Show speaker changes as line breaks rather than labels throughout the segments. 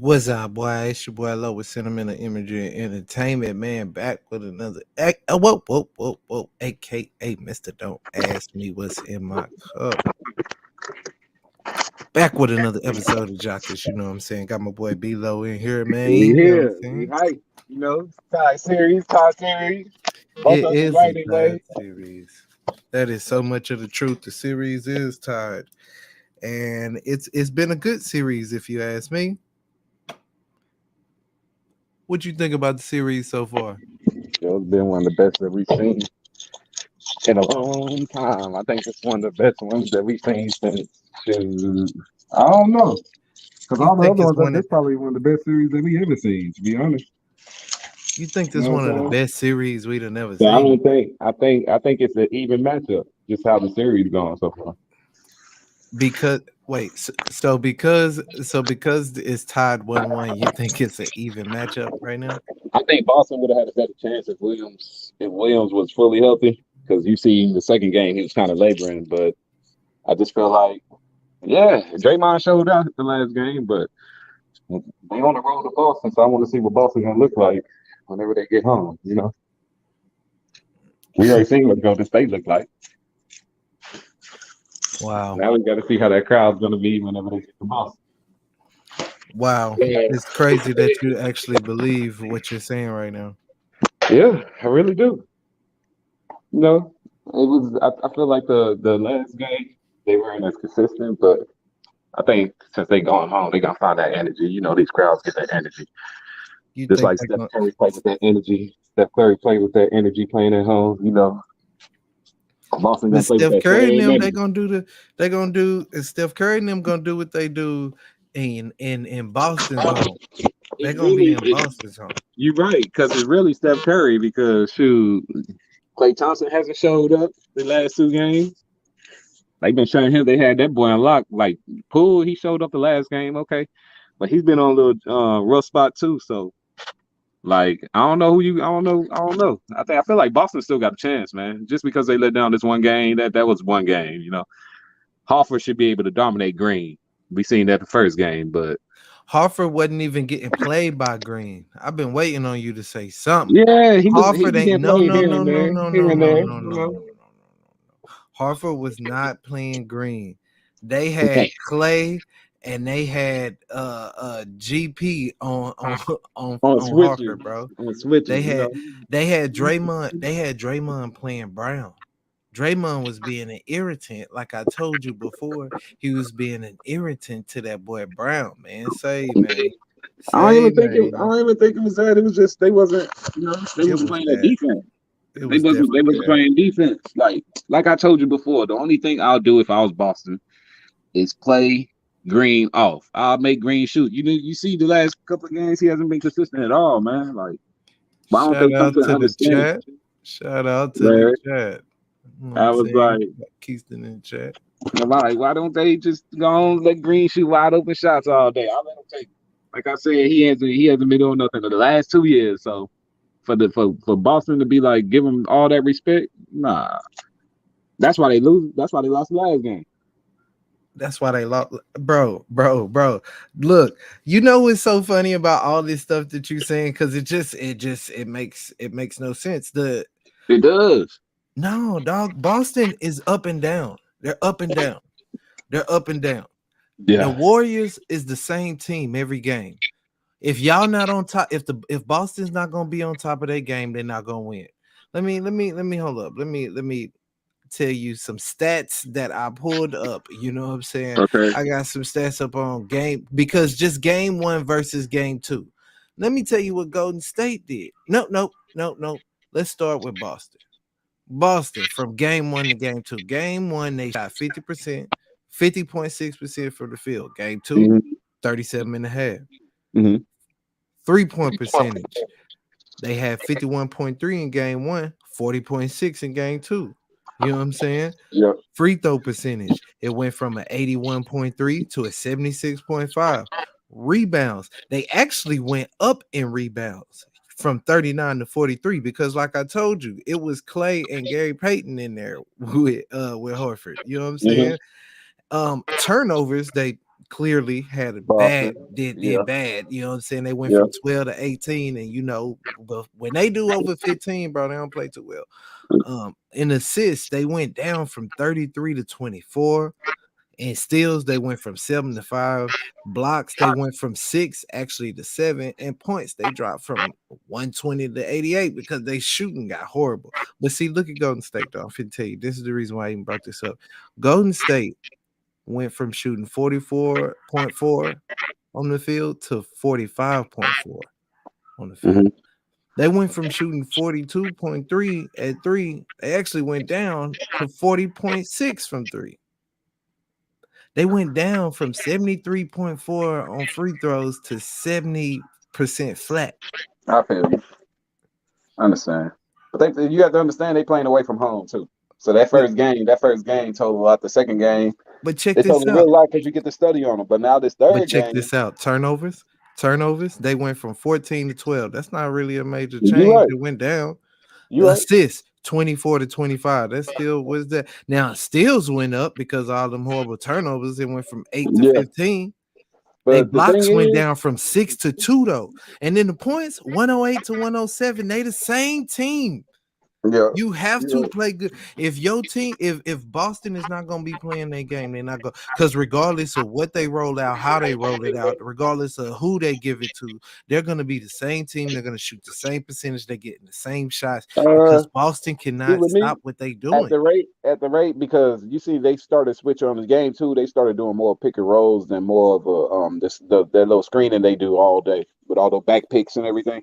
What's up, boy? It's your boy Low with Sentimental Imagery and Entertainment, man. Back with another. Whoa, AKA Mr. Don't Ask Me What's in My Cup. Back with another episode of Jockers, you know what I'm saying? Got my boy B Low in here, man.
We
You know what I'm
here, we
saying?
hype. Tie series. Both
It
of them
is a
right their
tied
way.
series. That is so much of the truth. The series is tied. And it's been a good series, if you ask me. What you think about the series so far?
It's been one of the best that we've seen in a long time. I think it's one of the best ones that we've seen since. Shoot, I don't know, because
You
all the
think
other
it's
ones,
one of
this probably one of the best series that we ever seen. To be honest,
you think
you
this
know
one
what
of the
I'm saying?
best series we'd have never
So I
seen?
don't think. I think it's an even matchup. Just how the series going so far.
Because wait, because it's tied 1-1, you think it's an even matchup right now?
I think Boston would have had a better chance if Williams was fully healthy. Because you see, in the second game he was kind of laboring, but I just feel like, yeah, Draymond showed out the last game, but they on the road to Boston, so I want to see what Boston gonna look like whenever they get home. We already seen what Golden State look like.
Wow.
Now we got to see how that crowd's gonna be whenever they get to Boston.
Wow.
Yeah,
It's crazy that you actually believe what you're saying right now.
yeah, I really do. It was. I feel like the last game they weren't as consistent, but I think since they going home, they gonna find that energy. These crowds get that energy.
You
Just
think
like
they're
Steph
going
Curry played with that energy. Steph Curry played with that energy playing at home. Boston
but
gonna play with
Steph
that
Curry and
same
them, they
energy.
gonna do Steph Curry and them gonna do what they do in Boston's home. They're
It's
gonna be
really,
in Boston's home.
you're right, because it's really Steph Curry because shoot, Klay Thompson hasn't showed up the last two games. They've been showing him they had that boy on lock. Like Poole, he showed up the last game, okay, but he's been on a little rough spot too. So like I don't know. I feel like Boston still got a chance, man. Just because they let down this one game, that was one game. Horford should be able to dominate Green. We seen that the first game, but
Horford wasn't even getting played by Green. I've been waiting on you to say something.
yeah, he
Harford
be
ain't
getting
no
played
no
here
no
and
no
there,
no
here
no
and
no
there.
no no no no no. Harford was not playing Green. They
Okay.
had Clay and they had GP
On
on
switches,
Harford, bro.
on
They
switches,
had Draymond Brown. Draymond was being an irritant, like I told you before. He was being an irritant to that boy Brown, man. Say,
I
man.
don't even think it was that. It was just they
It
wasn't
was
playing that
that.
defense.
It
They
was
wasn't they
definitely
wasn't
that.
playing defense. Like I told you before, the only thing I'll do if I was Boston is play Green off. I'll make Green shoot. You see the last couple of games he hasn't been consistent at all, man. Like why don't
Shout
they come
out
to an
to the
understanding?
chat. Shout out to the
Larry?
chat. You know what
I
I'm
was
saying?
like,
Keyston in the chat.
why don't they just go on let Green shoot wide open shots all day? I'll let him take. Like I said, he hasn't been doing nothing in the last 2 years. So for Boston to be like give him all that respect, nah. That's why they lose. That's why they lost the last game.
That's why they lost, bro. Look, you know what's so funny about all this stuff that you saying? Because it makes no sense.
It does.
No, dog. Boston is up and down. They're up and down. They're up and down. The
Yeah.
Warriors is the same team every game. If y'all not on top, if Boston's not gonna be on top of their game, they're not gonna win. Let me hold up. Let me tell you some stats that I pulled up. You know what I'm saying?
Okay.
I got some stats up on game because just game one versus game two. Let me tell you what Golden State did. No. Let's start with Boston. Boston from game one to game two. Game one, they shot 50%, 50.6% from the field. Game two,
Mm-hmm.
37 and a half.
Mm-hmm.
3-point percentage. They had 51.3 in game one, 40.6 in game two. You know what I'm saying?
Yep.
Free throw percentage. It went from an 81.3 to a 76.5. Rebounds. They actually went up in rebounds from 39 to 43 because, like I told you, it was Clay and Gary Payton in there with Horford. You know what I'm
Mm-hmm.
saying? Turnovers, they clearly had a
Boston.
bad did
Yeah.
bad. You know what I'm saying? They went
Yeah.
from 12 to 18, and but when they do over 15, bro, they don't play too well. In assists, they went down from 33 to 24. In steals, they went from 7 to 5. Blocks, they went from 6 actually to 7. And points, they dropped from 120 to 88 because they shooting got horrible. But see, look at Golden State, though. I'm finna tell you, this is the reason why I even brought this up. Golden State went from shooting 44.4 on the field to 45.4 on the field.
Mm-hmm.
They went from shooting 42.3 at three. They actually went down to 40.6 from three. They went down from 73.4 on free throws to 70% flat.
I feel you. I understand. But you have to understand they playing away from home too. So
But
that first game told a lot. The second game,
but check
they
this
told a
out.
real lot because you get to study on them. But now this
But
third
check
game,
this out. Turnovers. They went from 14 to 12. That's not really a major
you're
change.
right.
It went down.
You're right.
Assists 24 to 25. That still was that. Now steals went up because of all them horrible turnovers. It went from 8 to
Yeah.
15. They
But the thing
blocks went
is,
down from 6 to 2 though. And then the points 108 to 107. They the same team.
yeah,
You have
you're
to
right.
play good. If your team, if Boston is not going to be playing their game, they're not going. Because regardless of what they roll out, how they roll it out, regardless of who they give it to, they're going to be the same team. They're going to shoot the same percentage. They're getting the same shots
Uh,
because Boston
see
cannot
with me
stop what they
at
doing.
the rate because you see they started switching on the game too. They started doing more pick and rolls than more of a that little screening they do all day with all the back picks and everything.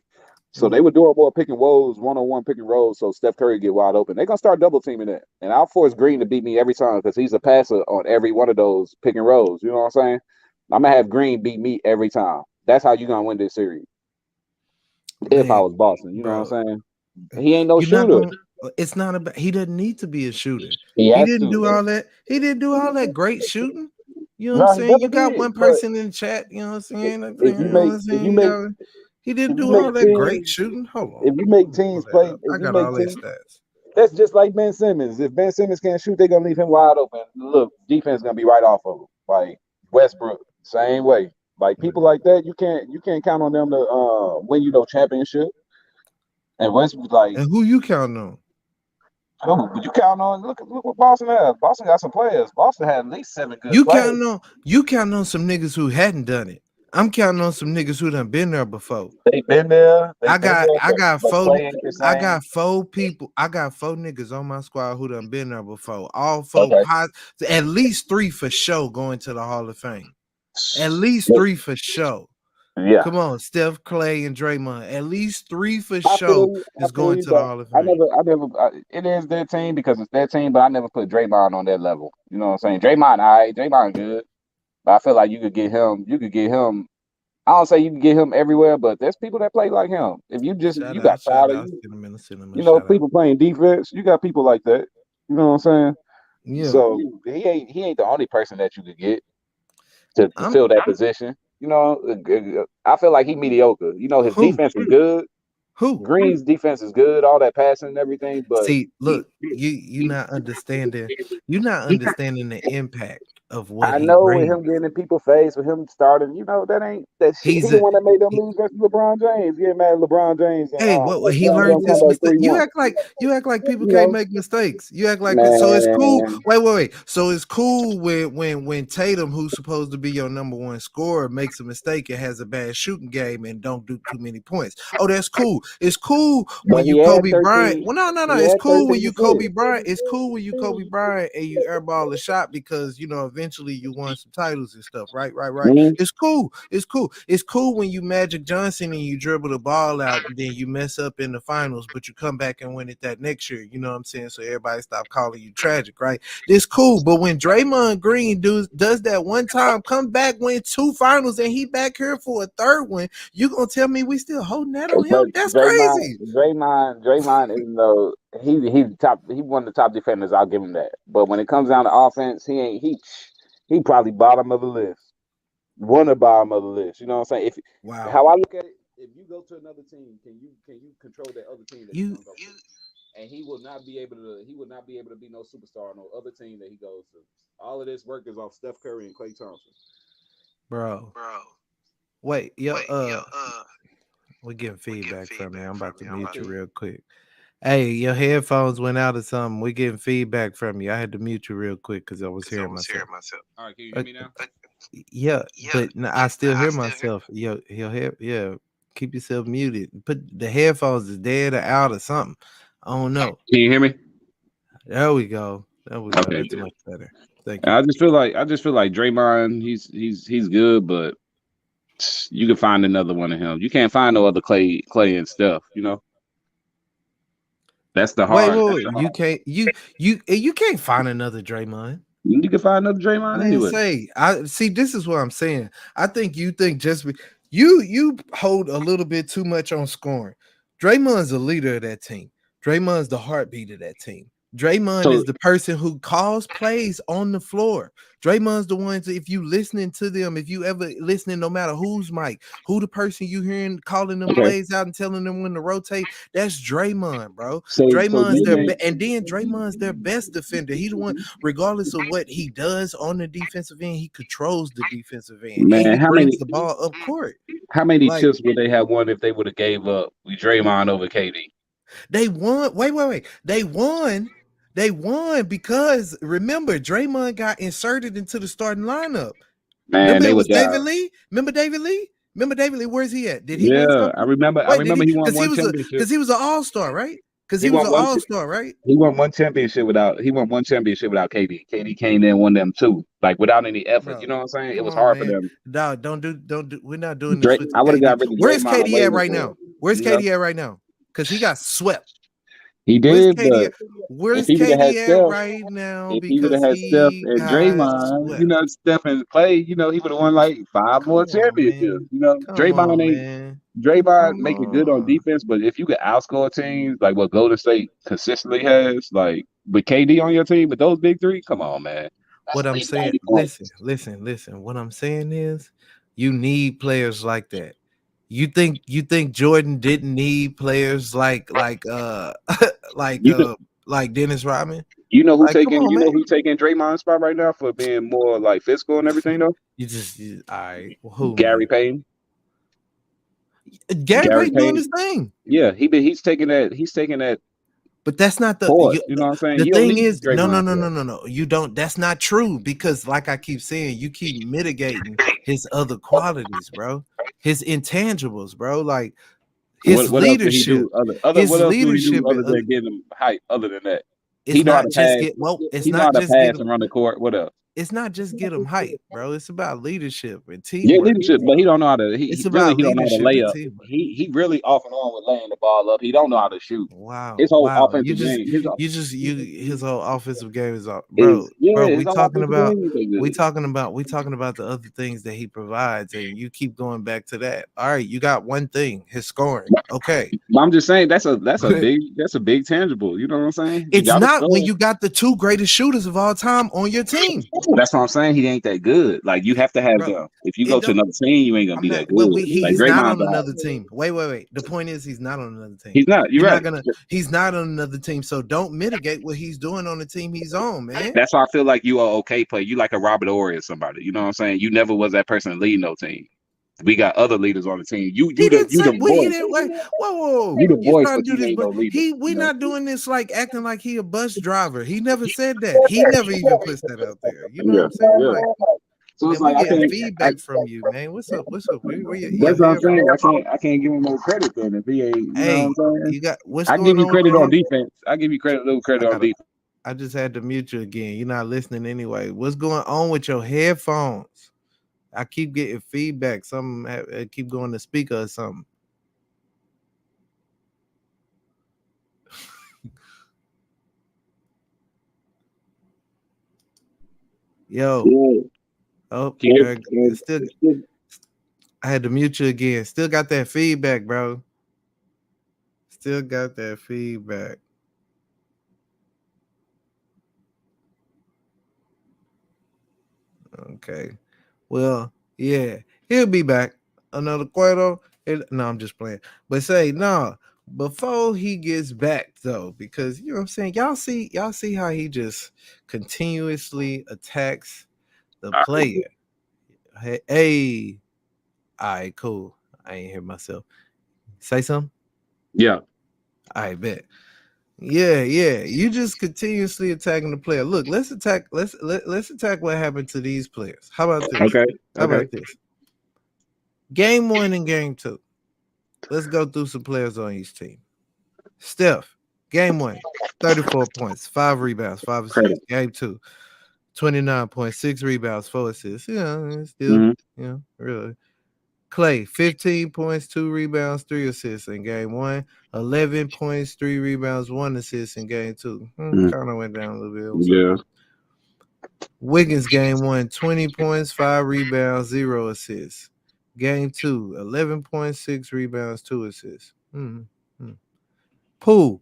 So they
Mhm.
were doing more pick and rolls, 1-on-1 pick and rolls, so Steph Curry get wide open. They're gonna start double teaming that, and I'll force Green to beat me every time because he's a passer on every one of those pick and rolls. You know what I'm saying? I'm gonna have Green beat me every time. That's how you gonna win this series. If I
Man,
was Boston, you know what
bro,
I'm saying? He ain't no
you're not
shooter.
going. To It's not about. He doesn't need to be a shooter.
He
He
has
didn't
to.
do all that. He didn't do all that great shooting. You know what I'm
No, he
saying?
never
You got
did.
one
But
person in the chat. You know what I'm saying?
if
You
you
know what
make
I'm
if you
saying?
make
He didn't
if you
do
make
all that great
teams
shooting. Hold on.
if you make
Let me pull
teams
that
play
up.
if
I
you
got
make
all their
teams
stats.
that's just like Ben Simmons. If Ben Simmons can't shoot, they're gonna leave him wide open. Look, defense gonna be right off of him. Like Westbrook, same way. Like people like that, you can't count on them to win you no championship. And Westbrook, like,
And who you counting on?
oh, but you count on look what Boston has. Boston got some players. Boston had at least 7 good
You
players.
counting on some niggas who hadn't done it. I'm counting on some niggas who done been there before.
They've been there.
I
They've been
got
there,
I got
but
four
Clay ain't the
I
same.
got four people. I got four niggas on my squad who done been there before. All four
Okay.
at least three for sure going to the Hall of Fame. At least
Look,
three for sure.
yeah.
Come on, Steph, Klay, and Draymond. At least three for
I feel
sure
you. I
is
feel
going
you,
to the
but
Hall of Fame.
it is their team because it's their team, but I never put Draymond on that level. You know what I'm saying? Draymond, all right, Draymond good, but I feel like you could get him. You could get him. I don't say you can get him everywhere, but there's people that play like him. If you got
Shout
tired of
out, cinnamon,
you know,
shout out.
people playing defense, you got people like that. You know what I'm saying?
Yeah,
So he ain't the only person that you could get to
I'm
fill that position. You know, I feel like he mediocre. You know, his
who
defense is good.
who.
Green's defense is good, all that passing and everything, but
See, look, you not understanding. You're not
he,
understanding the impact of what
I
he
know with
brings.
him getting in people's face, with him starting, that ain't that shit. He
He's
the
a
one that made them
he,
lose versus LeBron James. Getting mad at LeBron James and
Hey, what he
letting
learned
them come
this
back
mistake.
3-1.
You act like people
You
can't
know,
make mistakes. You act like so it's cool.
man,
Wait. So it's cool when Tatum, who's supposed to be your number one scorer, makes a mistake and has a bad shooting game and don't do too many points. Oh, that's cool. It's cool
but
when you
he had
Kobe Bryant.
13.
Well, no.
He
It's
had
cool when
13
you Kobe
assists.
Bryant. It's cool when you Kobe Bryant and you airball a shot because eventually you won some titles and stuff. Right.
Mhm.
It's cool. It's cool when you Magic Johnson and you dribble the ball out and then you mess up in the finals, but you come back and win it that next year. You know what I'm saying? So everybody stop calling you tragic, right? It's cool. But when Dreymond Green does that one time, come back, win two finals, and he back here for a third one, you gonna tell me we still holding that on him?
But
That's
Draymond,
crazy.
Draymond, Draymond is he's top. He one of the top defenders. I'll give him that. But when it comes down to offense, he ain't he probably bottom of the list. One of the bottom of the list. You know what I'm saying? If
Wow.
how I look at it, if you go to another team, can you control that other team that you're
You
gonna go to? And he will not be able to be no superstar on no other team that he goes to. All of this work is off Steph Curry and Klay Thompson.
bro. Wait, we're getting feedback from you. I'm about to mute you real quick. Hey, your headphones went out or something. We're getting feedback from you. I had to mute you real quick because I was hearing myself.
All right, can you hear
Uh,
me now?
yeah, but I still hear myself. Your head, yeah. Keep yourself muted. Put the headphones is dead or out or something. I don't know.
Can you hear me?
There we go. There we go.
Okay,
That's
good.
much better. Thank you.
I just feel like Draymond, he's good, but you can find another one of him. You can't find no other Clay and stuff. That's the
Wait,
hard.
wait,
That's
wait.
the
You
hard.
can't you can't find another Draymond.
You can find another Draymond
Man,
anyway.
say I see. This is what I'm saying. I think you think you hold a little bit too much on scoring. Draymond's the leader of that team. Draymond's the heartbeat of that team. Draymond
So
is the person who calls plays on the floor. Draymond's the ones, if you listening to them, if you ever listening, no matter who's Mike, who the person you hearing calling them
okay.
plays out and telling them when to rotate, that's Draymond, bro.
So
Draymond's
you
their
think,
and then Draymond's their best defender. He's the one, regardless of what he does on the defensive end, he controls the defensive end and
man,
he
how
brings
many
the ball up court.
how many
Like
chips would they have won if they would have gave up we Draymond over KD?
they won. Wait. They won. They won because remember, Draymond got inserted into the starting lineup.
Man,
Remember,
they
it
would
was
die.
David Lee. Remember David Lee? Remember David Lee? Where's he at? Did he win
Yeah, I
something?
remember. I
Wait, did
remember
he?
he won one championship.
Because he was an all-star, right? Because
He
he was
won
an
one.
all-star, right?
He won one championship without. He won one championship without KD. KD came in and won them two, like without any effort. You
Bro,
know what I'm saying? It
come
was
on,
hard for
man.
them.
Dog, don't do. We're not doing this with
I would have
KD.
got rid of
Where's
Draymond
KD
way
at right
before.
now? Where's
You know,
KD at right now? Because he got swept.
he
Where's
did,
KD
but
at?
if
Where's
he would have had
KD at
Steph,
right now?
if he would have
Because
had Steph
he
and
got
Draymond,
swept.
Steph and Clay, he would have won like five more
Come on,
championships.
man. Come
Draymond
on,
ain't.
man.
Draymond
Come
make it good on
on.
defense, but if you could outscore teams like what Golden State consistently has, like with KD on your team, with those big three, come on, man. That's
What
at
I'm
least
saying,
90
listen,
points.
listen. What I'm saying is you need players like that. You think Jordan didn't need players like
You could,
like Dennis Rodman?
you know who
Like, come
taking,
on,
you know
man.
who taking Draymond's spot right now for being more like physical and everything though?
All right. Well, who,
Gary
man?
Payton.
Gary
Gary
Payton doing
Payton.
his thing.
Yeah, he's taking that
But that's not
court. You know what I'm saying?
the
You don't
thing
need
is, no, no,
Draymond
no,
for
no,
that.
no, no. You don't. That's not true because, like I keep saying, you keep mitigating his other qualities, bro. His intangibles, bro. Like his
What else did he
leadership,
do other
his
what else did he do
leadership.
other than getting him hype other than that? He
It's
know how
not
to
just
pass.
get well. It's
He know how
not
to
just get
pass
him.
and run the court. What else?
It's not just get him hype, bro. It's about leadership and
Yeah,
teamwork,
leadership, but he
bro.
don't know how to.
It's
He
about
don't know how to
leadership
lay
and
up.
teamwork.
He really off and on with laying the ball up. He don't know how to shoot. His
Wow,
whole
wow.
offensive game,
You his whole offensive game is all,
is
bro.
his whole offensive game is good.
We talking about the other things that he provides, and you keep going back to that. All right, you got one thing, his scoring. Okay.
But I'm just saying that's a big tangible. You know what I'm saying? You
It's
got to
not when
score.
you got the two greatest shooters of all time on your team,
That's what I'm saying. He ain't that good. Like you have to have
bro.
them. If you
It
go to
don't
another team, you ain't gonna
I'm
be
not,
that
but
good. Like
he's not
Draymond,
on another team. Wait. The point is, he's not on another team.
he's not. You're right.
He's not on another team. So don't mitigate what he's doing on the team he's on, man.
That's why I feel like you are okay play. You like a Robert Ory or somebody. You know what I'm saying? You never was that person leading no team. We got other leaders on the team. You
He
you the
didn't
you
say
the
well, he
voice.
didn't wait. Whoa.
You the
You
voice,
trying
but
to do
you
this,
ain't no
but
leader.
we're not doing this like acting like he a bus driver. He never said that. He never even puts that out there. You know what
Yeah,
I'm saying?
yeah.
Like,
So it's
man, we
like I
getting
can't.
feedback from you, man. What's up? Where your
That's what I'm saying.
headphones?
I can't give him no credit then if he ain't. You know
Hey,
what I'm saying?
you got what's
I give
going
you
on with
credit
your
on
head?
defense. I give you little credit
I
on
gotta
defense.
I just had to mute you again. You're not listening anyway. What's going on with your headphones? I keep getting feedback. Something keep going to speaker or something. Yo,
Yeah.
oh,
Can you
there,
hear-
still. I had to mute you again. Still got that feedback, bro. Still got that feedback. Okay. Well, yeah, he'll be back. Another Cuero. No, I'm just playing. But say no, before he gets back though, because you know what I'm saying. Y'all see how he just continuously attacks the player. Hey. All right, cool. I ain't hear myself. Say something.
Yeah.
I bet. Yeah, yeah. You just continuously attacking the player. Look, let's attack. Let's attack what happened to these players. How about this?
Okay.
How
Okay.
about this? Game one and game two. Let's go through some players on each team. Steph, game one, 34 points, 5 rebounds, 5 assists.
Credit.
Game two, 29.6 rebounds, 4 assists. Yeah, it's still,
Mm-hmm.
really. Klay, 15 points, 2 rebounds, 3 assists in game one. 11 points, 3 rebounds, 1 assist in game two.
Mm-hmm.
Kind of went down a little bit. It was
Yeah.
okay. Wiggins, game one, 20 points, 5 rebounds, 0 assists. Game two, 11.6 rebounds, 2 assists. Poole,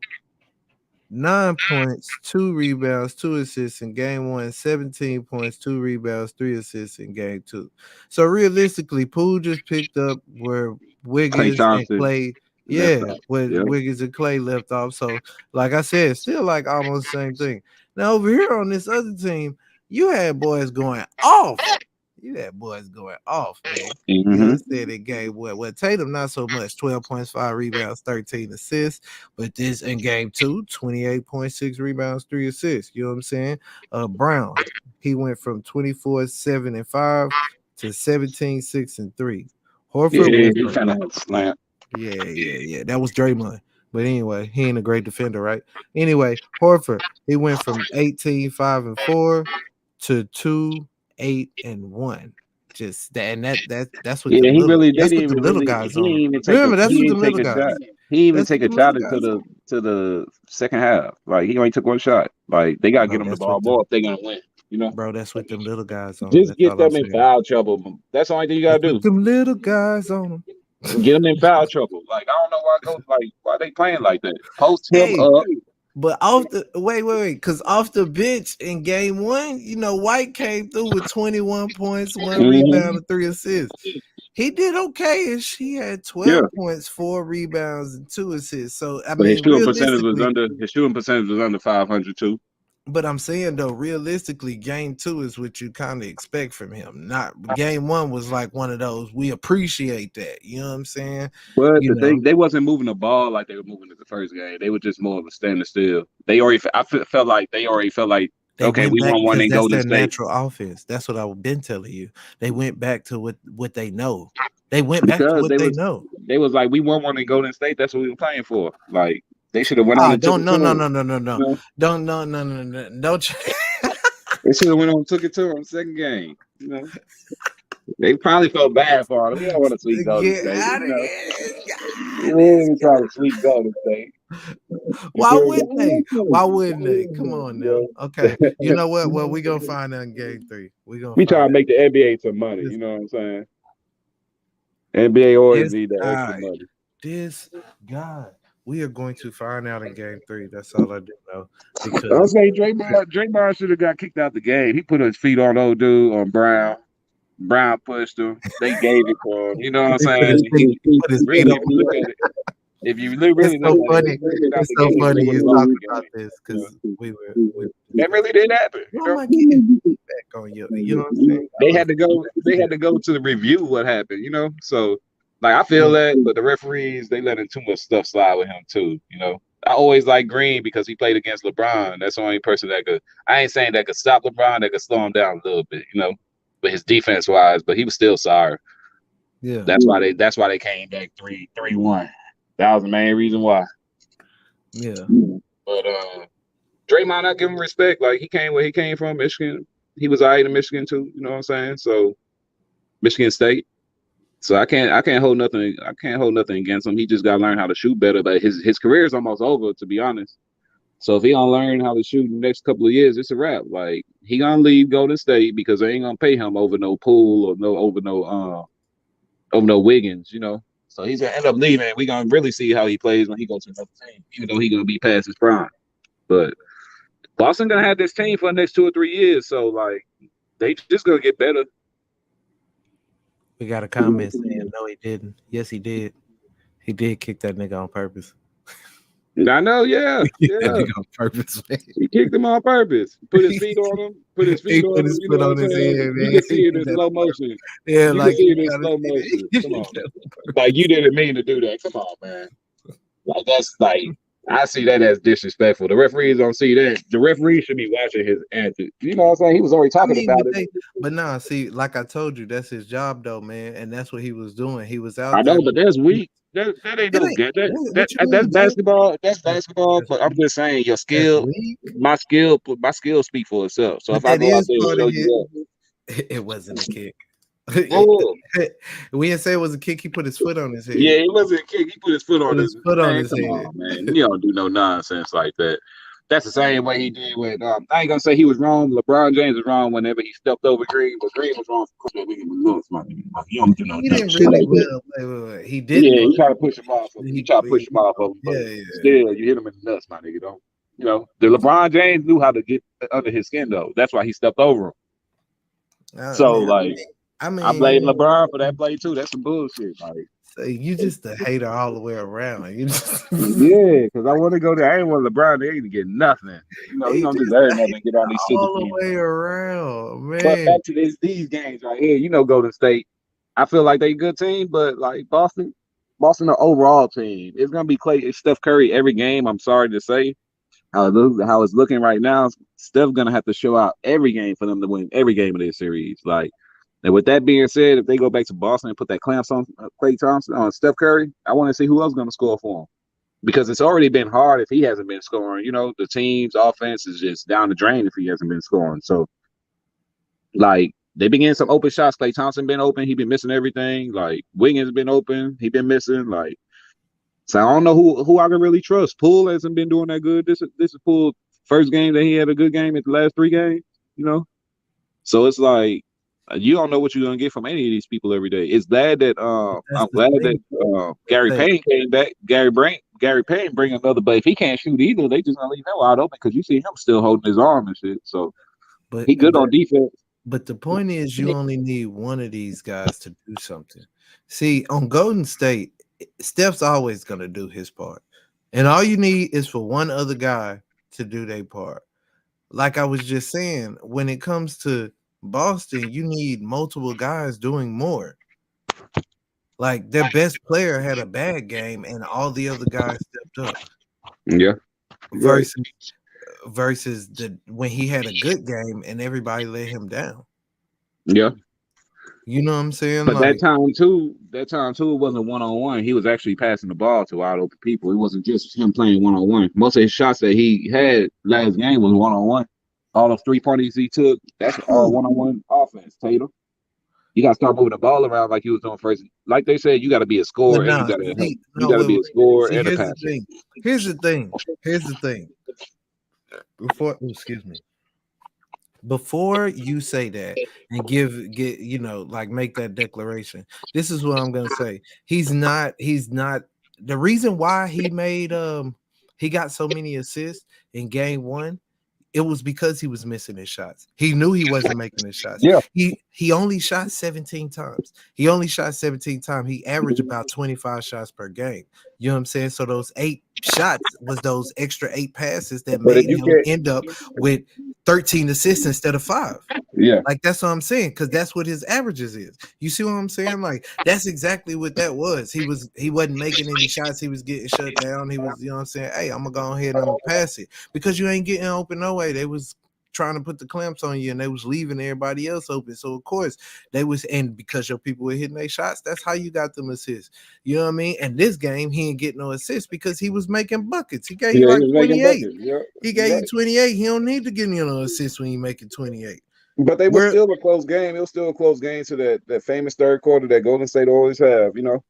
9 points, 2 rebounds, 2 assists in game one, 17 points, 2 rebounds, 3 assists in game two. So realistically, Poole just picked up where
Klay
Wiggins and
Thompson
Klay,
left
yeah,
out.
where
Yeah.
Wiggins and Klay left off. So, like I said, still like almost the same thing. Now, over here on this other team, you had boys going off. You had boys going off, man. You know what
Mm-hmm.
I'm saying? In game one. Well, Tatum, not so much. 12 points, 5 rebounds, 13 assists. But this in game two, 28.6 rebounds, 3 assists. You know what I'm saying? Brown, he went from 24, 7, and 5 to 17, 6, and 3. Horford
Yeah,
went
he
from
kind of slant.
yeah. That was Draymond. But anyway, he ain't a great defender, right? Anyway, Horford, he went from 18, 5, and 4 to 2, 8, and 1. Just that and that's what
Yeah,
them
he
little
really they
that's what
didn't
them
even
little
really
guys on. Remember, that's
he
what
didn't
them
take
little
a
guys.
shot. He didn't even
That's
take
what
a
them
shot
little
into
guys on.
the second half. Like he only took one shot. Like they gotta
Bro,
get him the
that's
ball
what
more
them
if they're gonna win. You know,
bro, that's what them little guys on.
just
That's
get
all I'm
them in
saying.
foul trouble. That's the only thing you gotta
That's what
do.
them little guys on.
Get them in foul trouble. Like I don't know why they playing like that. Post him
Hey,
up.
but off the wait, because off the bench in game one, White came through with 21 points, 1 rebound,
Mhm.
and 3 assists. He did okay-ish. He had
Yeah,
12 points, 4 rebounds, and 2 assists. So I
but
mean, realistically,
his shooting percentage was under 500 too.
but I'm saying though, realistically, game two is what you kind of expect from him. Not game one was like one of those. We appreciate that. You know what I'm saying?
But
You
the thing,
know,
they wasn't moving the ball like they were moving in the first game. They were just more of a standing still. They already, felt like they already felt like,
they
okay,
went
we
back
won one
because
in
that's
Golden
their
State
natural offense. That's what I've been telling you. They went back to what they know. They went back to
because
what they know.
they was like, we won one in Golden State. That's what we were playing for. Like they should have went on
Ah,
and took
don't
it to
no no
him.
no no no no.
You know,
Don't no. Don't
they should have went on and took it to him second game. You know, they probably felt bad for him. We don't want to sweep Golden
get
State.
out
You
of
know,
here.
we ain't trying to sweep Golden State. You
Why
feel
wouldn't they? Why wouldn't they? Come
me?
on now. Okay.
Yeah.
You know what? Well, we gonna find out in game three. We gonna
We try
find
to make
out.
the NBA some money.
This,
You know what I'm saying? NBA always
this
need that extra
guy,
money.
this guy. We are going to find out in game three. That's all I do know.
I'll
Because
say Draymond should have got kicked out the game. He put his feet on old dude on Brown. Brown pushed him. They gave it to him. You know what I'm
he put his
saying?
feet, he put his feet
Really,
on.
if you
It's
really look
so
at it,
funny.
if they kicked out
It's
the
so
game, they
funny
would
you
have lost
talking
the
about
game.
this
You
because
know?
we
That really did happen. You
why
know?
am I getting feedback on you? You know what I'm saying? I
They
was
had to go. They had to go to the review what happened. You know, so like I feel
yeah.
that, but the referees they letting too much stuff slide with him too. You know, I always like Green because he played against LeBron. That's the only person that could. I ain't saying that could stop LeBron. That could slow him down a little bit. You know, but his defense wise, but he was still sorry.
Yeah.
That's why they came back 3-1. That was the main reason why.
Yeah.
But Draymond, I give him respect. Like he came where he came from, Michigan. He was all right in Michigan too. You know what I'm saying? So Michigan State. So I can't hold nothing against him. He just gotta learn how to shoot better. But his career is almost over, to be honest. So if he don't learn how to shoot in the next couple of years, it's a wrap. Like he gonna leave Golden State because they ain't gonna pay him over no Poole or over no Wiggins, you know. So he's gonna end up leaving. We gonna really see how he plays when he goes to another team, even though he gonna be past his prime. But Boston gonna have this team for the next 2 or 3 years. So like they just gonna get better.
We got a comment saying no, he didn't. Yes, he did. He did kick that nigga on purpose.
I know, yeah,
He kicked that
yeah.
nigga on purpose, man.
He kicked him on purpose. Put his feet on him. Put his
He
feet on
put
him.
his
You
foot
know
on
what I'm
his
saying?
head,
You
man.
can
He
see it
did
in
that
slow
on purpose.
motion.
Yeah,
You can
like
see
you
it in
gotta
slow
see
motion.
that.
Come
He did
on.
that on purpose.
Like you didn't mean to do that. Come on, man. Like that's like I see that as disrespectful. The referees don't see that. The referee should be watching his antics. You know what I'm saying? He was already
I
talking
mean,
about it.
but nah, see, like I told you, that's his job though, man, and that's what he was doing. He was
I
out there.
know, but that's weak. That ain't
It
no
ain't
good.
what you
That's
mean, that
basketball. That's basketball.
that's
But I'm just saying, your
that's
skill,
weak.
my skill speak for itself. So
But
if I
that
go out
is
there and
part of
show
it.
you
It wasn't a kick.
up, whoa,
We didn't say it was a kick. He put his foot on his head.
yeah, he wasn't a kick. He put his foot
Put
on his
his foot on
man.
his
Come
head.
on, man. You don't do no nonsense like that. That's the same way he did with. I ain't gonna say he was wrong. LeBron James was wrong whenever he stepped over Green, but Green was wrong for pushing that nigga in the nuts, man. Like, you don't do no
He
dumb
didn't
shit
really.
like that.
Well, wait. He didn't
Yeah,
push.
he tried to push him off of him. He tried to push him off of him, but
Yeah.
still, you hit him in the nuts, my nigga. Don't you know? The LeBron James knew how to get under his skin though. That's why he stepped over him.
I
So
mean,
like,
I
I blame
mean,
LeBron for that play too. That's some bullshit. Like.
so you just a hater all the way around. You just,
Yeah, because I want to go there. I ain't want LeBron to even get nothing. You know, he
he
don't
just
deserve
a
nothing to get on
hater
these super
all the
teams.
way around,
But
man.
back to these games right here, you know, Golden State. I feel like they a good team, but like Boston, the overall team. It's gonna be It's Steph Curry every game. I'm sorry to say how it's looking right now. Steph gonna have to show out every game for them to win every game of this series. Like, and with that being said, if they go back to Boston and put that clamps on Klay Thompson on Steph Curry, I want to see who else gonna score for him because it's already been hard if he hasn't been scoring. You know, the team's offense is just down the drain if he hasn't been scoring. So, like, they been getting some open shots. Klay Thompson been open. He been missing everything. Like, Wiggins been open. He been missing. Like, so I don't know who I can really trust. Poole hasn't been doing that good. This is Poole first game that he had a good game at the last 3 games. You know, so it's like you don't know what you're gonna get from any of these people every day. It's glad that
That's
I'm
the
glad that
thing.
Gary
Say,
Payne came back. Gary Payne bring another, but if he can't shoot either, they just gonna leave him wide open because you see him still holding his arm and shit. So
but
he good
but
on defense.
but the point is, you only need one of these guys to do something. See, on Golden State, Steph's always gonna do his part, and all you need is for one other guy to do their part. Like I was just saying, when it comes to Boston, you need multiple guys doing more. Like their best player had a bad game, and all the other guys stepped up.
Yeah, right.
Versus the when he had a good game and everybody let him down.
Yeah.
You know what I'm saying?
But
Like
that time too, it wasn't 1-on-1. He was actually passing the ball to wide open people. It wasn't just him playing 1-on-1. Most of his shots that he had last game was 1-on-1. All those 3 pointers he took, that's all
who?
1-on-1 offense, Tatum. You gotta start moving the ball around like he was doing first. Like they said, you gotta be a
But
scorer and
nah, see,
you
no,
gotta
wait,
be
wait.
a scorer
See,
and a
here's the
passer.
thing. Here's the thing. Here's the thing. Excuse me. Before you say that and get like make that declaration, this is what I'm gonna say. He's not the reason why he got so many assists in game 1. It was because he was missing his shots. He knew he wasn't making his shots.
Yeah,
He only shot 17 times. He only shot 17 times. He averaged about 25 shots per game. You know what I'm saying? So those 8 shots was those extra 8 passes that
but if
made
you
him
can't,
end up with 13 assists instead of 5.
yeah,
Like that's what I'm saying, because that's what his averages is. You see what I'm saying? Like that's exactly what that was. He wasn't making any shots. He was getting shut down. He was, you know what I'm saying? Hey, I'm gonna go ahead and I'm gonna pass it because you ain't getting open no way. They was trying to put the clamps on you and they was leaving everybody else open. So of course they was, and because your people were hitting their shots, that's how you got them assists. You know what I mean? And this game he didn't get no assists because he was making buckets. He gave you
yeah, he
like
was making
28.
buckets. Yeah,
He
you're
gave you
right.
28. He don't need to get you no assists when you making 28.
But they was
Where
still a close game. It was still a close game to that famous third quarter that Golden State always have. You know,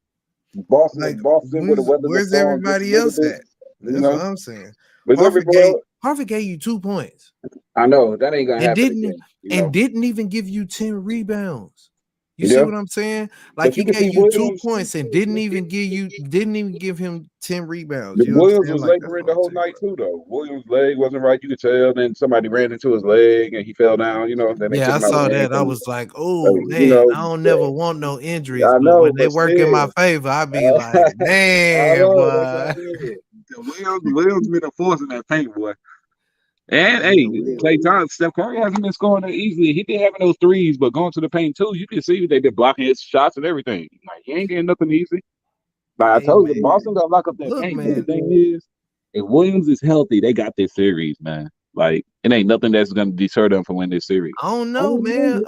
like
Boston would have weathered the
where's
storm just a
everybody
little
else
bit.
at?
You
That's what
know,
I'm saying.
but
Harvard gave Harvard gave you 2 points
I know that ain't gonna
and
happen
didn't
again. You
and
know,
didn't even give you 10 rebounds. You see
yeah.
what I'm saying? Like
But
he
you can
gave
see
you two
Williams.
points and didn't even give him 10 rebounds. You know what I'm
Williams
saying?
was
Like that's
laboring
what
the
I'm
whole
saying,
night
bro.
too, though. Williams' leg wasn't right. You could tell. Then somebody ran into his leg and he fell down. You know. Then they
Yeah,
took
I
him out of
saw
the game.
that. I was like, oh
You
man,
know,
I don't never want no injuries,
I
but
know,
when they
but
work in my
still,
favor, I be
I
like, man,
know that's what I
boy.
mean. Williams been enforcing that paint, boy. And
Yeah,
hey,
Will.
Klay Thompson, Steph Curry hasn't been scoring that easily. He been having those threes, but going to the paint too, you can see they been blocking his shots and everything. Like he ain't getting nothing easy. Like I
Hey
told you,
man,
Boston gonna lock up that
look,
paint. But the
man.
thing is, if Williams is healthy, they got this series, man. Like it ain't nothing that's gonna deter them from winning this series.
I don't know, man.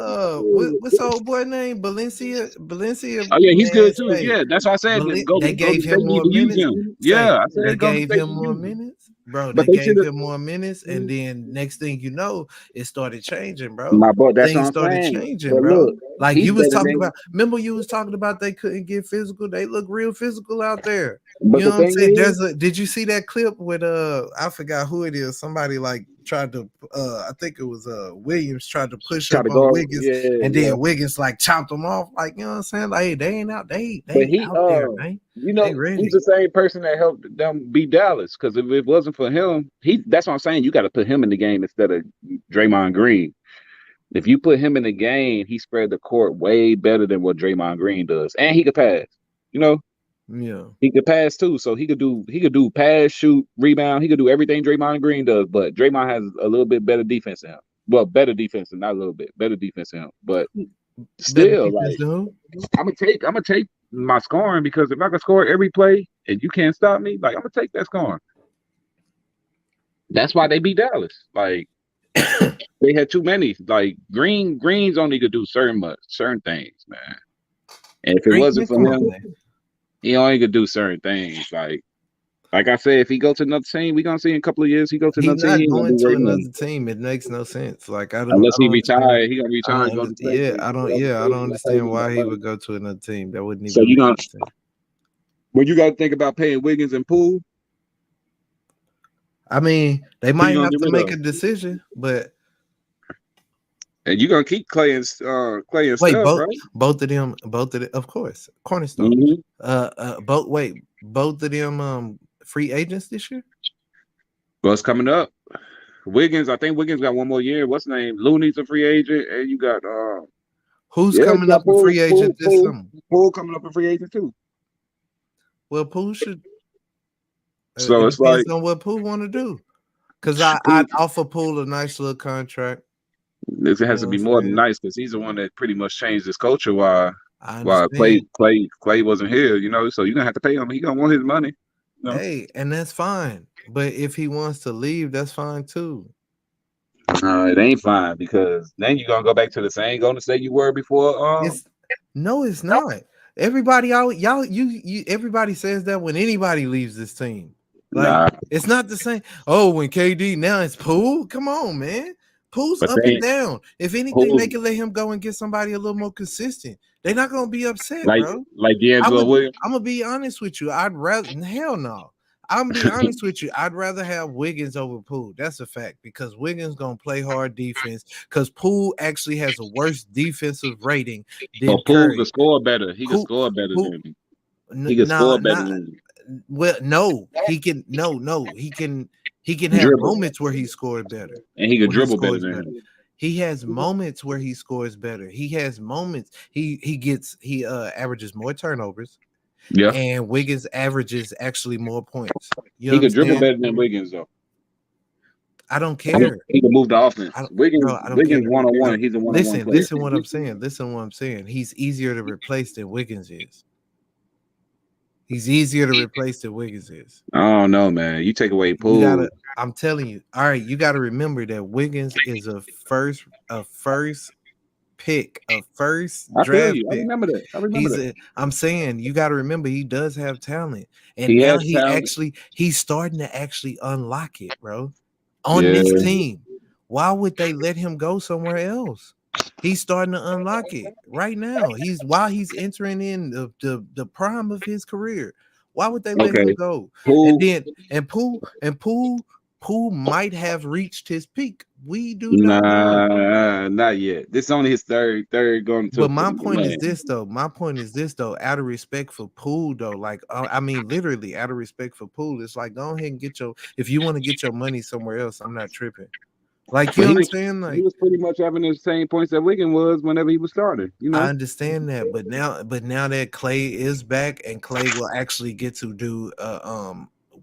What's old boy name? Valencia,
Oh yeah, he's
man.
good too.
Say,
Yeah, that's why I said that
They
Golden
gave him
State need
more
to use
minutes.
him.
Say,
Yeah, I
they
said Golden
gave
State
him
should
more
use him.
minutes, bro.
But
They
they should
gave
have.
him more minutes, and then next thing you know, it started changing, bro.
My boy, that's what
Things
I'm
started
saying.
changing,
But
bro.
look,
Like
he's
you was
better
talking
than.
about. Remember, you was talking about they couldn't get physical. They look real physical out there.
But
You
the
know what I'm
thing
saying?
is,
Did you see that clip with I forgot who it is. Somebody like tried to I think it was Williams tried to push
try
up
to
on
guard.
Wiggins,
Yeah,
and
yeah.
then Wiggins like chopped them off. Like, you know what I'm saying? Like, hey, they ain't out,
But
they
he,
out there, man. They
he's
ready.
the same person that helped them beat Dallas. Because if it wasn't for him, that's what I'm saying. You got to put him in the game instead of Draymond Green. If you put him in the game, he spread the court way better than what Draymond Green does, and he could pass. You know,
Yeah.
he could pass too, so he could do pass, shoot, rebound. He could do everything Draymond Green does. But Draymond has a little bit better defense than him. Well, better defense, and not a little bit better defense than him. But
Better
still,
defense
like
than who?
I'm gonna take my scoring because if I can score every play and you can't stop me, like I'm gonna take that scoring. That's why they beat Dallas. Like they had too many. Like Green's only could do certain things, man. And if it
Green,
wasn't
man,
for
come on,
him,
man.
he only could do certain things. Like I said, if he go to another team, we gonna see in a couple of years he go to
He's
another team,
not
he gonna
going
do
to
great money.
another team. It makes no sense. Like
Unless
I
he
don't understand.
retire, he gonna retire and go to State.
I don't understand why he would go to another team. That wouldn't
So
even
you
make
gonna
any sense.
when you got to think about paying Wiggins and Poole,
I mean, they
who you
might
gonna
have
get
to
rid
make
of?
a decision, but
And you gonna keep Klay and
wait,
Steph, right?
both of them, of course, cornerstone.
Mm-hmm.
Both of them, free agents this year.
What's coming up? Wiggins, I think Wiggins got one more year. What's his name? Looney's a free agent, and you got
Who's
yeah, you
coming up
got
a free agent this summer?
Poole coming up a free agent too.
Well, Poole should.
So
It
it's like
depends on what Poole want to do. Cause
Poole,
I'd offer Poole a nice little contract.
this
You
has
know
to
what I'm
be more than
saying?
nice because he's the one that pretty much changed his culture. While
I
while Clay
understand.
Clay Clay wasn't here, so you're gonna have to pay him. He gonna want his money.
Hey, and that's fine. But if he wants to leave, that's fine too.
It ain't fine because then you're gonna go back to the same Golden State you were before.
It's no, it's not. Everybody out, everybody says that when anybody leaves this team. Like,
Nah,
it's not the same. Oh, when KD now it's Poole. Come on, man. Poole's
but
up and
they
down. If anything, they
Poole
can let him go and get somebody a little more consistent. They're not gonna be upset,
like
bro.
like
I'm
D'Angelo
gonna
Williams.
I'm gonna be honest with you. I'd rather hell no. I'm gonna be honest with you. I'd rather have Wiggins over Poole. That's a fact because Wiggins gonna play hard defense. Because Poole actually has a worse defensive rating
Or
than
Poole could
Curry.
score better. He could
Poole,
score better
Poole
than him. He could
nah,
score better
not
than
well. No, he can. No, he can. He can
him.
have
Dribble.
moments where he scored better.
And he could
Where he
dribble better
scores
than
better.
him.
He has moments where he scores better. He has moments. He averages more turnovers,
Yeah.
and Wiggins averages actually more points. You know
He
what I'm
could dribble
saying?
better than Wiggins though.
I don't care.
He could move the
I
offense.
don't,
Wiggins
bro. I don't care.
Wiggins one on
I
one.
don't,
He's a one on one
listen.
player.
Listen what I'm saying. Listen what I'm saying. He's easier to replace than Wiggins is. He's easier to replace than Wiggins is.
I don't know, man. You take away
You
Poole.
gotta. I'm telling you. All right. You gotta remember that Wiggins is a first pick, a first
I feel
draft
you. I
pick.
remember that. I remember that.
I'm saying you got to remember he does have talent, and
He
now
has talent.
he's starting to actually unlock it, bro. On
Yeah.
this team, why would they let him go somewhere else? He's starting to unlock it right now. While he's entering in the prime of his career. Why would they let him
Okay.
go? And
Poole.
then Poole might have reached his peak. We do not know.
Nah, not yet. This is only his third going to
But my point is
man.
this though. My point is this though. Out of respect for Poole, though, like I mean, literally, out of respect for Poole, it's like go ahead and get your. If you want to get your money somewhere else, I'm not tripping. Like you
But
know
he
what I'm
was
saying?
he
Like
was pretty much having the same points that Wiggins was whenever he was starting.
I understand that, but now that Klay is back and Klay will actually get to do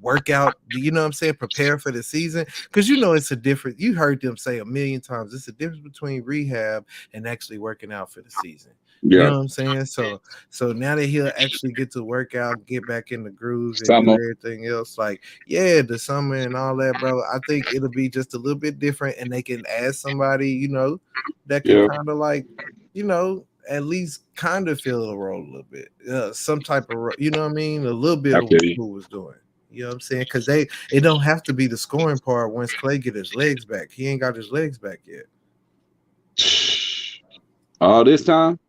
work out, you know what I'm saying, prepare for the season. Because you know it's a difference. You heard them say a million times, it's a difference between rehab and actually working out for the season. You
Yeah.
know what I'm saying? So now that he'll actually get to work out, get back in the groove and do
Summer.
everything else, like yeah, the summer and all that, bro. I think it'll be just a little bit different, and they can add somebody, you know, that can
Yeah.
kind of like, you know, at least kind of fill a role a little bit, some type of, you know what I mean, a little bit
I
of
feel
what
you.
Poole was doing. You know what I'm saying? Because it don't have to be the scoring part once Klay get his legs back. He ain't got his legs back yet.
All this time.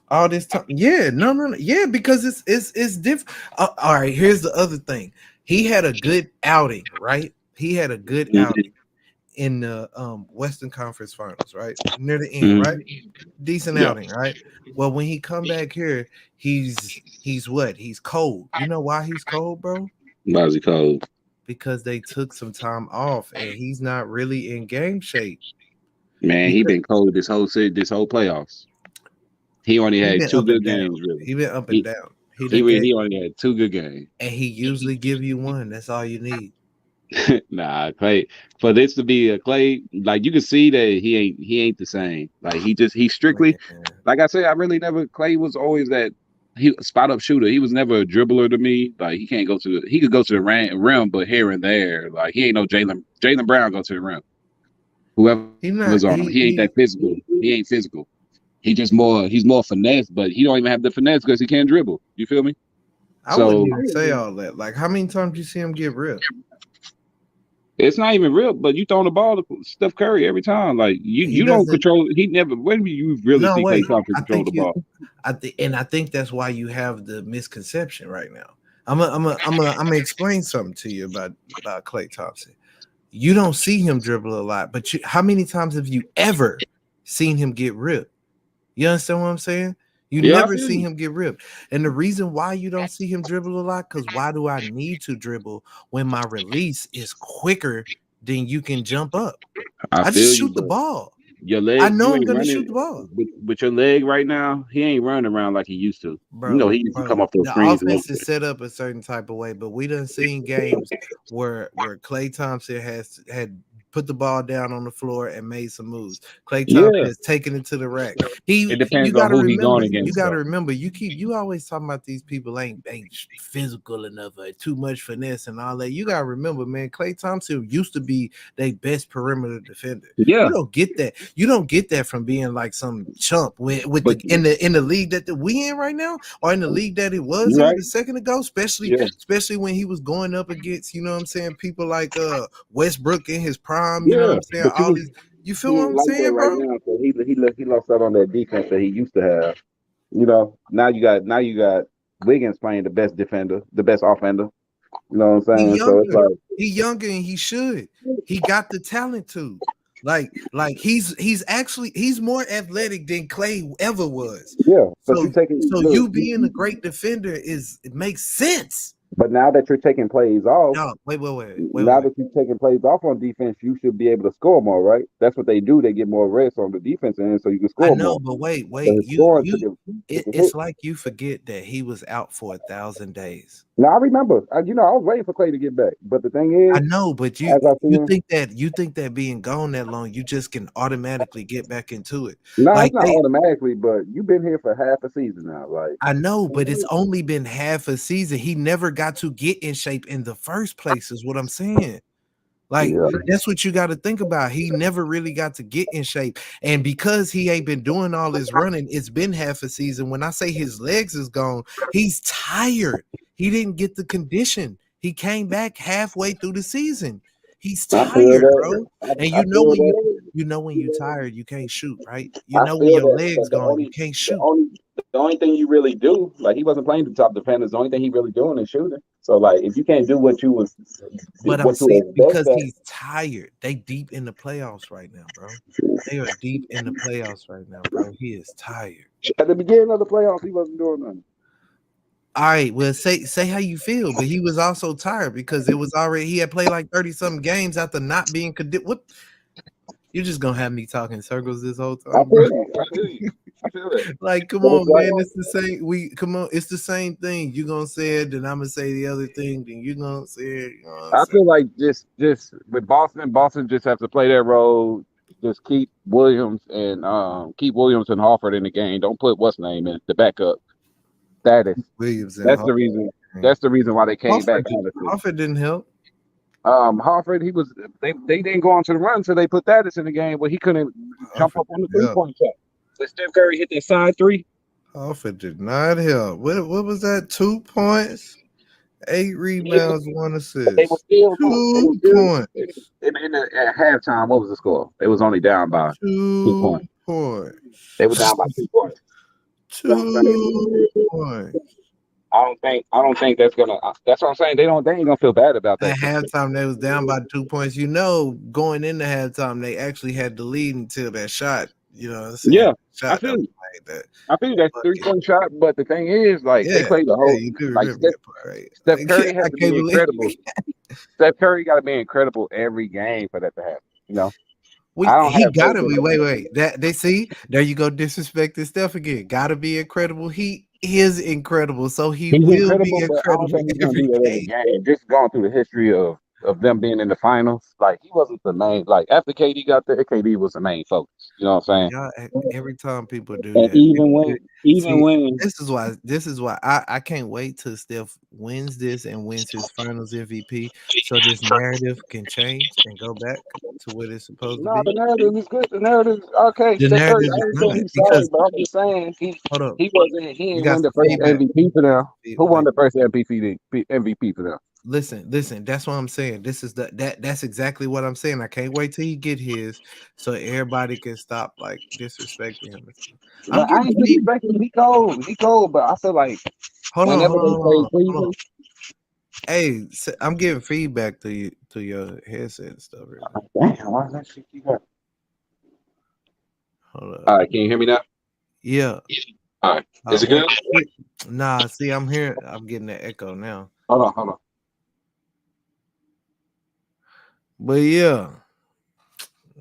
All this time, yeah, no, yeah, because it's different. All right, here's the other thing. He had a good outing, right? He had a good
Mhm.
outing in the Western Conference Finals, right? Near the end,
Mhm.
right? Decent
Yeah.
outing, right? Well, when he come back here, he's what? He's cold. You know why he's cold, bro?
Bozzy Code.
Because they took some time off and he's not really in game shape.
Man, he
Because
been cold this whole playoffs. He only
he
had
been
two
up and
good
down.
games, really.
He been up and
He
down. He
he
didn't get,
he only had two good games.
and he usually give you one. That's all you need.
Nah, Clay. For this to be a Clay, like you can see that he ain't the same. Like he strictly,
Man.
like I said, I really never Clay was always that he spot up shooter. He was never a dribbler to me. Like he could go to the rim, but here and there. Like he ain't no Jalen Brown go to the rim. Whoever's
He
on him,
not
he ain't that physical. He ain't physical. He's more finesse, but he don't even have the finesse because he can't dribble. You feel me?
I wouldn't
So
even say all that. Like, how many times you see him get ripped?
it's not even real, but you throwing the ball to Steph Curry every time. Like
He
you don't
doesn't.
control. He never. When do you really
No,
see Klay
wait.
Thompson
I
control the
think you.
ball?
I think that's why you have the misconception right now. I'm gonna explain something to you about Klay Thompson. You don't see him dribble a lot, but how many times have you ever seen him get ripped? You understand what I'm saying? You
Yeah, I
never
feel
see
you.
him get ripped. And the reason why you don't see him dribble a lot, because why do I need to dribble when my release is quicker than you can jump up?
I
I just
feel you,
shoot the
but
ball.
your
I
leg,
know
you
I'm
ain't
gonna
running
shoot the ball.
with your leg right now. He ain't running around like he used to. You know,
Bro,
he used to come
bro,
off those
the
screens and
offense is
everything.
set up a certain type of way, but we done seen games where Klay Thompson had put the ball down on the floor and made some moves. Klay Thompson
Yeah,
has taken it to the rack.
it
You
depends on
gotta
who he
remember,
going against, though.
you always talking about these people ain't physical enough or too much finesse and all that. You gotta remember, man, Klay Thompson used to be their best perimeter defender. You
Yeah,
don't get that. You don't get that from being like some chump with
but
the in the league that we in right now, or in the league that it was
you
in
right.
a second ago,
Yeah,
especially when he was going up against, you know what I'm saying, people like Westbrook in his prime, you know what
yeah.
I'm saying?
But
All these, you feel
he
what
ain't
I'm
like that
saying,
right
bro?
now. So he lost out on that defense that he used to have. You know, now you got Wiggins playing the best defender, the best offender. You know what
He
I'm saying? So it's
younger.
like,
He younger and he should. He got the talent to. Like he's actually he's more athletic than Clay ever was.
yeah. But you
So
taking
so
look,
you being a great defender it makes sense.
but now that you're taking plays off,
No,
now
wait.
that you're taking plays off on defense, you should be able to score more, right? That's what they do. They get more rests on the defense end, so you can
I
score
know,
more.
but
So
wait.
his scoring took a hit.
It's like you forget that he was out for 1,000 days.
Now I remember, I was waiting for Clay to get back, but the thing
I
is,
know, but
as I see him,
you think that being gone that long, you just can automatically get back into it.
no, it's
Like
not automatically, but you've been here for half a season now, like.
I know, but it's only been half a season. He never got to get in shape in the first place, is what I'm saying. Like
Yeah.
that's what you got to think about. He never really got to get in shape, and because he ain't been doing all this running, it's been half a season. When I say his legs is gone, he's tired. He didn't get the condition. He came back halfway through the season. He's
I feel
tired,
that.
bro. And
I feel that.
you know when you tired, you can't shoot, right? You
I
know when
feel
your
that.
legs
But
gone, you can't shoot.
the only thing you really do, like he wasn't playing the top defenders. The only thing he really doing is shooting. So like, if you can't do
But I'm
what you
saying
were best
because
at,
he's tired. They deep in the playoffs right now, bro. They are deep in the playoffs right now, bro. He is tired.
at the beginning of the playoffs, he wasn't doing nothing.
All right, well, say how you feel, but he was also tired because it was already he had played like 30 something games after not being what You just gonna have me talking circles this whole
I
time, bro.
feel you. I feel you. I feel that.
Like, come
But it's
on,
like,
man. It's the same. We come on. It's the same thing. You gonna say it, then I'm gonna say the other thing. Then you gonna say it. You know what I'm
I
saying?
feel like just with Boston just have to play their role. Just keep Williams and Horford in the game. Don't put what's name in the backup. That is
Williams and
that's the
Harper.
reason. That's the reason why they came back.
Harper,
Honestly,
Harper didn't help.
Horford they didn't go on to the run until they put Thaddeus in the game, but he couldn't jump
Harper
up on the
didn't help.
3-point shot. When Steph Curry hit that side three,
Harper did not help. What was that? 2 points, 8 rebounds, one
but they were
assist.
still no. They were
2 points.
at halftime. What was the score? They was only down by 2 points.
2 points.
They were down by 2 points. So I'm
Two
saying,
points.
I don't think that's gonna. That's what I'm saying. They ain't gonna feel bad about that
At
shit.
halftime, they was down by 2 points. You know, going into halftime, they actually had the lead until that shot. You know what I'm saying?
Yeah, I
Shot that
feel
was
you.
made that
I feel that three
bucket.
point shot. But the thing is, like they
Yeah,
played the
yeah,
whole
you do
like
remember
Steph,
that part, right?
Steph Curry has
I
to
can't
be
believe
incredible. Steph Curry got to be incredible every game for that to happen. You know, I don't
he
have faith
gotta
in
be.
him.
Wait. That they see there you go disrespecting Steph again. Gotta be incredible. He is incredible, so he
He's
will be
incredible, but I don't
incredible
think he's gonna
every
do that every
game.
game. Just going through the history of them being in the finals, like he wasn't the main. Like after KD got there, KD was the main focus. You know what I'm
Y'all,
saying?
every time people do
And
that, people do,
even
see,
when
this is why I can't wait till Steph wins this and wins his Finals MVP, so this narrative can change and go back to what it's supposed to
no,
be.
the narrative is good. The narrative, okay.
The
Steph Curry,
narrative
I
is
ain't saying
not
he's sorry,
because
but I'm just saying
hold up,
he
you
didn't
got
win the
some
first
feedback.
MVP for them. Who won
Wait,
the first MVP for them?
listen. That's what I'm saying. This is that's exactly what I'm saying. I can't wait till he get his, so everybody can stop like disrespecting him and stuff. I'm
But I
getting
ain't
feedback.
disrespecting. He cold. But I feel like whenever they play
Hold on.
Cleveland,
Hey, I'm getting feedback to you to your headset and stuff. Really.
damn, why is that shit keep up?
Hold
All
up.
right, can you hear me now?
Yeah.
All right, is it good?
Wait. Nah. See, I'm here. I'm getting the echo now.
Hold on.
But yeah,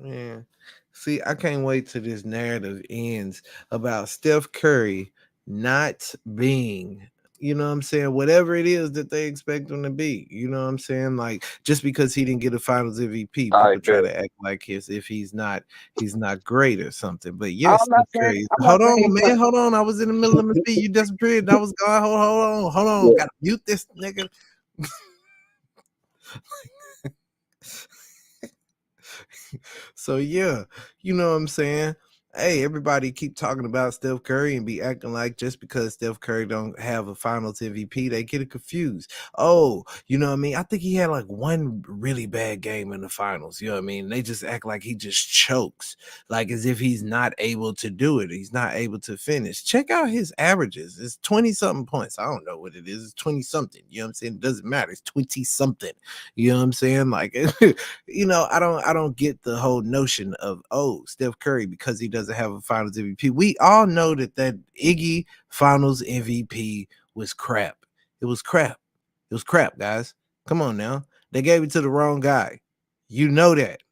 man. See, I can't wait till this narrative ends about Steph Curry not being, you know what I'm saying, whatever it is that they expect him to be. You know what I'm saying? Like just because he didn't get a finals MVP,
All
people
right,
try
good.
to act like his if he's not great or something. But yes,
I'm not
Steph
saying
Curry.
I'm not
Hold
saying
on,
he's not.
man. Hold on. I was in the middle of my speech. You disappeared. And I was going, hold on.
Yeah.
Gotta mute this nigga. So yeah, you know what I'm saying? Hey, everybody keep talking about Steph Curry and be acting like just because Steph Curry don't have a finals MVP, they get it confused. Oh, you know what I mean? I think he had like one really bad game in the finals. You know what I mean? They just act like he just chokes, like as if he's not able to do it. He's not able to finish. Check out his averages. It's 20 something points. I don't know what it is. It's 20 something. You know what I'm saying? It doesn't matter. It's 20 something. You know what I'm saying? Like I don't get the whole notion of Steph Curry because he doesn't have a Finals MVP. We all know that Iggy Finals MVP was crap. It was crap. It was crap, guys. Come on now. They gave it to the wrong guy. You know that.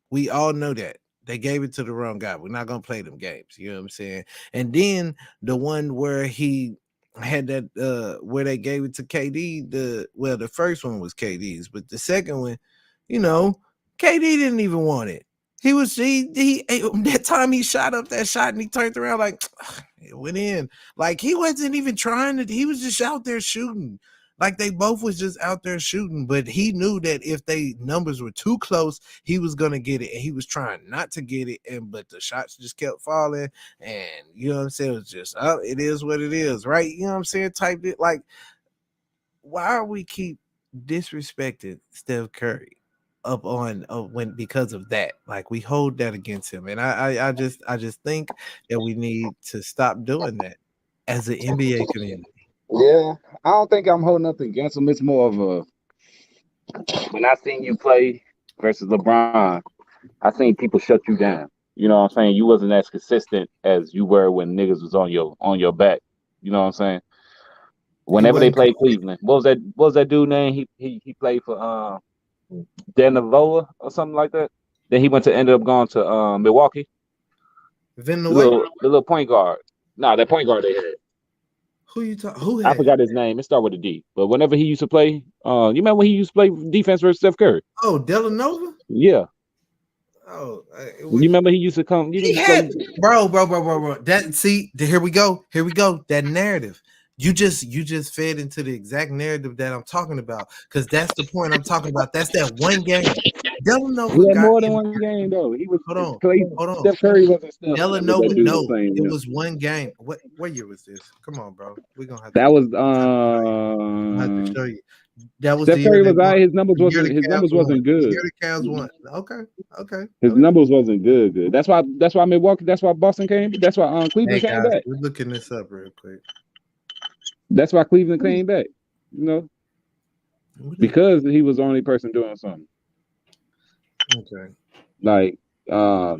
We all know that. They gave it to the wrong guy. We're not gonna play them games. You know what I'm saying? And then the one where he had that where they gave it to KD, the first one was KD's, but the second one, you know, KD didn't even want it. He was that time he shot up that shot and he turned around like it went in. Like he wasn't even trying to, he was just out there shooting. Like they both was just out there shooting, but he knew that if they numbers were too close, he was gonna get it, and he was trying not to get it, and but the shots just kept falling, and you know what I'm saying? It was just it is what it is, right? You know what I'm saying? Type it like, why are we keep disrespecting Steph Curry up on when because of that? Like we hold that against him, and I just think that we need to stop doing that as an NBA community.
Yeah, I don't think I'm holding nothing against him. It's more of a when I seen you play versus LeBron, I seen people shut you down. You know what I'm saying? You wasn't as consistent as you were when niggas was on your back. You know what I'm saying?
He
Whenever they
wasn't.
played Cleveland, what was that dude name? He played for Danavola or something like that. Then he ended up going to Milwaukee.
Vin
The
White?
little point guard. Nah, that point guard they had.
Who you talk? Who
I
had?
forgot his name. It started with a D. But whenever he used to play, you remember when he used to play defense versus Steph Curry?
Oh, Delanova?
Yeah.
Oh,
You remember he used to come? You
he
used to
had,
play.
bro. That see, here we go. That narrative. You just fed into the exact narrative that I'm talking about, because that's the point I'm talking about. That's that one game.
He
Delanova
had
got
more than
in
one
there.
game though. He was
Hold on,
Clay.
hold on.
Steph Curry wasn't stuff with that
Delanova,
dude
no,
playing
it
him.
was one game. What year was this? Come on, bro. We're gonna have to.
That was
I have to show you. That was the
Steph
year
Curry
they
was
won.
I. His numbers
The year the Cavs won.
wasn't
The
good.
year the Cavs won. Okay, okay.
His numbers wasn't good. That's why Milwaukee. That's why Boston came. That's why
Hey
Cleveland came
guys,
back.
we're looking this up real quick.
That's why Cleveland came back. You know, because he was the only person doing something.
Okay.
Like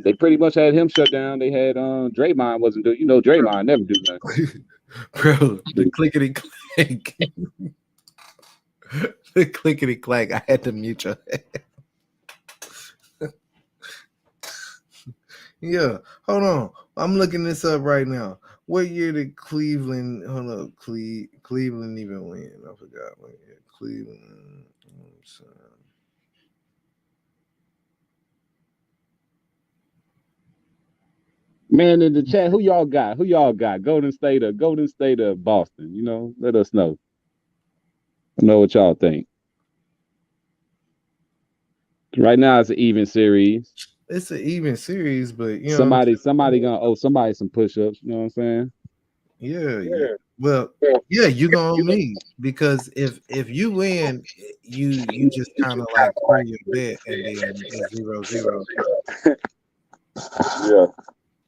they pretty much had him shut down. They had Dreymond wasn't doing. You know, Dreymond never do nothing.
Bro, the clickety clank. The clickety clank. I had to mute your head. Yeah, hold on. I'm looking this up right now. What year did Cleveland? Hold up, Cleveland even win? I forgot. What year Cleveland?
Man, in the chat, who y'all got? Golden State or Boston? You know, let us know. I know what y'all think. Right now, it's an even series.
It's an even series, but you know,
somebody gonna owe somebody some push-ups. You know what I'm saying?
yeah. Well, yeah, you gonna owe me, because if you win, you just kind of like clear your bet, and then it's 0-0.
Yeah.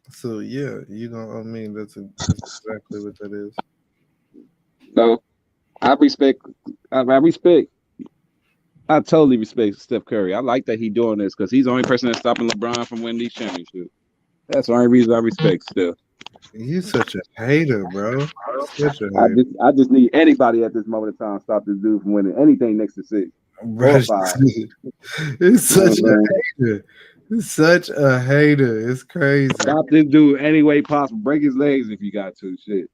So yeah, you gonna owe me. That's exactly what that is.
No, I respect. I totally respect Steph Curry. I like that he doing this because he's the only person that's stopping LeBron from winning these championships. That's the only reason I respect Steph.
You such a hater, bro. Such a hater.
I just need anybody at this moment in time to stop this dude from winning anything next to 6 or 5.
It's such a hater. It's such a hater. It's crazy.
Stop this dude any way possible. Break his legs if you got to. Shit.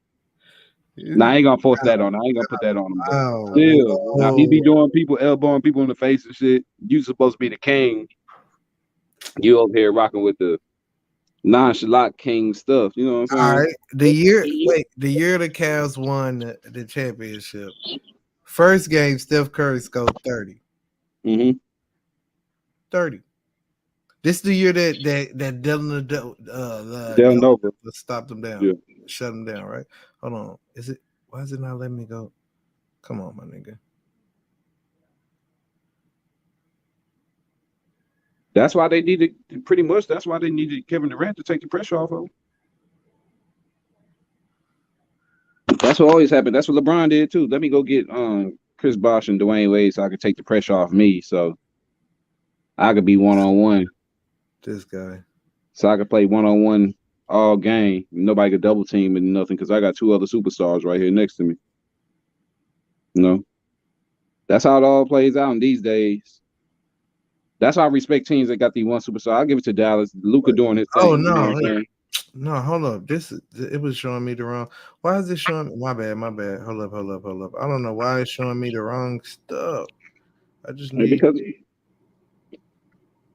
Nah, I ain't gonna force that on. I ain't gonna put that on him. But still, now he be doing people elbowing people in the face and shit. You supposed to be the king. You over here rocking with the nonchalant king stuff. You know what I'm saying?
All right. The year the Cavs won the championship. First game, Steph Curry scored 30.
Mm-hmm.
30. This is the year that
Delanova
stopped them down.
Yeah.
Shut them down, right? Hold on. Why is it not letting me go? Come on, my nigga.
That's why they needed that's why they needed Kevin Durant to take the pressure off of him. That's what always happened. That's what LeBron did too. Let me go get Chris Bosh and Dwayne Wade so I could take the pressure off me, so I could be one-on-one.
This guy.
So I could play one-on-one all game. Nobody could double team and nothing because I got 2 other superstars right here next to me. You know? That's how it all plays out in these days. That's why I respect teams that got the one superstar. I'll give it to Dallas. Luka doing his thing.
Oh no,
you know what I'm saying?
No, hold up. It was showing me the wrong. Why is it showing me? My bad. Hold up. I don't know why it's showing me the wrong stuff. I just need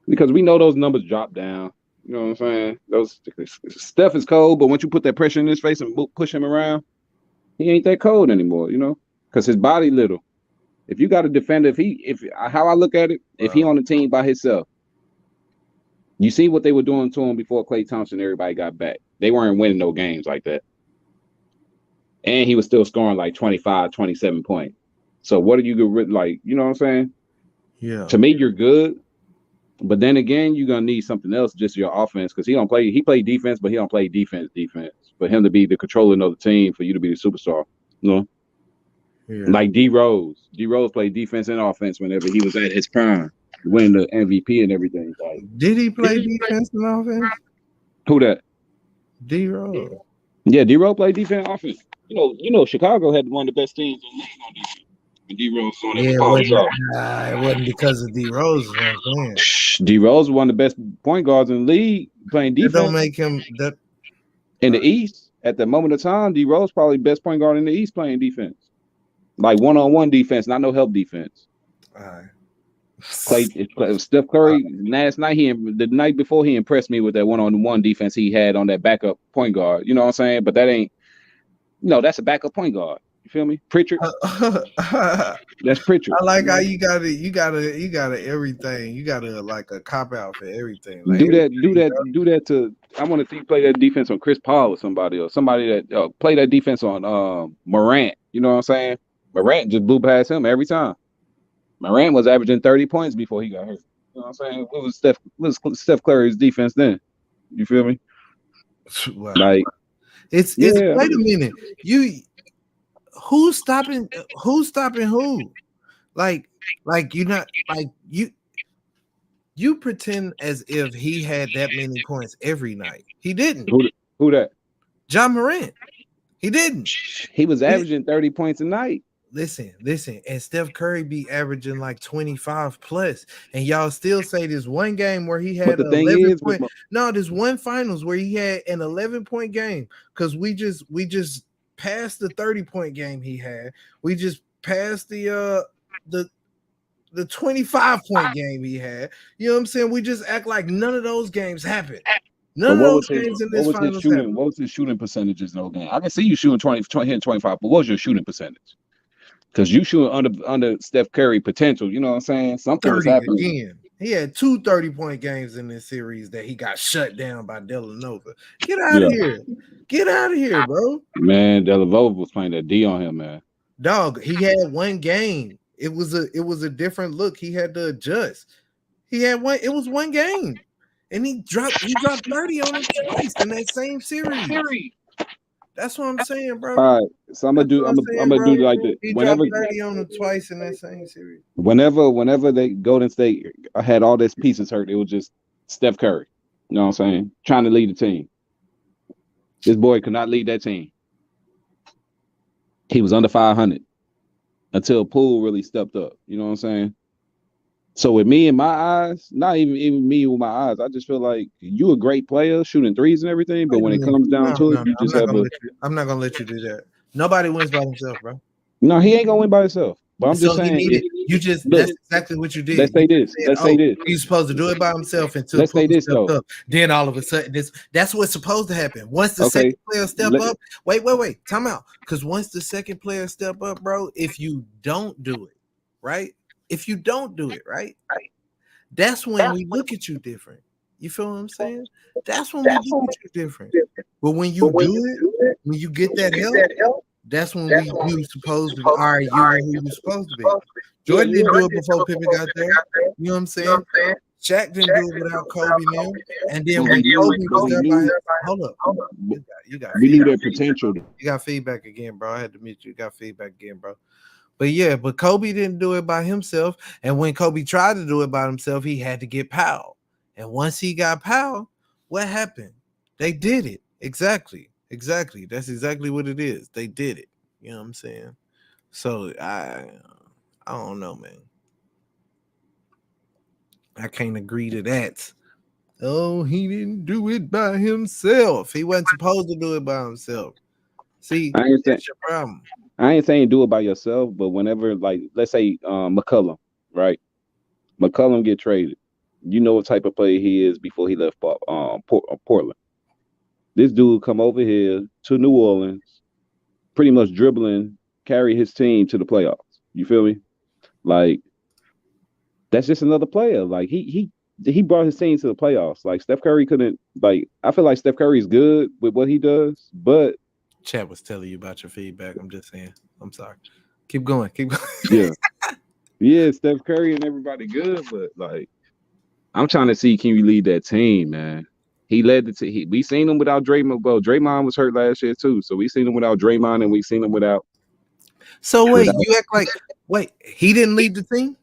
because we know those numbers drop down. You know what I'm saying? Those Steph is cold, but once you put that pressure in his face and push him around, he ain't that cold anymore. You know, because his body little. If you got a defender, if how I look at it, if he on the team by himself, you see what they were doing to him before Klay Thompson and everybody got back. They weren't winning no games like that. And he was still scoring like 25, 27 points. So what are you good like, you know what I'm saying?
Yeah.
To me, you're good. But then again, you're gonna need something else, just your offense, because he played defense, but he don't play defense. For him to be the controller of the team, for you to be the superstar. You know? Yeah. Like D Rose. D Rose played defense and offense whenever he was at his prime, winning the MVP and everything. Like,
did he play defense and offense?
Who that?
D Rose.
Yeah, D Rose played defense and offense. You know, Chicago had one of the best teams in the league on defense. When D Rose was on it,
Yeah,
Paul was off.
it wasn't because of D Rose. Is what I'm saying.
D Rose was one of the best point guards in the league playing
That don't
defense
make him that.
in the East. At the moment of time, D Rose probably best point guard in the East playing defense, like one-on-one defense, not no help defense.
All right.
Steph Curry last night, the night before, he impressed me with that one-on-one defense he had on that backup point guard. You know what I'm saying? But that ain't, that's a backup point guard. You feel me? Pritchard. That's Pritchard.
I like how you got everything. You got like a cop out for everything. Like
do that to. I want to see play that defense on Chris Paul or somebody that play that defense on Morant. You know what I'm saying? Morant just blew past him every time. Morant was averaging 30 points before he got hurt. You know what I'm saying? What was Steph Curry's defense then? You feel me?
Wow.
Like
it's wait a minute. Who's stopping who? Like you're not like you pretend as if he had that many points every night. He didn't.
Who that?
John Morant. He didn't.
He was averaging 30 points a night.
Listen, and Steph Curry be averaging like 25 plus, and y'all still say this one game where he had an 11 point. No, there's one finals where he had an 11-point game because we just passed the 30-point game he had. We just passed the 25-point game he had. You know what I'm saying? We just act like none of those games happened. None of those games in this finals happened.
What was his shooting percentages in those games? I can see you shooting 20 hitting 25, but what was your shooting percentage? Because you shooting under Steph Curry potential, you know what I'm saying? Something was happening.
Again. He had 2 30-point games in this series that he got shut down by Delanova. Get out of here. Get out of here, bro.
Man, Delanova was playing that D on him, man.
Dog, he had one game. It was a different look. He had to adjust. It was one game. And he dropped 30 on him twice in that same series. That's what I'm saying, bro.
All right, so I'm gonna do like this.
He dropped 30 on him twice in that same series.
Whenever they Golden State had all these pieces hurt, it was just Steph Curry. You know what I'm saying? Trying to lead the team. This boy could not lead that team. He was under 500 until Poole really stepped up. You know what I'm saying? So with me in my eyes, not even me with my eyes, I just feel like you a great player shooting threes and everything, but when it comes down to it, you just have
I'm not gonna let you do that. Nobody wins by himself, bro.
No, he ain't gonna win by himself. But I'm just saying,
that's exactly what you did.
Let's say this.
He's supposed to do it by himself until
let's say this though.
Up. Then all of a sudden, that's what's supposed to happen. Once the second player step up, wait, time out. Because once the second player step up, bro, if you don't do it, right? That's when we look at you different. You feel what I'm saying? That's when we look at you different. But when you do it, when you get that help, that's when you supposed to be. All right, you know who you're supposed to be. Jordan didn't do it before Pippen got there. You know what I'm saying? Shaq didn't do it without Kobe now. And then when Kobe was there by him, hold up. You got
we knew that potential.
You got feedback again, bro. I had to mute you. You got feedback again, bro. But Kobe didn't do it by himself. And when Kobe tried to do it by himself, he had to get Powell. And once he got Powell, what happened? They did it. Exactly. That's exactly what it is. They did it. You know what I'm saying? So I don't know, man. I can't agree to that. Oh, he didn't do it by himself. He wasn't supposed to do it by himself. See, that's your problem.
I ain't saying do it by yourself, but whenever, like, let's say McCollum, right? McCollum get traded. You know what type of player he is before he left Portland. This dude come over here to New Orleans, pretty much dribbling, carry his team to the playoffs. You feel me? Like, that's just another player. Like, he brought his team to the playoffs. Like, Steph Curry couldn't, like, I feel like Steph Curry's good with what he does, but
Chat was telling you about your feedback. I'm just saying. I'm sorry. Keep going.
Yeah, Steph Curry and everybody good, but like, I'm trying to see, can you lead that team, man? He led the team. We seen him without Draymond. Well, Draymond was hurt last year too, so we seen him without Draymond, and we seen him without.
So you act like he didn't lead the team.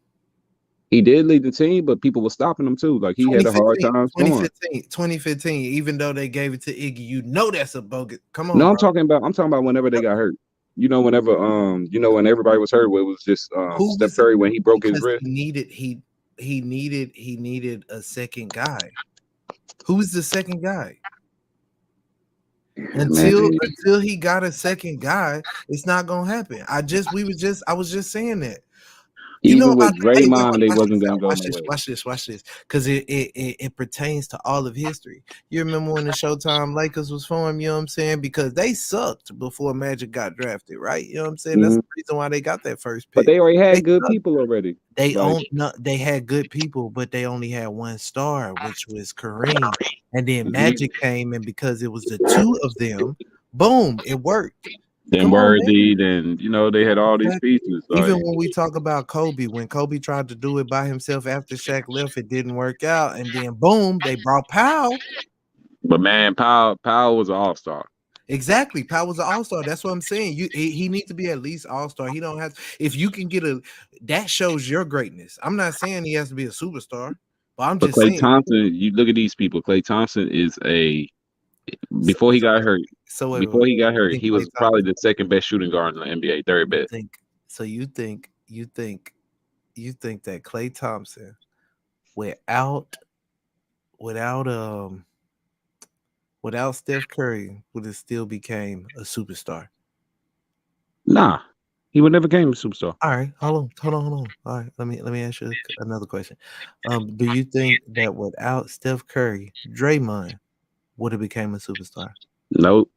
He did lead the team, but people were stopping him too. Like, he had a hard time.
2015, even though they gave it to Iggy, you know that's a bogus. Come on.
No, I'm talking about whenever they got hurt. when everybody was hurt, it was just
Who
Steph
was it?
Curry when he broke his
Because
wrist.
he needed a second guy. Who was the second guy?
Man,
Until he got a second guy, it's not gonna happen. I was just saying that. You know
even
about
with
hey, wait,
Draymond,
wait,
they
watch this
wasn't
out.
gonna go nowhere.
Watch this, because it pertains to all of history. You remember when the Showtime Lakers was formed, you know what I'm saying? Because they sucked before Magic got drafted, right? You know what I'm saying? That's
Hmm.
the reason why they got that first
But
pick.
they already
They
had good
sucked.
people already.
They
Like,
own no, they had good people, but they only had one star, which was Kareem. And then
mhm.
Magic came, and because it was the two of them, boom, it worked.
Then
Come on, man.
Worthy, then they had all these
Exactly.
pieces.
Even
Like,
when we talk about Kobe, when Kobe tried to do it by himself after Shaq left, it didn't work out. And then boom, they brought Powell.
but man, Powell was an all star.
Exactly. Powell was an all-star. That's what I'm saying. He needs to be at least all-star. He don't have to, if you can get that shows your greatness. I'm not saying he has to be a superstar, but I'm
But
just
Klay
saying.
Thompson, you look at these people. Klay Thompson is a
So,
before he
so
got
wait,
hurt.
so wait,
Before he got
you
hurt,
think
he
Klay
was probably
Thompson?
the second best shooting guard in the NBA, third
You
best.
think so? You think that Klay Thompson without without without Steph Curry would have still became a superstar?
Nah, he would never came a superstar.
All right, hold on. All right, let me ask you another question. Do you think that without Steph Curry, Draymond would have became a superstar?
Nope.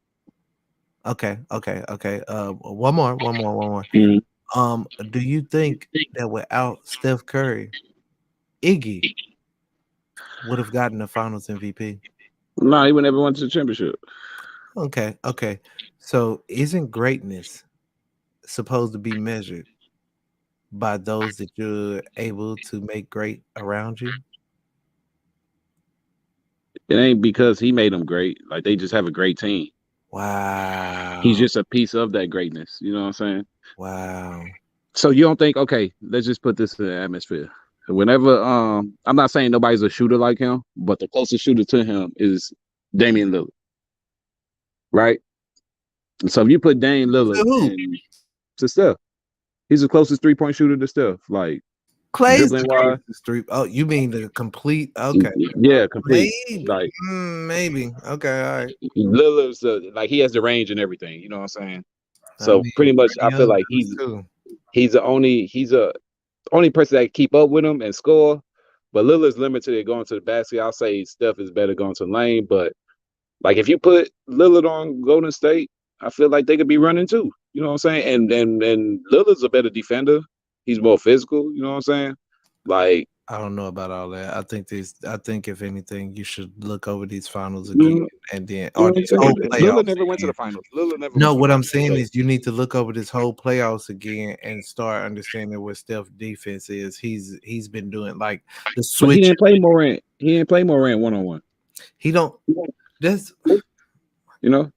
Okay. One more.
Mhm.
Do you think that without Steph Curry, Iggy would have gotten the Finals MVP?
Nah, he would never went to the championship.
Okay. So isn't greatness supposed to be measured by those that you're able to make great around you?
It ain't because he made them great. Like they just have a great team. He's
Wow.
just a piece of that greatness. You know what I'm saying?
Wow.
So you don't think, okay, let's just put this in the atmosphere. Whenever I'm not saying nobody's a shooter like him, but the closest shooter to him is Damian Lillard, right? So if you put Dame
To
Lillard
who?
and to Steph, he's the closest 3-point shooter to Steph. Like
Clay's
dribbling
the
wise,
closest three. Oh, you mean the complete? Okay.
yeah, complete.
Maybe.
Like
Maybe. Okay. All right.
Lillard's like he has the range and everything. You know what I'm saying?
I
So
mean,
pretty much,
Trae
I feel
Young
like
does too.
he's a only person that can keep up with him and score. But Lillard's limited at going to the basket. I'll say Steph is better going to the lane. But like if you put Lillard on Golden State, I feel like they could be running too. You know what I'm saying? And Lillard's a better defender. He's more physical. You know what I'm saying? Like,
I don't know about all that. I think if anything, you should look over these finals again
you
and then
know
or
what I'm
these
saying?
whole
Lillard
playoffs
never went to
again.
the finals. Lillard never went
No,
to the
what I'm
finals.
saying
So,
is you need to look over this whole playoffs again and start understanding what Steph defense is. He's been doing like the
but he
switch.
didn't play Morant. He didn't play Morant 1-on-1.
He don't. That's
You know?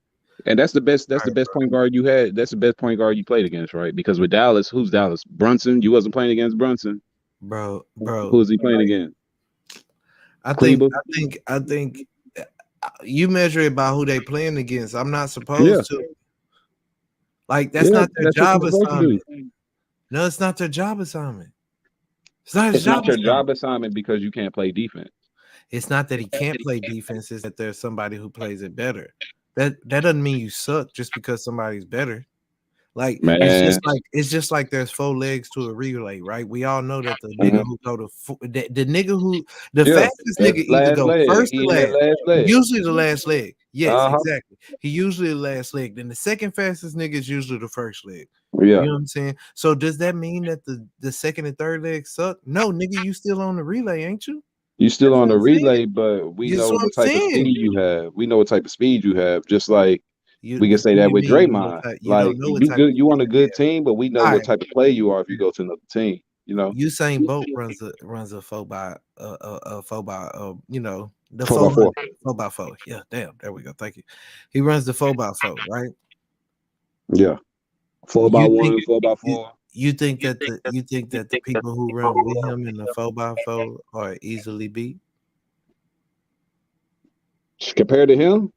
And that's the best. That's
all
the
right,
best point guard you had. That's the best point guard you played against, right? Because with Dallas, who's Dallas? Brunson. You wasn't playing against Brunson.
bro.
Who was he playing
Like,
against?
I think
Kleber.
I think you measure it by who they playing against. I'm not
Yeah,
supposed to. Like that's
yeah.
not their
That's what
job
you're supposed to
assignment.
do.
No, it's not their job assignment. It's not his
It's
job
not your
assignment.
job assignment because you can't play defense.
It's not that he can't play defense. It's that there's somebody who plays it better. That doesn't mean you suck just because somebody's better. Like
Man.
it's just like there's four legs to a relay, right? We all know that the nigga
Mhm.
who go to the nigga who the
Yeah.
fastest
That
nigga either
last
go
leg.
first or
He in that
last.
last leg.
Usually the last leg. Yes,
Uh-huh.
exactly. He usually the last leg. Then the second fastest nigga is usually the first leg.
Yeah.
You know what I'm saying? So does that mean that the second and third leg suck? No, nigga, you still on the relay, ain't you?
You still
That's
on
what
the
I'm saying.
relay, but we
That's
know
what I'm
what type of
saying.
speed you have. We know what type of speed you have. Just like we can
What
say
do
that
you
with
mean? You know
Draymond.
you don't
Like
know what
you
type
good,
of
you on a
yeah.
good team, but we know
All
what
right.
type of player you are if you go to another team. You know,
Usain Bolt runs a 4 by the
4x4.
400 4x4. Yeah, damn. There we go. Thank you. He runs the 4x4, right?
Yeah, four by
You think
one, four by
you,
four.
you think that the people who run with him in the 4x4 are easily beat?
Compared to him,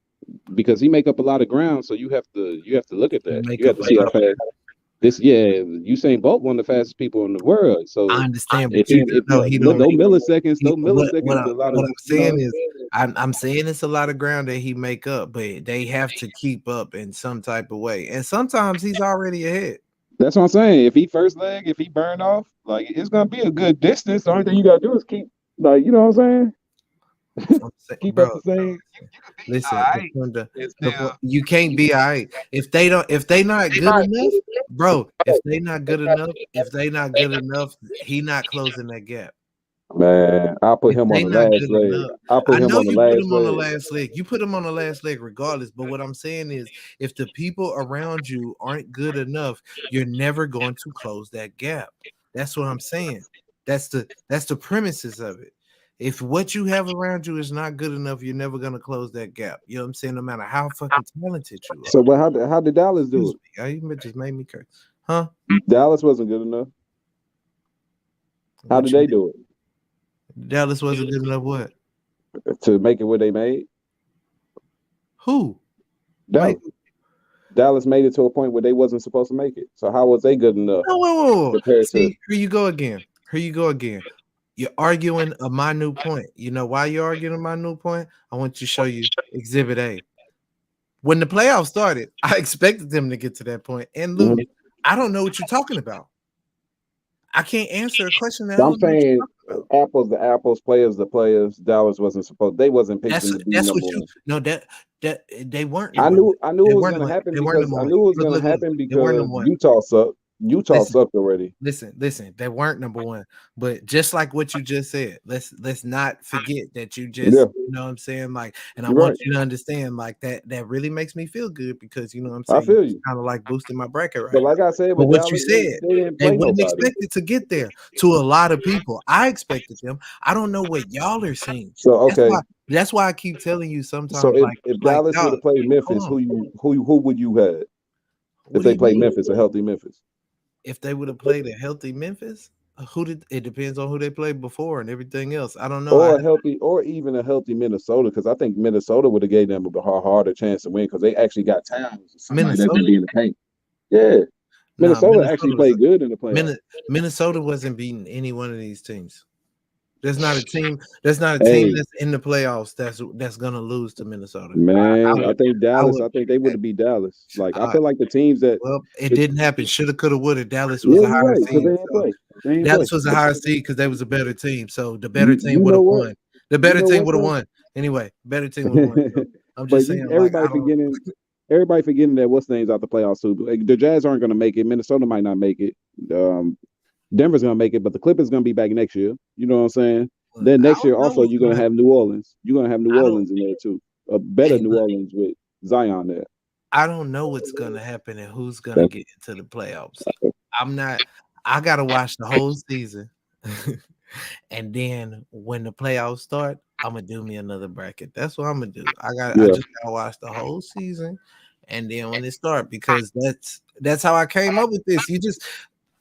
because he make up a lot of ground. So you have to look at
You
that.
make
You have
up
to
a
see
lot
how
of.
fast Usain Bolt one of the fastest people in the world.
I
So
understand, but
if
you
he
do
if
know he don't.
no milliseconds, no
What
milliseconds, a lot
what
of
I'm saying is, I'm saying it's a lot of ground that he make up, but they have to keep up in some type of way, and sometimes he's already ahead.
That's what I'm saying. If he first leg, if he burn off, like it's gonna be a good distance. The only thing you gotta do is keep like you know what I'm saying?
I'm saying,
Keep up
bro.
the same. You could be all
Listen,
right. It's still
you can't be all right if they not good enough, bro. If they not good enough, he not closing that gap.
man. I'll put
If
him on
they
the
not
last
good
leg.
enough,
I'll put
I
him
know
on the
you put
last
him on the
leg.
last leg. You put him on the last leg regardless. But what I'm saying is, if the people around you aren't good enough, you're never going to close that gap. That's what I'm saying. That's the premises of it. If what you have around you is not good enough, you're never gonna close that gap. You know what I'm saying? No matter how fucking talented you are.
So, but how did Dallas do
Excuse
it?
me. You just made me curse. Huh?
Dallas wasn't good enough. How did
What you
they
mean?
do
Dallas wasn't good enough. What?
it to make it what they made?
Who? Make
Dallas. Dallas made it to a point where they wasn't supposed to make it. So how was they good enough
no, whoa, whoa, whoa.
compared to?
See, here you go again. Here you go again. You're arguing a minute point. You know why you're arguing a minute point? I want to show you Exhibit A. When the playoffs started, I expected them to get to that point and lose.
Mhm.
I don't know what you're talking about. I can't answer a question that I
So I'm
don't know what
saying
you're talking about.
apples to apples, players to players. Dallas wasn't supposed. They wasn't picked to be
That's
number
what you
one.
no that they weren't
I
number one.
knew I knew
They
it was
weren't
gonna
number one.
happen
They weren't
because
number
I
one.
knew it was
Look,
gonna
look, look.
happen
They weren't
because
number one.
Utah sucked. Utah
Listen,
sucked already.
listen. They weren't number one. But just like what you just said, let's not forget that you
Yeah,
just you know what I'm saying, like, and I
you're
want
right.
you to understand like that really makes me feel good because you know what I'm
I
saying, you
feel
just
you.
kind of like boosting my bracket
But
right now.
like I said
But
with
what you
Dallas,
said,
they didn't
they
play
wouldn't
nobody.
expect it to get there to a lot of people. I expected them. I don't know what y'all are seeing.
So
That's
okay.
why that's why I keep telling you
So
sometimes
if
like
Dallas would
y'all
have played
hold
Memphis,
on.
who would you have if
What do
they
you
played
mean?
Memphis, a healthy Memphis?
If they would have played a healthy Memphis, who did it depends on who they played before and everything else. I don't know.
Or a healthy, or even a healthy Minnesota, because I think Minnesota would have gave them a harder chance to win because they actually got Towns, somebody that can
Minnesota.
be in the paint. Yeah,
Nah,
Minnesota actually played good in the playoffs.
Minnesota wasn't beating any one of these teams. There's not a team. There's not a team
Hey,
that's in the playoffs that's gonna lose to Minnesota. I
man, I
would.
think
I
Dallas.
would.
I think they would have beat Dallas. Like I
Uh,
feel like the teams that,
well, it
the,
didn't happen. Shoulda, coulda, woulda. Dallas was
yeah,
a
you're
higher
right because
seed,
they ain't
so
play. They ain't play.
Dallas was a
But
higher seed because they was a better team. So the better team
you
would
know
have
what?
won. The
You
better
know
team
what
would have
though?
won anyway. Better team would have won. So I'm
But
just
you
saying, like, I
everybody
don't.
forgetting everybody forgetting that what's names out the playoffs too. Like, the Jazz aren't going to make it. Minnesota might not make it. Um, Denver's going to make it, but the Clippers going to be back next year. You know what I'm saying?
Look,
Then
I
next
don't
year
know
also
what's
you're going
gonna
to have
happen.
New Orleans. You're going to have New
I don't.
Orleans in there too. A better
Hey,
New
look,
Orleans with Zion there.
I don't know what's gonna happen and who's gonna
That's,
get into the playoffs. I'm not. I gotta watch the whole season, and then when the playoffs start, I'm gonna do me another bracket. That's what I'm gonna do. I
yeah.
just gotta watch the whole season, and then when it start, because that's how I came up with this.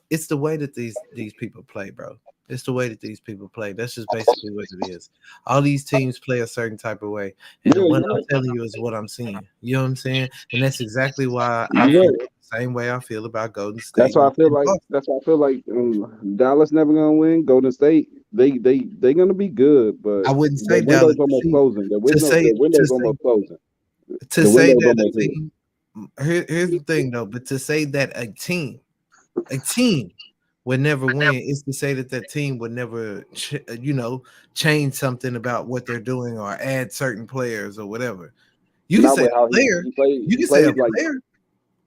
It's the way that these people play, bro. It's the way that these people play. That's just basically what it is. All these teams play a certain type of way, and
Yeah,
then what
you're
I'm
right.
telling you is what I'm seeing. You know what I'm saying? And that's exactly why I
You're
feel
right.
the same way I feel about Golden
That's
State
why I feel
and
like
Boston.
that's why I feel like Dallas never gonna win. Golden State, they gonna be good, but
I wouldn't
the
say Dallas.
window's almost
See,
closing.
to say
The
to
window's
say
almost closing.
to
The
say
window's
that
almost
a
here.
team. Here's the thing, though. But to say that a team would never win is to say that that team would never, change something about what they're doing or add certain players or whatever. You can
Not
say
with how
a player. You
he
can say a
plays like
player.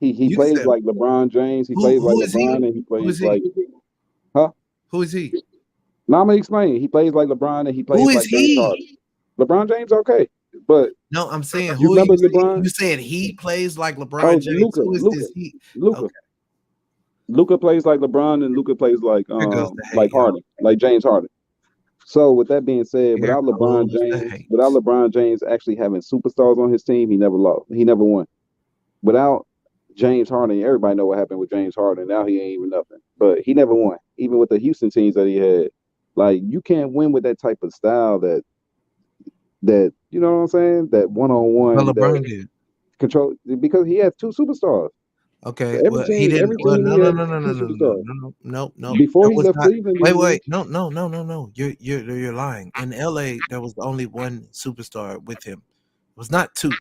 he
You can
plays
say
like LeBron James. He plays like
who is he?
LeBron, and he
Who is
plays
he?
like huh?
Who is he?
Now I'm gonna explain. He plays like LeBron, and he
Who
plays
is
like James Harden.
he?
LeBron James okay, but
No, I'm saying
you
who are you
remember
saying?
LeBron?
You said he plays like LeBron
Oh,
James. Who is
Luca,
this he?
Luca.
Okay,
Luca plays like LeBron, and Luca plays
here goes the
like
hate, y'all.
Harden, like James Harden. So with that being said,
Here goes the hate.
Without LeBron James actually having superstars on his team, he never lost. He never won. Without James Harden, everybody know what happened with James Harden. Now he ain't even nothing. But he never won, even with the Houston teams that he had. Like you can't win with that type of style. That
that you know what I'm saying, that one on
Well,
one that
LeBron did.
control because he has two superstars.
Okay.
Every
Well, he
team,
didn't.
every
Well,
team
no,
he
no,
has
no, no,
two
no, no, no,
superstars.
no, no, no.
Before
That
he
was
left
not.
Cleveland,
Wait,
didn't he?
wait. No, no, no, no, no. You're lying. In LA, there was only one superstar with him. It was not two. It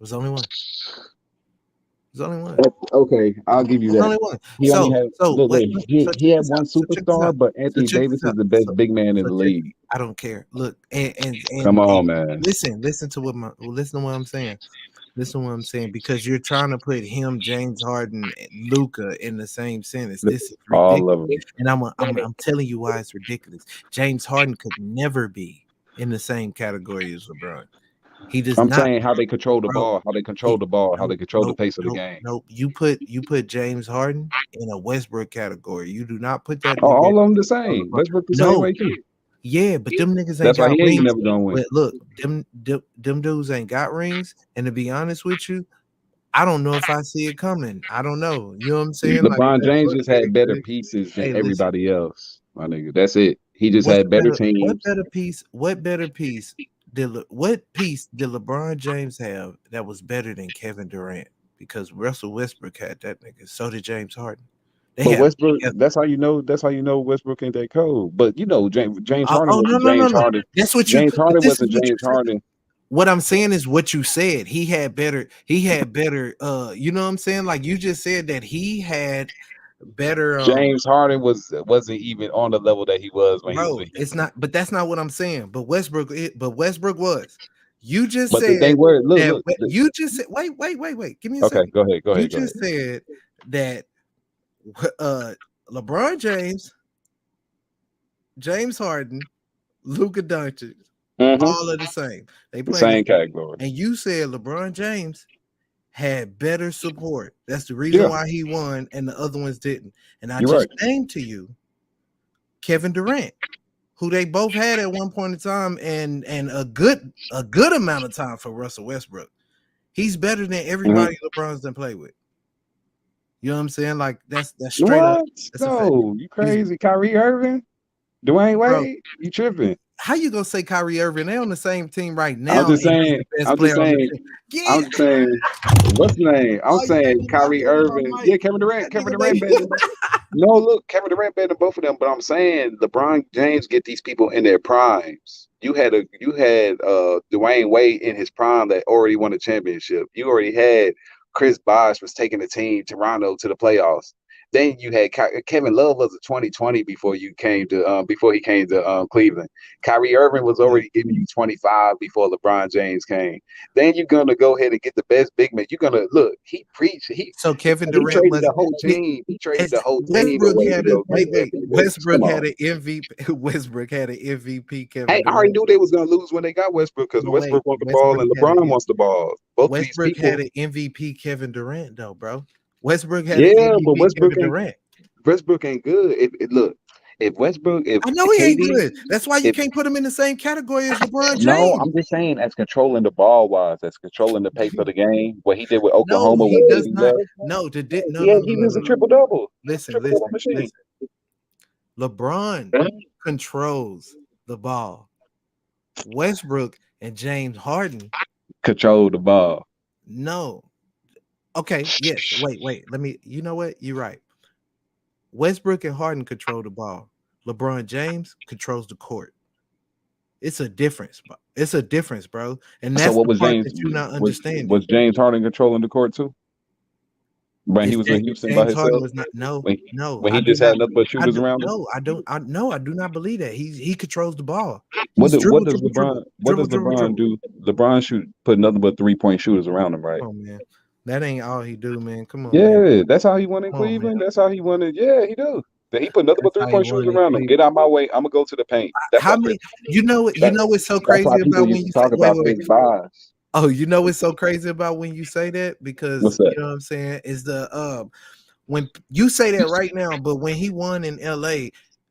was only one. It was only one.
Okay, I'll give you
It was
that.
only one.
He only had
So
look,
wait.
look.
So
He
check
had
this out.
one
So check this
superstar,
out.
but
So
Anthony
check
Davis
this
is
out.
the best big man in
So
the
check.
league.
I don't care. Look,
Come
and
on, man.
listen to listen to what I'm saying. Listen to what I'm saying because you're trying to put him, James Harden, Luca in the same sentence. This is
All of
ridiculous,
them.
and I'm telling you why it's ridiculous. James Harden could never be in the same category as LeBron. He does
I'm
not,
saying how they control the
bro.
ball, how they control the ball, how
Nope,
they control the
nope,
pace of the
nope,
game.
nope. You put James Harden in a Westbrook category. You do not put that
Oh,
nigga
all of them the
on
same.
LeBron.
Westbrook the same
No,
way too.
yeah, but them niggas ain't
That's why
got
he ain't
rings.
never gonna win.
But look, them dudes ain't got rings. And to be honest with you, I don't know if I see it coming. I don't know. You know what I'm saying? Like,
LeBron James just had better pieces than
hey, listen.
everybody else, my nigga. That's it. He just had better teams.
What piece did LeBron James have that was better than Kevin Durant? Because Russell Westbrook had that nigga. So did James Harden. They
But
have
Westbrook,
together.
that's how you know. That's how you know Westbrook ain't that cold. But you know, James Harden
Oh, no,
wasn't
no, no,
James
no.
Harden.
That's what you.
James
But
Harden
this is
wasn't
what you
James
said.
Harden.
What I'm saying is what you said. He had better. You know what I'm saying? Like you just said that he had better.
James Harden wasn't even on the level that he was when he was
Bro,
with
it's
Houston.
not. But that's not what I'm saying. But Westbrook was. You just
But the
said
thing was, look,
that.
look.
You just said. Wait. Give me a
Okay,
second.
go ahead, go
You
ahead, go ahead.
just said that uh LeBron James, James Harden, Luka Doncic,
Mm-hmm.
all are the same. They
The
play the
same
same.
category.
And you said LeBron James had better support. That's the reason
Yeah,
why he won and the other ones didn't. And I
you're right.
just named to you Kevin Durant, who they both had at one point in time and a good amount of time for Russell Westbrook. He's better than
Mm-hmm.
everybody LeBron's done played with. You know what I'm saying? Like that's straight up.
What?
That's a fact.
No, you
He's
crazy. Kyrie Irving, Dwayne
bro.
Wade, you tripping.
How you gonna say Kyrie Irving? They're on the same team right
I'm
now,
just
and he's
saying,
the best
I'm just
player on the
saying,
team. Yeah.
I'm just saying, what's the name? I'm
Oh, you
saying
can't even
Kyrie
upgrade my
Irving.
mic.
Yeah, Kevin Durant.
That
Kevin
nigga
Durant
made
better than no, look, Kevin Durant better than both of them. But I'm saying LeBron James get these people in their primes. You had Dwayne Wade in his prime that already won a championship. You already had Chris Bosh was taking the team Toronto to the playoffs. Then you had Kevin Love was a 2020 before he came to Cleveland. Kyrie Irving was
Look,
already giving you 25 before LeBron James came. Then you're gonna go ahead and get the best big man. You're gonna look. He preached.
so Kevin
He
Durant
traded
was
the whole team. He traded the whole team
Westbrook
away to
had a
go get
wait.
Anthony Davis.
Westbrook
Come
had
on.
an MVP. Westbrook had an MVP.
Hey,
Kevin
I already
Durant.
knew they was gonna lose when they got Westbrook because
But wait,
Westbrook wants the ball and LeBron wants the ball. Both of these
Westbrook had
people.
an MVP. Kevin Durant though, bro. Westbrook had an
Yeah, but
MVP. Kevin Durant.
Westbrook ain't good. Look, if
I know he ain't
KD,
good. That's why you
if
can't put him in the same category as LeBron
no,
James.
I'm just saying as controlling the ball wise, as controlling the pace of the game, what he did with
No,
Oklahoma
he
when
does
KD
not.
left.
No, no,
Yeah,
no, no,
he
no,
was a
no, no.
triple double. He was a
Listen,
triple double
listen,
machine.
listen. LeBron controls the ball. Westbrook and James Harden,
Control the ball.
no. Okay, yes. Wait. Let me. You know what? You're right. Westbrook and Harden control the ball. LeBron James controls the court. It's a difference. It's a difference, bro. And
So
that's
what
the
was
part
James
that you're not understanding.
was James Harden controlling the court too? When he
Is
was
that
in Houston by
James Harden
himself?
was not? No,
When
no,
when
I
he
do
just had
not.
nothing but
I
shooters
do
around him?
no, I don't. I do not believe that he controls the ball.
What
He's
do, what
dribble,
does
dribble, dribble,
LeBron what
dribble,
does
dribble,
LeBron
dribble.
do? LeBron shoot put nothing but 3-point shooters around him, right?
Come on, man. That ain't all he do, man. Come on, man.
Yeah, that's how he won in
Come on, man.
Cleveland. That's how he won it. Yeah, he do. That he put nothing but
That's how he
3-point shooters
won in
around him.
Cleveland.
Get out my way. I'm gonna go to the paint. That's why
How many? You know what? You
that,
know what's so
that's why
crazy
people
about when
used to
you say
talk
wait,
about
wait, wait.
Big Boss.
Oh, you know what's so crazy about when you say that because
What's that?
you know what I'm saying is the when you say that right now, but when he won in LA,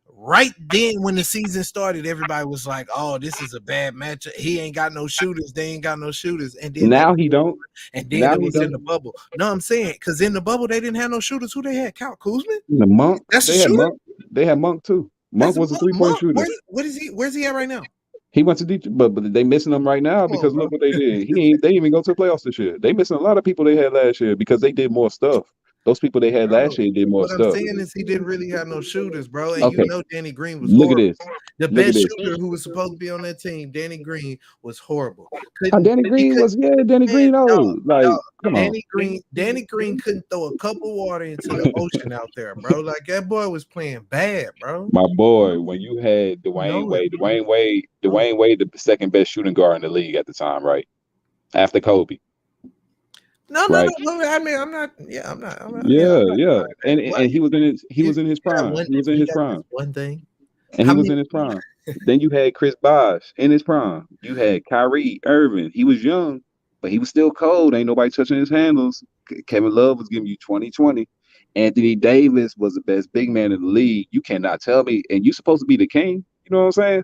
right then when the season started, everybody was like, "Oh, this is a bad matchup. He ain't got no shooters. They ain't got no shooters." And then
Now he don't.
it
Now he
was in
don't.
the bubble. No, I'm saying because in the bubble they didn't have no shooters. Who they had? Kyle Kuzma.
The Monk.
That's a
They had
shooter.
Monk. They had Monk too.
That's
Monk
a
was a 3-point
Monk.
shooter.
What is he? Where's he at right now?
He went to Detroit, but they missing him right now
Come on,
because
bro.
look what they did. They didn't even go to the playoffs this year. They missing a lot of people they had last year because they did more stuff. Those people they had last
Bro,
year did more
what I'm
stuff.
saying is he didn't really have no shooters, bro. And you
Okay,
know Danny Green was
look at
horrible.
this.
The
Look at
best
this.
shooter who was supposed to be on that team, Danny Green, was horrible. Couldn't
Danny
he
Green
could
was Danny
man,
Green.
dog,
Oh, like
dog.
come on,
Danny Green couldn't throw a cup of water into the ocean out there, bro. Like that boy was playing bad, bro.
my boy. When you had
You
Dwayne
know it,
Wade,
bro. Bro.
Dwayne Wade, the second best shooting guard in the league at the time, right after Kobe,
No, no,
right?
no. Well, I mean, I'm not. Yeah, I'm not. I'm not. Yeah,
Yeah,
I'm not
yeah,
denying that. Why
and he was in his
you got
prime.
one?
He was in
You
his
got this
prime.
one thing.
And he
How
was
many?
in his prime. Then you had Chris Bosh in his prime. You had Kyrie Irving. He was young, but he was still cold. Ain't nobody touching his handles. Kevin Love was giving you 2020. Anthony Davis was the best big man in the league. You cannot tell me. And you supposed to be the king. You know what I'm saying?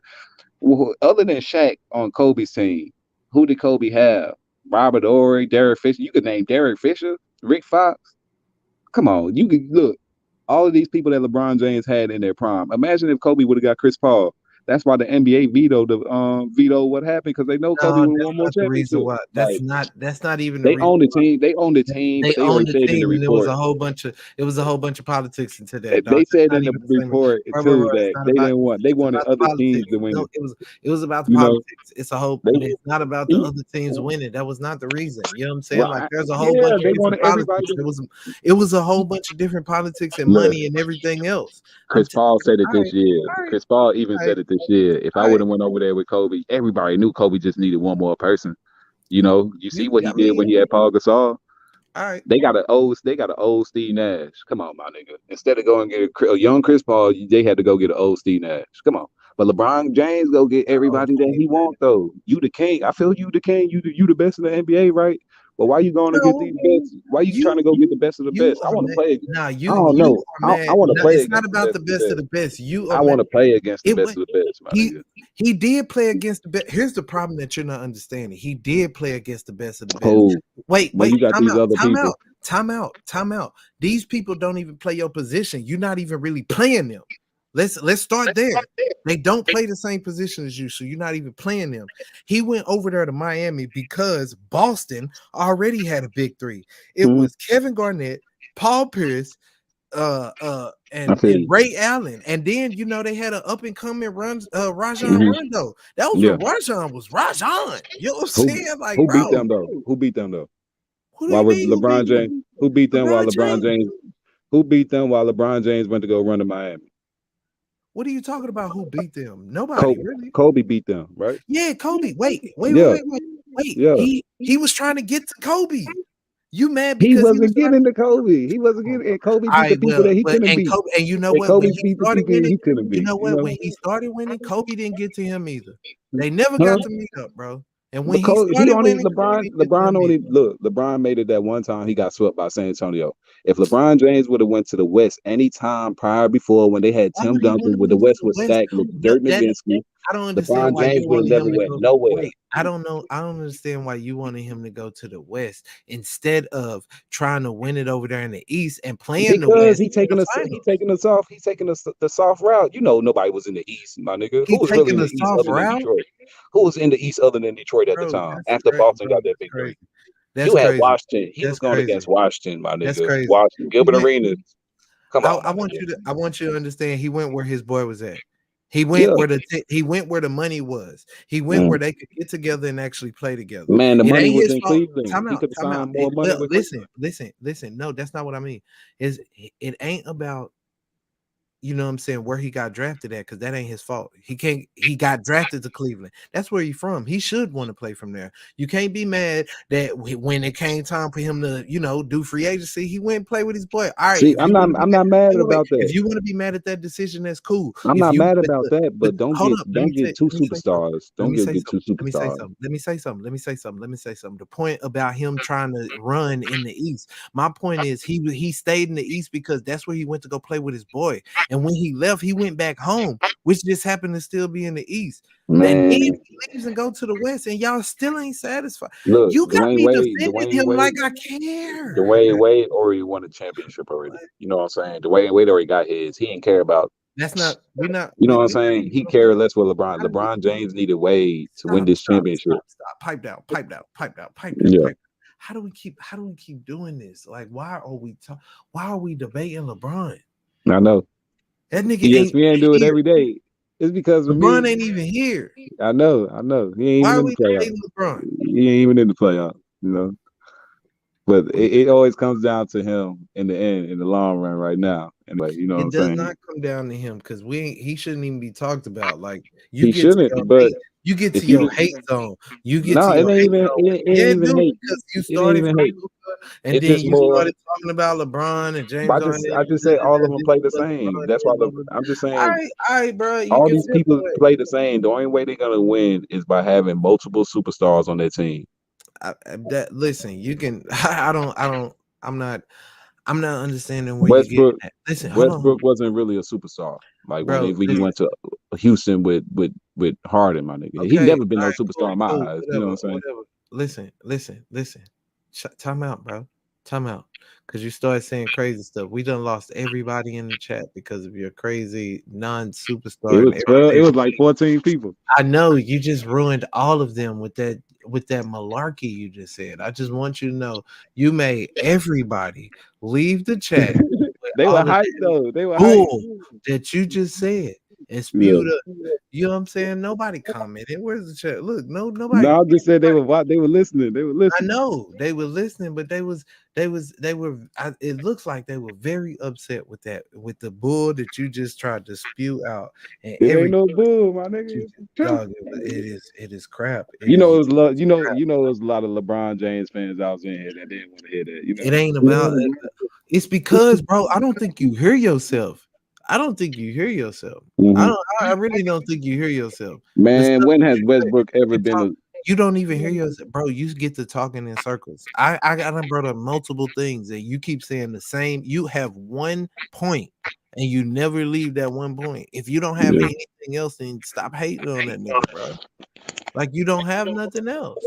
Well, other than Shaq on Kobe's team, who did Kobe have? Robert Ory, Derek Fisher. You could name Derek Fisher, Rick Fox. Come on, you could look all of these people that LeBron James had in their prime. Imagine if Kobe would have got Chris Paul. That's why the NBA vetoed what happened because they know Kobe
No,
would have
that's
won more
not the reason
championships.
why.
Like
That's not even the
they
reason
own the
why.
team, they own the team, but
They
they
own
already
the
said in the
team, and
report.
it was a whole bunch of politics into that, dog.
They
That's
said
not
in the
even the same.
report
Bro,
too
it's
that
not
they
about.
didn't want they
It's
wanted
about the
other teams
politics.
to
No,
win.
it was about the
You know,
politics. It's a whole.
they
It's not about the
he,
other teams winning. That was not the reason. You know what I'm saying?
well,
Like there's a whole
yeah,
bunch of
they
different
wanted everybody
politics.
to
It was a whole bunch of different politics and
look.
money and everything else. I'm
Chris
telling
Paul
you.
said it
All
this
right,
year.
all right,
Chris Paul even
all right,
said it this year. If I
all
would
right.
have went over there with Kobe, everybody knew Kobe just needed one more person. You know, you see
You,
what he
I
did when
mean,
he had Paul Gasol.
all right.
They got an old Steve Nash. Come on, my nigga. Instead of going get a young Chris Paul, they had to go get an old Steve Nash. Come on. But LeBron James go get
Oh,
everybody that
Steve
he want though. You the king. I feel you the king. You the best in the NBA, right? But why you going to get
no,
these best? Why you trying
you
to go get the best of the
you
best? I
are
want to
mad.
play.
Nah,
I don't
you
know.
are
I
mad.
want to
No,
play
it's not
against the
about
best
the
of the
best of
best.
the best. You are
I
mad.
want to play against the
It
best
was
of the best, my
he
nigga.
he did play against the best. Here's the problem that you're not understanding. He did play against the best of the best.
Who when
Wait,
you got these other people?
time out. These people don't even play your position. You're not even really playing them. Let's start there. They don't play the same position as you, so you're not even playing them. He went over there to Miami because Boston already had a big three. It
Mhm.
was Kevin Garnett, Paul Pierce,
I feel
and
you.
Ray Allen, and then you know they had an up and coming Rajon
Mhm.
Rondo. That was
Yeah.
when Rajon was Rajon. You know what I'm
Who
saying? Like,
who beat
bro,
them though? Who beat them though?
who do
Why
you
would
mean who beat
LeBron James?
them?
Who beat them while
LeBron
LeBron
James.
James? Who beat them while LeBron James went to go run to Miami?
What are you talking about? Who beat them? Nobody really.
Kobe beat them, right?
Yeah, Kobe.
Yeah,
Wait.
yeah.
He was trying to get to Kobe. You mad
He
because he was
wasn't
trying to
getting to Kobe. He wasn't
come on,
getting,
bro.
and Kobe
All
beat the
right,
people that he
well,
couldn't
and
beat.
Kobe, and you know
And
what? When
Kobe
he
beat the
started
people that
winning,
he couldn't
you
beat.
know
You
what?
know,
When he started winning, Kobe didn't get to him either. They never
huh?
got to meet up, bro. And when
But
he
Kobe, he
started
only
winning, Kobe didn't get to
LeBron
him either.
only look. LeBron made it that one time he got swept by San Antonio. If LeBron James would have went to the West any time prior before when they had
Why
Tim
would he want
Duncan,
to
when the
went to
West
the
was
West?
stacked with
No,
Dirk Nowitzki,
I don't understand
LeBron
why
James
you
would have
wanted
never
him to
went
go.
nowhere.
Wait, I don't know. I don't understand why you wanted him to go to the West instead of trying to win it over there in the East and playing the
Because
West in the
he
finals.
taking us off. He's taking us the soft route. You know, nobody was in the East, my nigga.
He
Who was really
taking
in
the
the East
soft
other than
route,
Detroit? Who was in the East other than Detroit at the
bro.
time after Boston
Bro,
got that
that's
big
crazy.
three?
That's
You had
crazy.
Washington. He was
That's
going
crazy.
against Washington, my
That's
nigga.
crazy.
Washington,
He
Gilbert
went.
Arenas. Come on, my nigga.
I want you to understand. He went where his boy was at. He went
Yeah,
where he went where the money was. He went
mm.
where they could get together and actually play together.
Man, the
It
money
ain't
was
his
in
fault.
Cleveland. He could have
Time out.
signed more money with Cleveland.
Listen. No, that's not what I mean. Is it ain't about you know what I'm saying, where he got drafted at, because that ain't his fault. He got drafted to Cleveland. That's where he's from. He should want to play from there. You can't be mad that when it came time for him to, do free agency, he went and play with his boy. All right,
See,
if you want to be
I'm
mad,
not mad
wait,
about that.
if you want to be mad at that decision, that's cool.
I'm
If
not
you
mad about that,
but
but don't
hold up,
don't get two
let me say something.
superstars.
Let
Don't
me say
get two
something.
superstars.
Let me say something. Let me say something. Let me say something. The point about him trying to run in the East, my point is he stayed in the East because that's where he went to go play with his boy. And when he left, he went back home, which just happened to still be in the East. And then he
Man,
leaves and go to the West, and y'all still ain't satisfied.
look,
You got me defending him like I care.
Dwayne Wade already won a championship already. You know what I'm saying? Dwayne Wade already got his. He didn't care about
That's not. We're not.
You know what I'm
We're not
saying?
even
He
talking
cared
about.
less with LeBron.
How do we
LeBron James needed Wade to win
stop?
this
Stop.
championship.
Stop. Stop. Pipe down. Pipe down. Pipe down. Pipe down.
Yeah,
Pipe down. How do we keep? How do we keep doing this? Like, why are we? Why are we debating LeBron?
I know.
That nigga ain't
ESPN do it
here.
every day. It's because of
LeBron
me.
ain't even here.
I know. I know. He ain't
Why
even
are
in the
we
playoffs.
debating LeBron?
He ain't even in the playoffs. You know. But
We
it always comes down to him in the end, in the long run, right now. Anyway, you know what
It
I'm
does
saying?
not come down to him because he shouldn't even be talked about. Like you
He
get to
shouldn't.
your
But
hate, you get to
if you
your
do,
hate zone. You get
no,
to
it
your
ain't
hate
even.
zone.
It
Yeah,
ain't
it
even
do
hate.
because you
It ain't
started
even
from
hate.
Luka, and
It's
then
just
you
more.
started talking about LeBron and
I
James
just,
Harden.
I just said all of them
This
play the
is
same.
LeBron,
That's why
James, blah, blah, blah.
I'm just saying
All right, bro. You
all
can
these
feel
people
that way.
play the same. The only way they're gonna win is by having multiple superstars on their team.
That listen, you can. I'm not. I'm not understanding where you get
Westbrook,
at. Listen, hold
Westbrook
on,
wasn't really a superstar. Like when
bro.
he
Listen.
went to Houston with Harden, my nigga. He
Okay,
never been
all
no
right,
superstar
cool,
in my
cool,
eyes. You know what
whatever,
I'm saying?
whatever. Listen. Time out, bro. Time out. Because you started saying crazy stuff. We done lost everybody in the chat because of your crazy
It
non-superstar and
was 12. It
everything.
was like 14 people.
I know you just ruined all of them with that malarkey you just said. I just want you to know you made everybody leave the chat with
They were
all of
hyped though. They were hyped.
bull that you just said and
Yeah.
spewed up. You know what I'm saying? Nobody commented. Where's the chat? Look, nobody.
No, I just said they were listening. They were
I
listening.
know they were listening, but they were. It looks like they were very upset with that, with the bull that you just tried to spew out, and
It ain't
every
no bull, my
you
nigga. It's
just,
the truth.
dog. It is crap. It
You know,
is
it was lo- you know, there's a lot of LeBron James fans out there that didn't want to hear that. You
it
know,
ain't about. It's because, bro. I don't think you hear yourself. I don't think you hear yourself. I
hmm
don't. I really don't think you hear yourself. The
man.
stuff
When
that
has Westbrook ever
you
been
talk,
a
you don't even hear yourself, bro. You get to talking in circles. I done brought up multiple things, and you keep saying the same. You have one point, and you never leave that one point. If you don't have
yeah.
anything else, then stop hating on that nigga, bro. Like you don't have nothing else.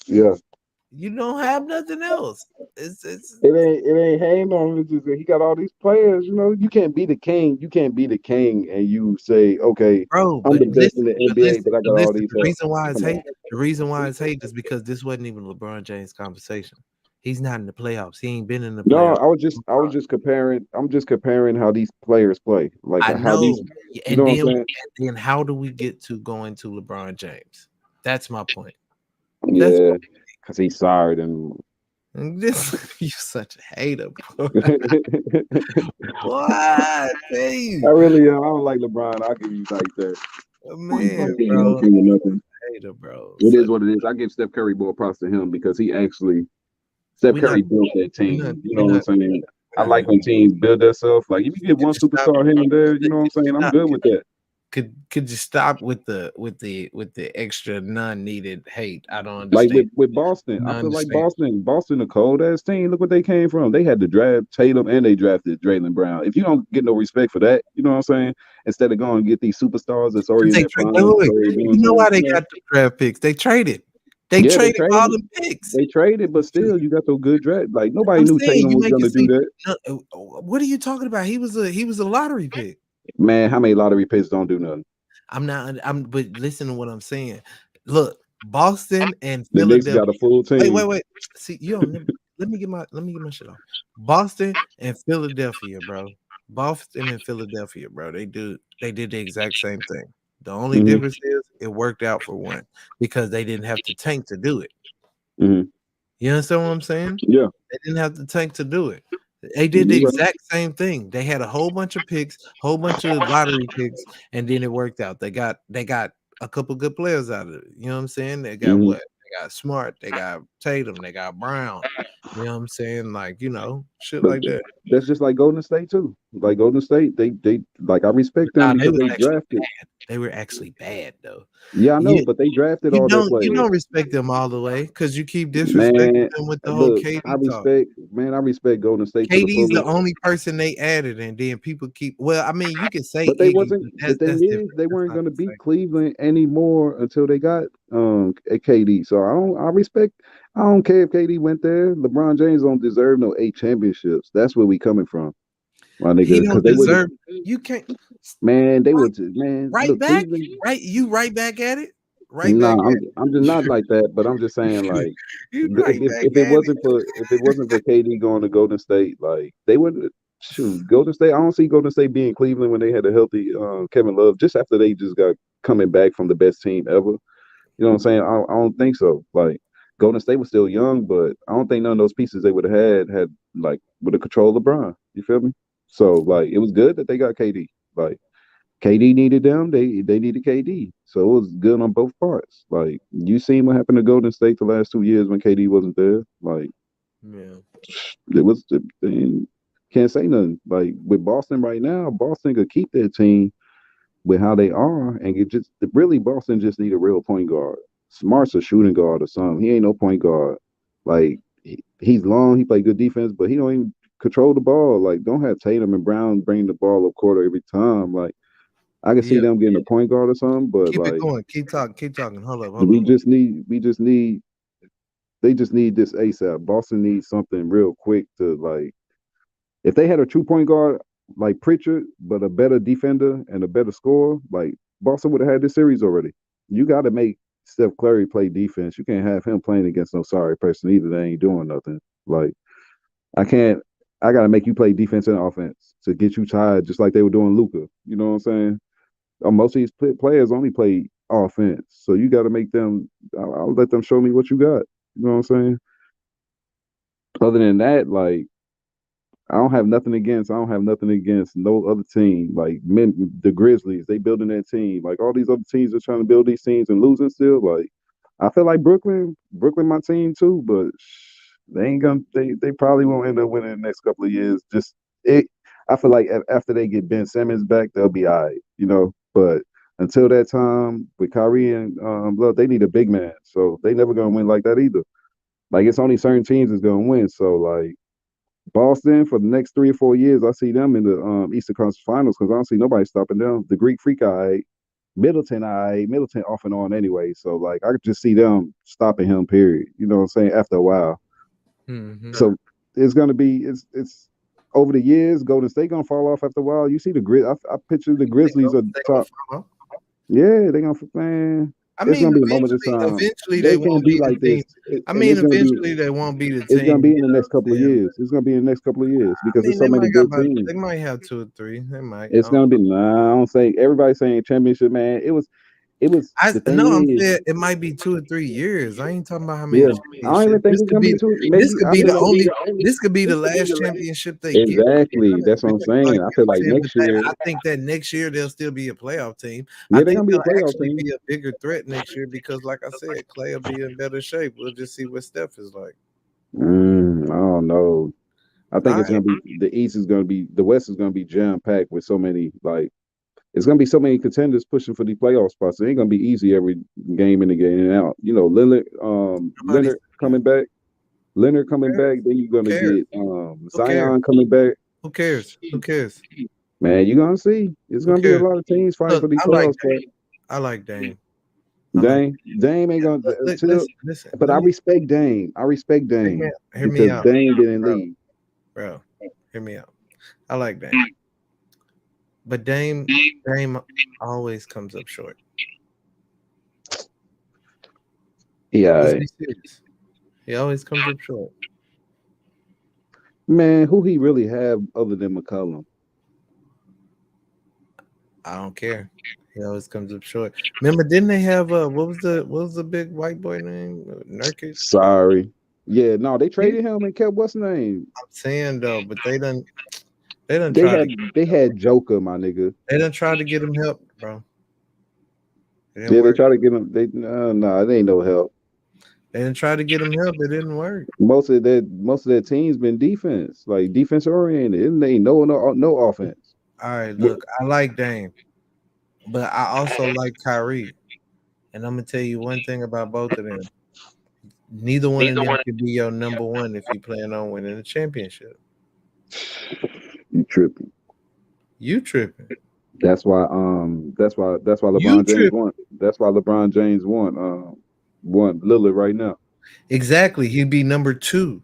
Yeah.
You don't have nothing else. It's
It ain't hanging on. It's just that he got all these players. You know, you can't be the king. You can't be the king and you say, okay,
bro.
I'm the best in the NBA, but I
But
got all
listen.
these
The
help.
reason why it's
Come on.
hate, the reason why it's hate is because this wasn't even LeBron James conversation. He's not in the playoffs. He ain't been in the
No,
playoffs.
I was just comparing. I'm just comparing how these players play, like
I
how these.
know.
You know
And
what I'm
then
saying?
how do we get to going to LeBron James? That's my point. That's
Yeah, because he's sorry and
this you such a hater, bro.
I
What? Hey,
really am. I don't like LeBron. I'll give you like that.
man,
No
bro.
king or nothing.
Hater, bro.
It is
Such
what it is. I give Steph Curry more props to him because he actually Steph
we not
Curry built that
we not
team. You
we
know what I'm
not
saying? I
we're not
like
even
when teams build themselves. Like if you get
could
one
you stop
superstar here and there, you know what I'm
could you
saying? I'm
stop
good with that.
could you stop with the extra non-needed hate? I don't
Like
understand.
with Boston,
I
I
don't
feel like
understand.
Boston, a cold ass team. Look what they came from. They had to draft Tatum and they drafted Dreymond Brown. If you don't get no respect for that, you know what I'm saying? Instead of going and get these superstars that's already
Because
in
they
their
trade.
prime,
Wait, wait, wait.
so, you know what I'm
You know
saying?
why they got the draft picks? They traded. They
Yeah, they
traded for all
traded.
the picks.
They traded, but still, you got those good draft. Like nobody
I'm
knew
saying
Tatum
you
was
make
gonna
it
do
seem.
that.
No, what are you talking about? He was a lottery pick.
Man, how many lottery picks don't do nothing?
I'm not. I'm. But listen to what I'm saying. Look, Boston and
The Knicks
Philadelphia.
got a full
Wait,
team.
wait, wait. See, you don't. Let me get my shit off. Boston and Philadelphia, bro. Boston and Philadelphia, bro. They did the exact same thing. The only
hmm
difference is it worked out for one because they didn't have to tank to do it.
hmm
You understand what I'm saying?
Yeah,
They didn't have the tank to do it. They did the
you right.
exact same thing. They had a whole bunch of picks, whole bunch of lottery picks, and then it worked out. They got a couple good players out of it. You know what I'm saying? They got
hmm
what? They got Smart, they got Tatum, they got Brown. You know what I'm saying? Like, shit
But
like that.
that's just like Golden State too. Like Golden State, they like I respect them
Nah, they
because
was
they
actually
drafted.
bad. They were actually bad though.
Yeah, I know,
You
but they drafted
you
all their
don't you
players.
don't respect them all the way because you keep disrespecting
Man,
them with the whole
look,
KD talk.
I respect Golden State to the
KD's the
fullest.
only person they added, and then people keep. Well, I mean, you can say
But they
Iggy,
wasn't.
but
The thing
that's
is,
different.
they
That's
weren't
not
going to
the
beat
same.
Cleveland anymore until they got a KD. So I respect. I don't care if KD went there. LeBron James don't deserve no 8 championships. That's where we coming from. my
He
nigga, because
don't
they would.
deserve. You can't.
Man, they
Right,
would. Man,
right
look,
back.
Cleveland.
Right, you right back at it. Right back
Nah,
at
I'm just not like that. But I'm just saying,
it.
like,
You
if
right
if,
back
if it
at it.
wasn't for KD going to Golden State, like they would shoot Golden State. I don't see Golden State being Cleveland when they had a healthy Kevin Love. Just after they just got coming back from the best team ever. You know what I'm saying? I don't think so. Like Golden State was still young, but I don't think none of those pieces they would have had like would have controlled LeBron. You feel me? So like it was good that they got KD. Like KD needed them, they needed KD. So it was good on both parts. Like you seen what happened to Golden State the last 2 years when KD wasn't there. Like
Yeah.
it was can't say nothing. Like with Boston right now, Boston could keep their team with how they are, and it just really Boston just need a real point guard. Smart's a shooting guard or something. He ain't no point guard. Like he's long, he play good defense, but he don't even control the ball. Like don't have Tatum and Brown bring the ball up court every time. Like I can see
Yeah.
them getting a point guard or something, but
Keep it
like
going. Keep talking. Keep talking. Hold up. Hold
we
up.
just need we just need they just need this ASAP. Boston needs something real quick to like if they had a true point guard like Pritchard, but a better defender and a better scorer, like Boston would have had this series already. You got to make Steph Curry play defense. You can't have him playing against no sorry person either. They ain't doing nothing. Like I can't. I got to make you play defense and offense to get you tired, just like they were doing Luca. You know what I'm saying? Most of these players only play offense, so you got to make them. I'll let them show me what you got. You know what I'm saying? Other than that, like I don't have nothing against no other team. Like the Grizzlies, they building their team. Like all these other teams are trying to build these teams and losing still. Like I feel like Brooklyn, my team too, but they ain't gonna. They probably won't end up winning the next couple of years. Just it. I feel like after they get Ben Simmons back, they'll be all right. You know, but until that time, with Kyrie and Love, they need a big man. So they never gonna win like that either. Like it's only certain teams that's gonna win. So like. Boston for the next 3 or 4 years, I see them in the Eastern Conference Finals because I don't see nobody stopping them. The Greek Freak, Middleton off and on anyway. So like I could just see them stopping him. Period. You know what I'm saying? After a while,
Mm-hmm.
so it's gonna be it's over the years. Golden State gonna fall off after a while. You see the I picture the Grizzlies are
They gonna
top.
fall.
Yeah, they gonna man.
I
It's
mean,
gonna be a moment of time.
eventually they
They can't
won't
be
be the
like
team.
this,
I
and
mean, eventually they won't be the
it's gonna
team.
be
You
in the
know
next
what
couple
I'm
of
saying?
years. It's gonna be in the next couple of years
I
because
mean,
there's so many good
they
teams.
might have 2 or 3. They might.
It's gonna be nah. I don't think everybody's saying championship, man. It was
I
the
no, I'm
thing is,
saying it might be 2 or 3 years. I ain't talking about how many
yeah. I don't even
championships.
think it's gonna be two.
This
Maybe
could
I
be
feel
the
like
only. This could be the last championship they get.
exactly. That's what I'm
Like,
saying. I
you know
feel
what
like
I'm saying?
next year,
I think that next year they'll still be a playoff team. I
yeah, they're
think
gonna be a
they'll
playoff
actually
team.
be a bigger threat next year because, like I said, Clay will be in better shape. We'll just see what Steph is like.
I don't know. I think
All
it's gonna
right.
be the East is gonna be the West is gonna be jam packed with so many like it's gonna be so many contenders pushing for the playoff spots. It ain't gonna be easy every game in the game and out. You know,
Nobody
Leonard coming back. Leonard coming
cares.
back, then you're
Who
gonna
cares?
get
Who cares?
Zion coming back.
Who cares? Who cares?
Man, you're gonna see. It's
Who
gonna be a
cares?
lot of teams fighting
Look,
for these
I like
playoff spots.
Dame. I like Dame. I like.
Dame ain't gonna
Look,
until.
listen.
But
Let
I
me
respect Dame. I respect Dame
hear me
because
out,
Dame didn't
bro.
leave.
Bro, hear me out. I like Dame, but Dame always comes up short. Let's
Yeah,
be serious. He always comes up short.
man, who he really have other than McCollum?
I don't care. He always comes up short. Remember, didn't they have what was the big white boy name? Nurkic.
Sorry. Yeah, no, they
Yeah,
traded him and kept what's his name?
I'm saying though, but they done
They
tried
had
to
they had Joker, my nigga.
they done tried to get him help, bro. It didn't
Yeah, they
work.
try to get him. They no, they ain't no help.
They didn't try to get him help. It didn't work.
Most of their teams been defense, like defense oriented. It ain't no offense.
All right,
But
look, I like Dame, but I also like Kyrie. And I'm gonna tell you one thing about both of them. Neither one of them can be your number one if you plan on winning a championship.
you tripping.
You tripping.
That's why
You
LeBron James
tripping.
won. That's why LeBron James won Lillard right now.
Exactly. He'd be number two.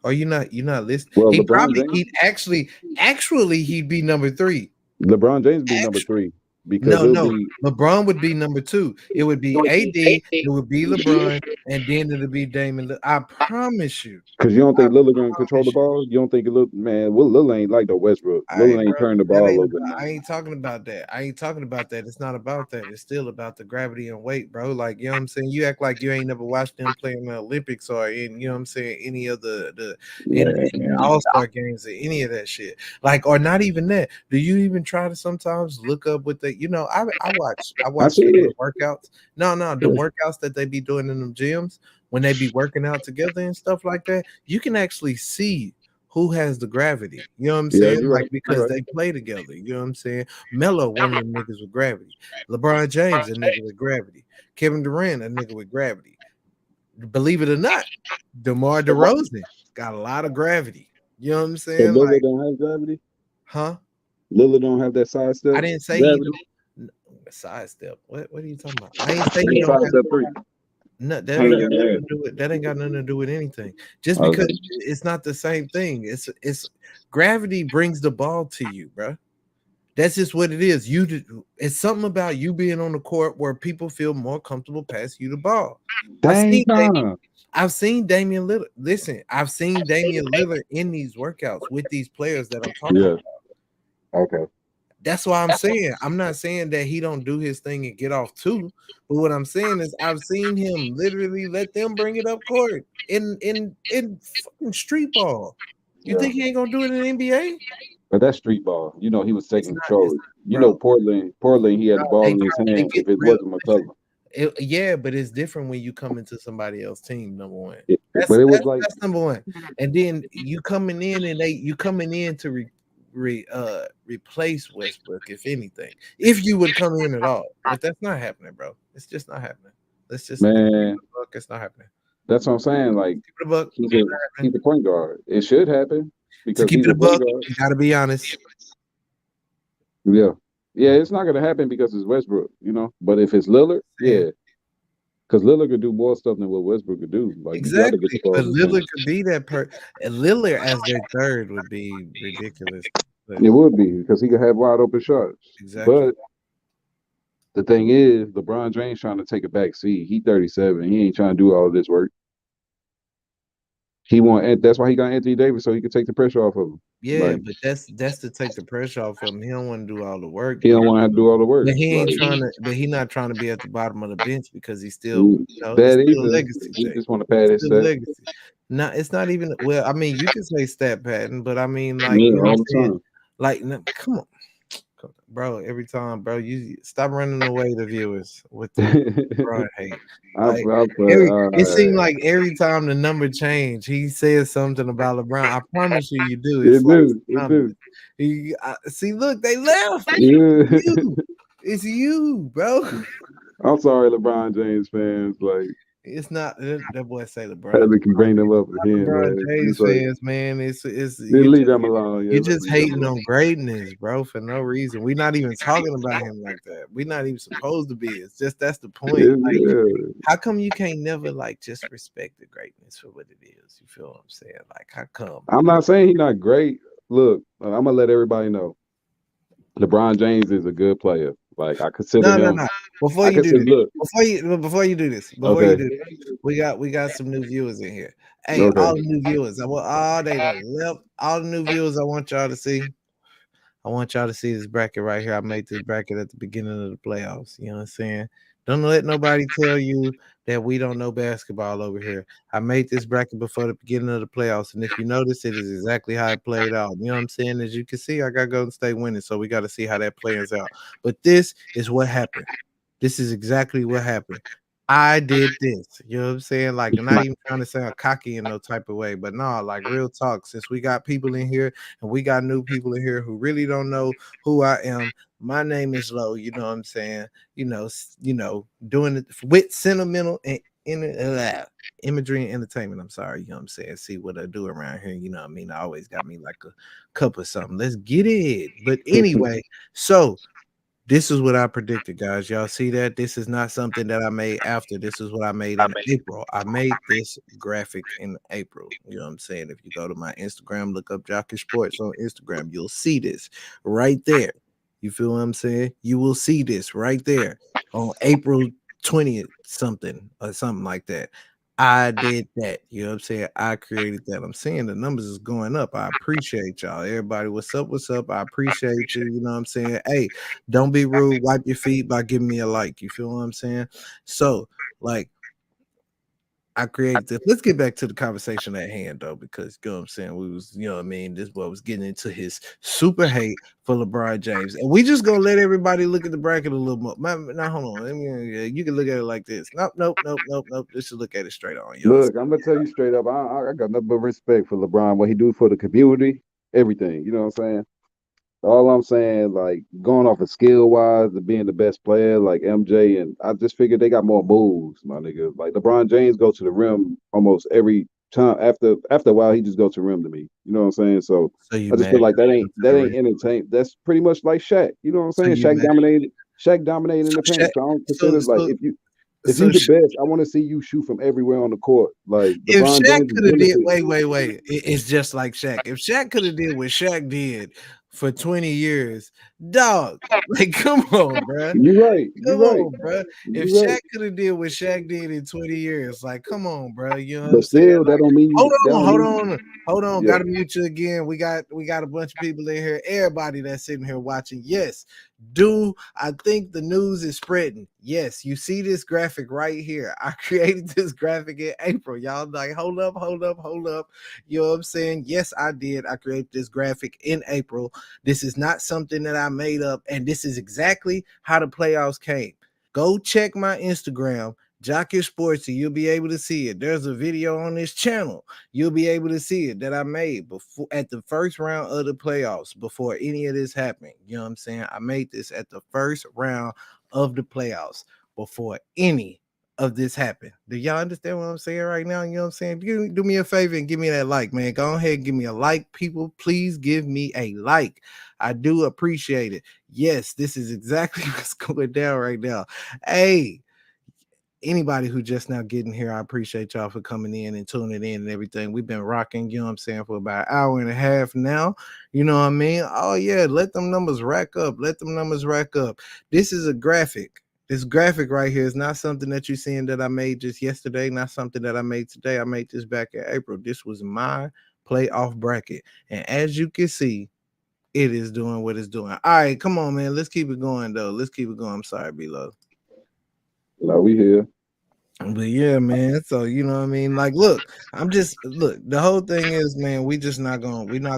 Are you not? You're not listening.
Well,
He probably he'd actually he'd be number three.
LeBron James be number 3 because
No,
it'll
no.
be
LeBron would be number two. It would be AD, it would be LeBron, and then it'll be Damon. I promise you.
because you don't
I
think Lillard gonna control the
promise you.
ball. You don't think it look man. Well, Lillard ain't like the Westbrook.
All right,
Lillard ain't
bro.
turn the
That
ball
ain't
over
about, I
now.
ain't talking about that. I ain't talking about that. It's not about that. It's still about the gravity and weight, bro. Like, you know what I'm saying? You act like you ain't never watched them play in the Olympics or in, you know what I'm saying, any of the in
Man,
all-star games or any of that shit. Like, or not even that. Do you even try to sometimes look up what they, I
I
watch
see
some of the
it.
workouts. No, the workouts that they be doing in them gyms when they be working out together and stuff like that, you can actually see who has the gravity. You know what I'm
Yeah,
saying?
you're
Like
right. You're
because
right.
they play together. You know what I'm saying? Melo, one of them niggas with gravity. LeBron James, a nigga with gravity. Kevin Durant, a nigga with gravity. Believe it or not, DeMar DeRozan got a lot of gravity. You know what I'm
So
saying?
Lillard
Like,
don't have gravity.
huh?
Lillard don't have that sidestep
I didn't say he
gravity.
don't sidestep. What are you talking about? I ain't say he
That
don't have
sidestep 3.
no, that
Hang
ain't
on,
got
yeah.
nothing to do with that ain't got nothing to do with anything. Just
Okay.
because it's not the same thing. It's gravity brings the ball to you, bro. That's just what it is. It's something about you being on the court where people feel more comfortable passing you the ball. I've
Dang
seen Damian,
time.
I've seen Damian Lillard. Listen, I've seen Damian Lillard in these workouts with these players that I'm talking
Yeah.
about.
Okay.
That's why I'm saying I'm not saying that he don't do his thing and get off too, but what I'm saying is I've seen him literally let them bring it up court in fucking street ball. You
Yeah.
think he ain't gonna do it in the NBA?
But that's street ball. You know, he was
It's
taking
not. It's
control. You know,
bro.
Portland, he had the ball
They
in his
they
hand
get
if it
real.
wasn't
Listen,
McCullough.
yeah, but it's different when you come into somebody else's team. Number one,
But it was like,
that's number one, and then you coming in and you coming in to replace Westbrook, if anything, if you would come in at all. But that's not happening, bro. It's just not happening. Let's keep
man,
it a buck. It's not happening.
that's what I'm saying. Like,
Keep it a buck.
he's
It's
a
not
he's
happening.
a point guard. It should happen
To
because
keep
he's
it
a
a
point
buck,
guard.
you gotta be honest.
Yeah. Yeah, it's not gonna happen because it's Westbrook, you know. But if it's Lillard,
Saying
yeah. Because Lillard could do more stuff than what Westbrook could do. Like, you gotta get the
exactly,
ball
but
in his hand.
Lillard could be that and Lillard as their third would be ridiculous. But
It would be because he could have wide open shots.
exactly.
But the thing is, LeBron James trying to take a back seat. He 37. He ain't trying to do all this work. He want that's why he got Anthony Davis so he could take the pressure off of him.
Yeah,
Like
but that's to take the pressure off him. He don't want to do all the work
he
though.
don't want to have to do all the work.
But he
Like
ain't trying to. But he not trying to be at the bottom of the bench because he's still, it's
that
still a
either.
legacy
He
thing.
just want to pad
It's
his
still a
set.
legacy. Not. It's not even. Well, I mean, you can say stat pattern, but I mean, like
Yeah,
you know what
all
I'm
the
saying.
time.
Like, no, come on, bro. Every time, bro, you stop running away the viewers with the LeBron hate. Like
I put
it seemed like every time the number changed, he says something about LeBron. I promise you, you do. It's
it
like
do. It do.
synonymous. See, look, they left.
Yeah.
You, it's you, bro.
I'm sorry, LeBron James fans. Like
It's not that boy say
I
LeBron.
had to bring them up again,
LeBron
man.
James
It's like
fans, man. It's
leave them alone. Yeah,
you
let's
just
leave them
hating
alone.
on greatness, bro, for no reason. We're not even talking about him like that. We're not even supposed to be. It's just that's the point. Like,
Yeah.
how come you can't never like just respect the greatness for what it is? You feel what I'm saying? Like, how come, bro?
I'm not saying he's not great. Look, I'm gonna let everybody know. LeBron James is a good player. Like I consider
No.
him.
Before
I
you do
consider
this,
look.
before you
Okay.
do this, we got some new viewers in here. Hey,
Okay.
all the new viewers, I want all they done left. All the new viewers, I want y'all to see. I want y'all to see this bracket right here. I made this bracket at the beginning of the playoffs. You know what I'm saying? Don't let nobody tell you that we don't know basketball over here. I made this bracket before the beginning of the playoffs, and if you notice, it is exactly how it played out. You know what I'm saying? As you can see, I got Golden State winning, so we got to see how that plays out. But this is what happened. This is exactly what happened. I did this. You know what I'm saying? Like, I'm not even trying to sound cocky in no type of way, but no, like real talk. Since we got people in here and we got new people in here who really don't know who I am, my name is Low. You know what I'm saying? Doing it with sentimental and imagery and entertainment. I'm sorry, you know what I'm saying? See what I do around here. You know what I mean? I always got me like a cup or something. Let's get it. But anyway, so This is what I predicted, guys. Y'all see that? This is not something that I made after. This is what I made in April. I made this graphic in April. You know what I'm saying? If you go to my Instagram, look up Jockey Sports on Instagram, you'll see this right there. You feel what I'm saying? You will see this right there on April 20th, something or something like that. I did that. You know what I'm saying? I created that. I'm seeing the numbers is going up. I appreciate y'all. Everybody, what's up? What's up? I appreciate you. You know what I'm saying? Hey, don't be rude. Wipe your feet by giving me a like. You feel what I'm saying? So, like, I created this. Let's get back to the conversation at hand, though, because you know what I'm saying. We was, you know what I mean. This boy was getting into his super hate for LeBron James, and we just gonna let everybody look at the bracket a little more. Now, hold on. I mean, you can look at it like this. Nope, nope, nope, nope, nope. Let's just look at it straight on. You know what I'm
Look, I'm gonna tell you straight up. I got nothing but respect for LeBron. What he do for the community, everything. You know what I'm saying? All I'm saying, like going off of skill wise and being the best player, like MJ, and I just figured they got more moves, my nigga. Like LeBron James go to the rim almost every time. After a while, he just go to the rim to me. You know what I'm saying? So
So you
I just
mad?
feel like that ain't
So
entertain. That's pretty much like Shaq. You know what I'm saying?
you mad?
Shaq dominated in the
Shaq,
paint. So I don't
so
consider like
so
if you
so
the best, I want to see you shoot from everywhere on the court. Like
if
LeBron
Shaq
James is
could have did,
limited.
wait, it's just like Shaq. If Shaq could have did what Shaq did for 20 years, dog, like come on, bruh.
You right. You
Come
right.
on, bruh. If
You right.
Shaq could have did what Shaq did in 20 years, like come on, bruh. You know what I'm
But
saying?
still, that
Like,
don't mean you. That don't
hold
mean
on, hold on.
yeah.
Gotta mute you again. We got a bunch of people in here. Everybody that's sitting here watching. Yes. Do I think the news is spreading? Yes, you see this graphic right here. I created this graphic in April. Y'all like, hold up, hold up, hold up. You know what I'm saying? Yes, I did. I created this graphic in April. This is not something that I made up, and this is exactly how the playoffs came. Go check my Instagram, Jockey Sports, and you'll be able to see it. There's a video on this channel. You'll be able to see it that I made before at the first round of the playoffs before any of this happened. You know what I'm saying? I made this at the first round of the playoffs before any of this happened. Do y'all understand what I'm saying right now? You know what I'm saying? Do me a favor and give me that like, man. Go ahead and give me a like, people. Please give me a like. I do appreciate it. Yes, this is exactly what's going down right now. Hey, anybody who just now getting here, I appreciate y'all for coming in and tuning in and everything. We've been rocking, you know what I'm saying, for about an hour and a half now. You know what I mean? Oh, yeah, let them numbers rack up. Let them numbers rack up. This is a graphic. This graphic right here is not something that you're seeing that I made just yesterday, not something that I made today. I made this back in April. This was my playoff bracket. And as you can see, it is doing what it's doing. All right, come on, man. Let's keep it going, though. Let's keep it going. I'm sorry, B-Lo.
No, we here.
But yeah, man. So you know what I mean? Like, look, the whole thing is, man, we're not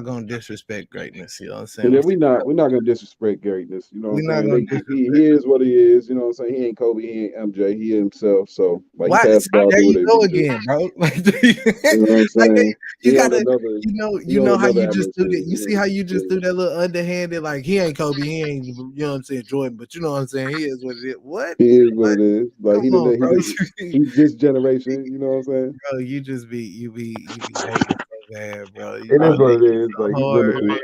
gonna disrespect greatness. You know what I'm saying?
Yeah, we're not gonna disrespect greatness. You know what I'm
We're not
saying?
gonna
He is what he is. You know what I'm saying? He ain't Kobe, he ain't MJ, he himself. So like he
why?
passed
See,
the ball,
there
do
you
whatever
go
he do.
again, bro. Like,
You know what I'm
like
saying?
you
He on
gotta,
another he
you
on
know how
another
you just
average
do that.
team.
You see how you just
Yeah.
do that little underhanded, like he ain't Kobe, he ain't, you know what I'm saying, Jordan, but you know what I'm saying. He is what it is. What?
He is what
What?
it is. Like
Come on, bro.
he's this generation. You know what I'm saying?
Bro, you be hating so bad, bro. You
It
be
is what it
hating
is.
so
Like he's
hard,
limited.
man.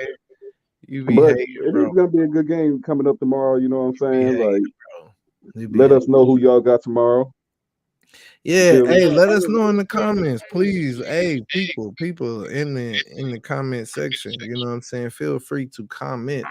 You be
But
hating,
it
bro.
is gonna be a good game coming up tomorrow. You know what I'm
You be
saying? Like
hating, bro. You be
let
hating.
us know who y'all got tomorrow. You
Yeah,
feel me?
hey, let us know in the comments, please. Hey, people in the comment section. You know what I'm saying? Feel free to comment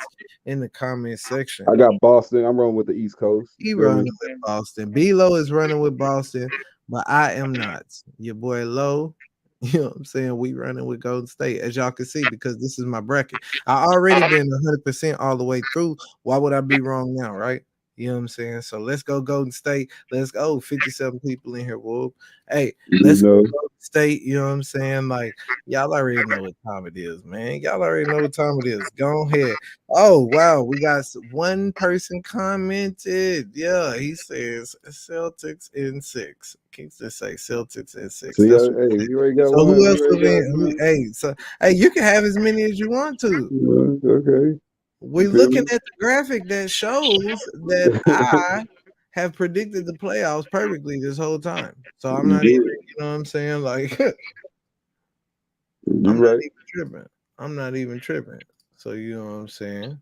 in the comment section.
I got Boston. I'm rolling with the East Coast. You
He
feel me?
running with Boston. B-Lo is running with Boston, but I am not. Your boy Low, you know what I'm saying? We running with Golden State, as y'all can see, because this is my bracket. I already been 100% all the way through. Why would I be wrong now, right? You know what I'm saying? So let's go Golden State. Let's go. 57 people in here, whoop. Hey,
You
let's go
know.
Golden State. You know what I'm saying? Like, y'all already know what time it is, man. Y'all already know what time it is. Go ahead. Oh wow, we got one person commented. Yeah, he says Celtics in 6. Keeps to say Celtics in 6.
See,
That's what
hey, you already got
so who
one.
else
You already
was
got
in?
one.
Hey, you can have as many as you want to.
Okay. You
We're
feel
looking
me?
at the graphic that shows that I have predicted the playoffs perfectly this whole time. So I'm
You
not even,
did.
you know what I'm saying? Like
You
I'm not
right.
even tripping. I'm not even tripping. So you know what I'm saying?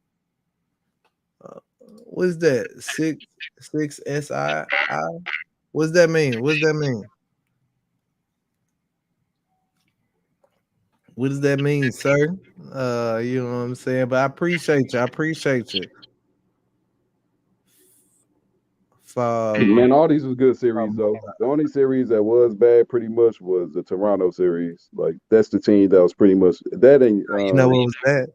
What's that? Six SII? What's that mean? What's that mean? What does that mean, sir? You know what I'm saying? But I appreciate you. I appreciate you.
Man,
For
all these was good series
um,
though. The only series that was bad pretty much was the Toronto series. Like that's the team that was pretty much that and
you know what was bad?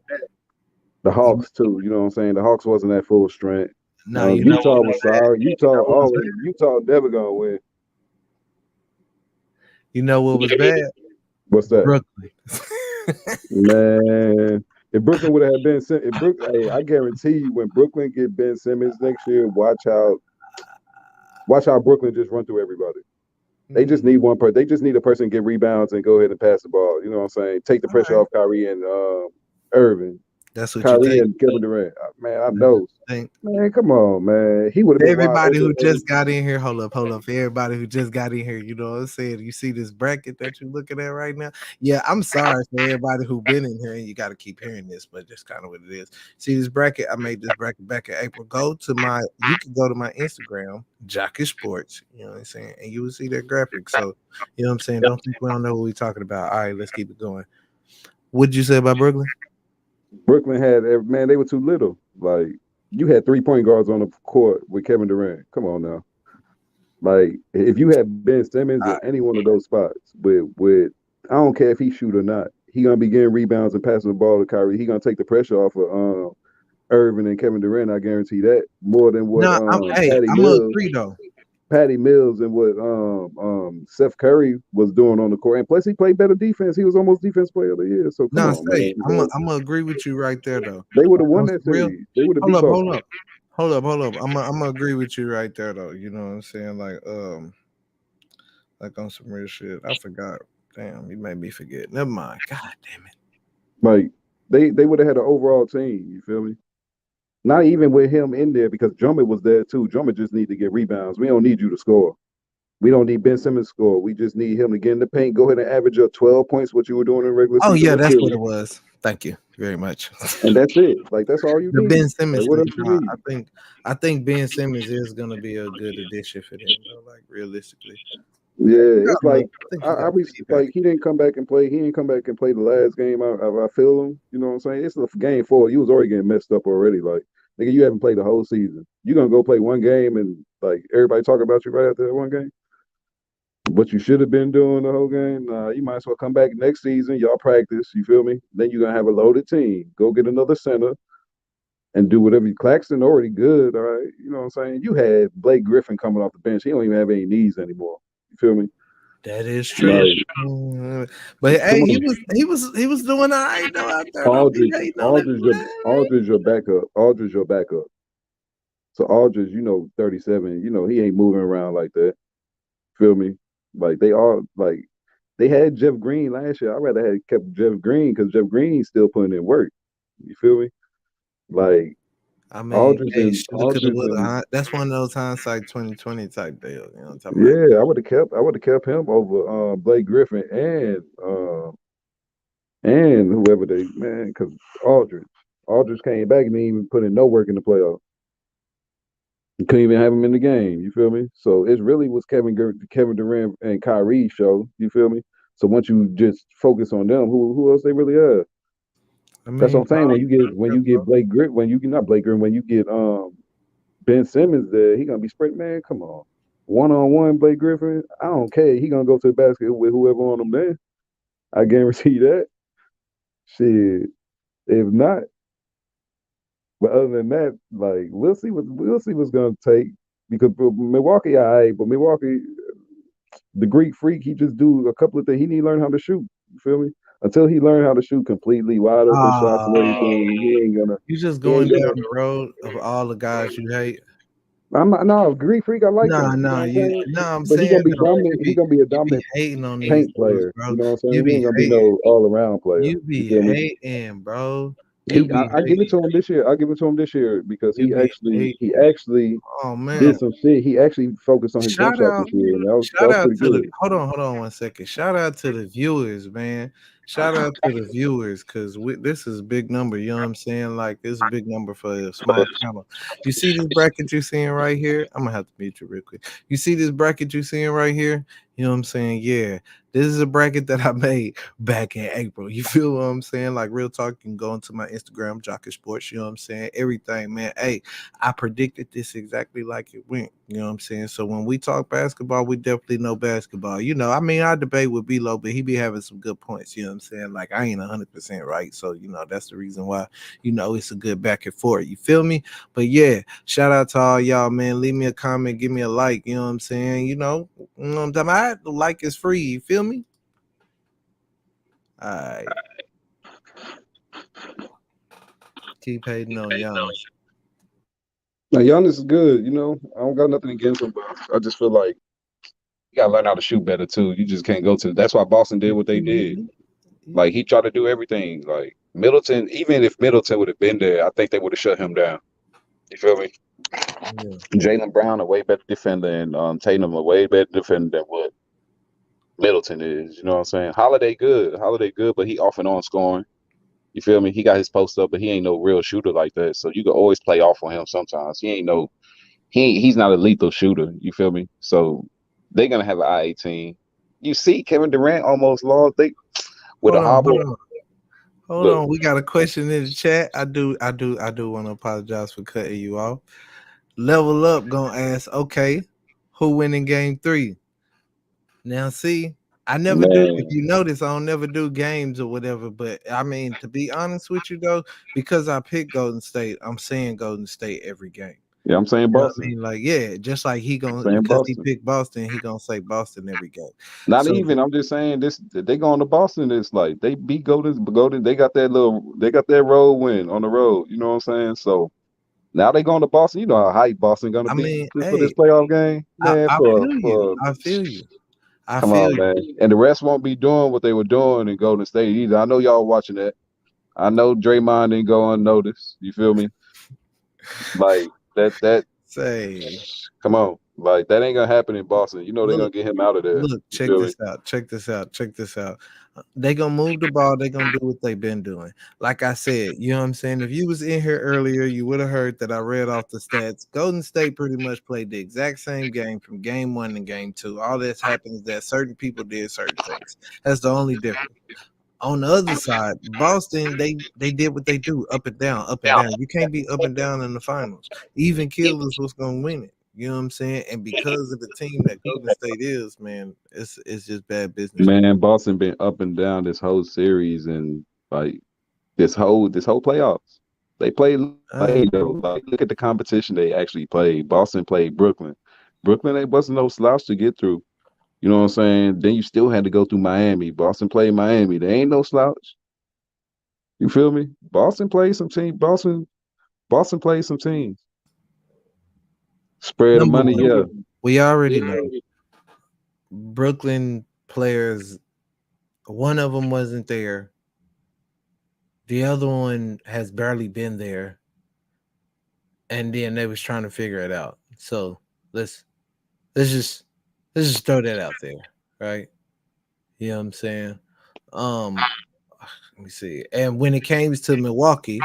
the
You,
Hawks too. You know what I'm saying? The Hawks wasn't at full strength.
no, you know what
Utah
was
was
bad?
sorry.
You
Utah
know what was
always
bad?
Utah never gonna win.
You know what was bad?
What's that?
Brooklyn.
Man, if Brooklyn would have been if hey, I guarantee you when Brooklyn get Ben Simmons next year, watch how Brooklyn just run through everybody. They just need one person. They just need a person to get rebounds and go ahead and pass the ball. You know what I'm saying? Take the
All
pressure
right.
off Kyrie and Irving.
That's what you
Kyrie
think.
and Kevin Durant. Man, I
That's what
know.
you think.
Man, come on, man. He would have
For
been wide
everybody
open
who
every.
just got in here, hold up. For everybody who just got in here, you know what I'm saying? You see this bracket that you're looking at right now? Yeah, I'm sorry for everybody who been in here and you got to keep hearing this, but that's kind of what it is. See this bracket? I made this bracket back in April. You can go to my Instagram, Jockey Sports, you know what I'm saying? And you will see that graphic. So, you know what I'm saying? Don't think we don't know what we're talking about. All right, let's keep it going. What did you say about Brooklyn?
Brooklyn had man. They were too little. Like you had 3 point guards on the court with Kevin Durant. Come on now. Like if you had Ben Simmons in any one of those spots with I don't care if he shoot or not, he gonna be getting rebounds and passing the ball to Kyrie. He gonna take the pressure off of Irvin and Kevin Durant. I guarantee that more than what
No, I'm gonna agree though.
Patty Mills and what Seth Curry was doing on the court. And plus he played better defense. He was almost defense player of the year. So come
No,
on, man.
I'm gonna agree with you right there though.
They would have won
On
that
some real,
series. They would have
hold
beat
up,
Boston.
hold up. I'm gonna agree with you right there though. You know what I'm saying? Like on some real shit. I forgot. Damn, you made me forget. Never mind. God damn it.
Like they would have had an overall team. You feel me? Not even with him in there because Drummond was there too. Drummond just need to get rebounds. We don't need you to score. We don't need Ben Simmons to score. We just need him to get in the paint. Go ahead and average up 12 points, what you were doing in regular
Oh
season.
yeah,
Let's
that's
get
what
it.
it was. Thank you very much.
And that's it. Like that's all you
The
need.
Ben
Like
Simmons
what
thing.
else you
Nah,
need?
I think Ben Simmons is gonna be a good addition for them though, like realistically.
Yeah,
I
it's
don't know.
like
I think you
I
got
was
feedback.
like he didn't come back and play. He didn't come back and play the last game. I feel him. You know what I'm saying? It's the game 4. You was already getting messed up already. Like nigga, you haven't played the whole season. You gonna go play one game and like everybody talk about you right after that one game? What you should have been doing the whole game, you might as well come back next season. Y'all practice, you feel me? Then you're gonna have a loaded team. Go get another center and do whatever. Claxton already good, all right. You know what I'm saying? You had Blake Griffin coming off the bench. He don't even have any knees anymore. You feel me?
That is true.
Like,
But
come
hey,
on.
he was doing all right though out there. Don't be
Aldridge,
hating on that
Aldridge,
man.
Aldridge, your backup. Aldridge, your backup. So Aldridge, 37. He ain't moving around like that. Feel me? Like they all like they had Jeff Green last year. I'd rather have kept Jeff Green because Jeff Green's still putting in work. You feel me? Like
I mean,
Aldridge
hey,
and
shoulda, coulda,
Aldridge
woulda.
and
That's one of those hindsight 2020 type deals. You know what I'm talking about?
yeah, I would have kept him over Blake Griffin and whoever they man because Aldridge. Aldridge came back and didn't even put in no work in the playoffs. You couldn't even have him in the game. You feel me? So it really was Kevin Durant and Kyrie show. You feel me? So once you just focus on them, who else they really have?
I
That's what
mean,
I'm saying. When you get Blake Griffin, when you get not Blake Griffin, when you get Ben Simmons there, he gonna be sprint man. Come on, 1-on-1 Blake Griffin. I don't care. He gonna go to the basket with whoever on him there. I guarantee that. Shit. If not, but other than that, like we'll see what's gonna take because Milwaukee, all right, but Milwaukee, the Greek freak, he just do a couple of things. He need to learn how to shoot. You feel me? Until he learn how to shoot completely wide open shots and everything, he ain't gonna.
you just
He
going
ain't
down
gonna.
the road of all the guys you hate.
I'm not. No, Greek freak. I like
No,
him. You know
no,
what I'm
you.
saying?
No, I'm
But he
saying
gonna be
though,
dominant. He gonna be a
you be
dominant
hating on these
paint
dudes,
player.
bro.
You know what I'm
You
saying? He
be
ain't gonna be
hating.
no all around player.
You
You
be
feel me?
hating, bro. You
He,
be
I give it
hating.
to him this year. I give it to him this year because
You
he
be
actually,
hating.
he actually
Oh
did
man.
some shit. He actually focused on his jump
Shout
shot
out.
this year, and that
Shout
was
out
pretty
to the
good.
hold on 1 second. Shout out to the viewers, man. Shout out to the viewers because this is a big number. You know what I'm saying? Like this is a big number for a small channel. You see this bracket you're seeing right here? I'm gonna have to mute you real quick. You see this bracket you're seeing right here? You know what I'm saying? Yeah, this is a bracket that I made back in April. You feel what I'm saying? Like real talk, you can go into my Instagram, Jockey Sports. You know what I'm saying? Everything, man. Hey, I predicted this exactly like it went. You know what I'm saying? So when we talk basketball, we definitely know basketball. You know, I mean, I debate with B-Lo, but he be having some good points. You know what I'm saying? Like I ain't 100% right. So, you know, that's the reason why, you know, it's a good back and forth. You feel me? But yeah, shout out to all y'all, man. Leave me a comment, give me a like. You know what I'm saying? You know what I'm talking about? The like is free. You feel me? All right. Keep hating on Giannis.
Now Giannis is good. I don't got nothing against him, but I just feel like you gotta learn how to shoot better too. You just can't go to. That's why Boston did what they did. Like he tried to do everything. Like Middleton, even if Middleton would have been there, I think they would have shut him down. You feel me?
Yeah.
Jalen Brown a way better defender, and Tatum a way better defender than what Middleton is. You know what I'm saying? Holiday good, but he off and on scoring. You feel me? He got his post up, but he ain't no real shooter like that. So you can always play off on him sometimes. He's not a lethal shooter. You feel me? So they're gonna have an IA team. You see, Kevin Durant almost lost. They with a
Hold on,
hobble.
hold on. Hold
Look,
on. We got a question in the chat. I do want to apologize for cutting you off. Level Up gonna ask, okay, who win in game 3? Now, see, I never do. If
man.
you notice, I don't never do games or whatever. But I mean, to be honest with you, though, because I picked Golden State, I'm saying Golden State every game.
Yeah, I'm saying
You know what I
Boston.
meing? Like, yeah, just like he
I'm
gonna
saying
because he
Boston.
picked Boston, he gonna say Boston every game.
Not
So
even. I'm just saying this. They going to Boston. It's like they beat Golden. They got that road win on the road. You know what I'm saying? So now they going to Boston. You know how hype Boston gonna
I
be
mean,
just for this
hey,
playoff game, man.
I
For
feel you.
for
I feel you. I
come
feel
on,
you.
man. And the rest won't be doing what they were doing in Golden State either. I know y'all watching that. I know Draymond didn't go unnoticed. You feel me? Like that.
Say,
Come on, like that ain't gonna happen in Boston. You know they're
look.
gonna get him out of there.
Look,
You
check
feel me?
this out. Check this out. Check this out. They gonna move the ball. They gonna do what they've been doing. Like I said, you know what I'm saying. If you was in here earlier, you would have heard that I read off the stats. Golden State pretty much played the exact same game from game 1 to game 2. All that's happened is that certain people did certain things. That's the only difference. On the other side, Boston, they did what they do, up and down, up and down. You can't be up and down in the finals. Even killers was gonna win it. You know what I'm saying? And because of the team that Golden State is, man, it's just bad business.
Man, Boston been up and down this whole series and like this whole playoffs. They played though. Like look at the competition they actually played. Boston played Brooklyn. Brooklyn they wasn't no slouch to get through. You know what I'm saying? Then you still had to go through Miami. Boston played Miami. They ain't no slouch. You feel me? Boston played some team. Boston played some teams. Spread of
Number
money,
one,
yeah.
we already know Brooklyn players. One of them wasn't there. The other one has barely been there, and then they was trying to figure it out. So let's let's just let's just throw that out there, right? You know what I'm saying? Um, let me see. And when it came to Milwaukee,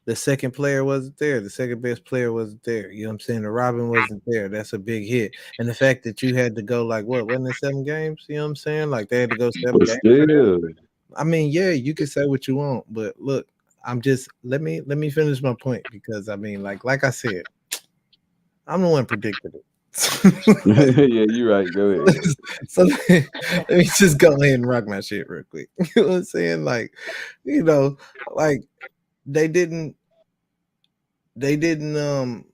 the second player wasn't there. The second best player wasn't there. You know what I'm saying? The Robin wasn't there. That's a big hit. And the fact that you had to go like what? Wasn't it 7 games? You know what I'm saying? Like they had to go 7 games.
But still,
I mean, yeah, you can say what you want, but look, I'm just let me finish my point because I mean, like I said, I'm the one predicted it.
yeah, you're right. Go ahead.
So let me just go ahead and rock my shit real quick. You know what I'm saying? Like, you know, like they didn't they didn't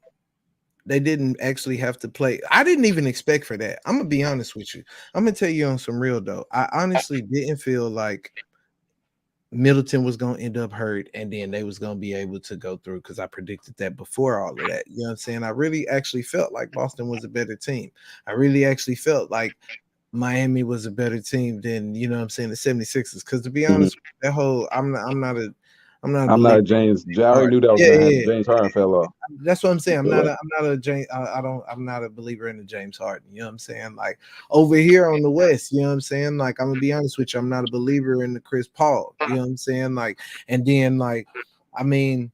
they didn't actually have to play. I didn't even expect for that. I'm gonna be honest with you. I'm gonna tell you on some real though. I honestly didn't feel like Middleton was gonna end up hurt and then they was gonna be able to go through because I predicted that before all of that. You know what I'm saying? I really actually felt like Boston was a better team. I really actually felt like Miami was a better team than, you know what I'm saying, the 76ers. Because to be
Mhm.
honest, that whole I'm not a
I'm not
believer
a
in
James. I
James
already
Harden.
knew that was
Yeah,
gonna
yeah,
happen.
yeah.
James Harden fell off.
That's what I'm saying. I'm
Fell
not
off.
a James. I don't. I'm not a believer in the James Harden. You know what I'm saying? Like over here on the West, you know what I'm saying? Like I'm gonna be honest with you. I'm not a believer in the Chris Paul. You know what I'm saying? Like, and then like, I mean,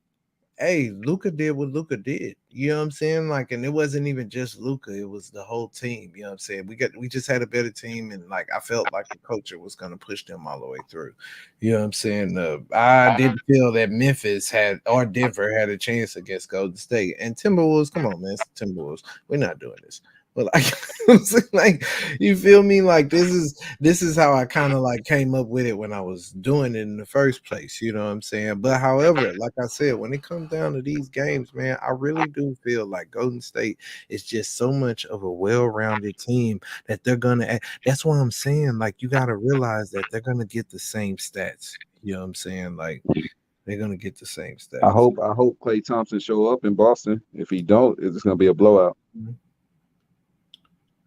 hey, Luca did what Luca did. You know what I'm saying? Like, and it wasn't even just Luca, it was the whole team. You know what I'm saying? We just had a better team, and like I felt like the culture was gonna push them all the way through. You know what I'm saying? I didn't feel that Memphis had or Denver had a chance against Golden State. And Timberwolves, come on, man, it's the Timberwolves. We're not doing this. But like, I'm saying, like, you feel me? Like this is how I kind of like came up with it when I was doing it in the first place. You know what I'm saying? But however, like I said, when it comes down to these games, man, I really do feel like Golden State is just so much of a well-rounded team that they're gonna. That's why I'm saying, like, you got to realize that they're gonna get the same stats. You know what I'm saying? Like, they're gonna get the same stats.
I hope Klay Thompson show up in Boston. If he don't, it's gonna be a blowout.
Mhm.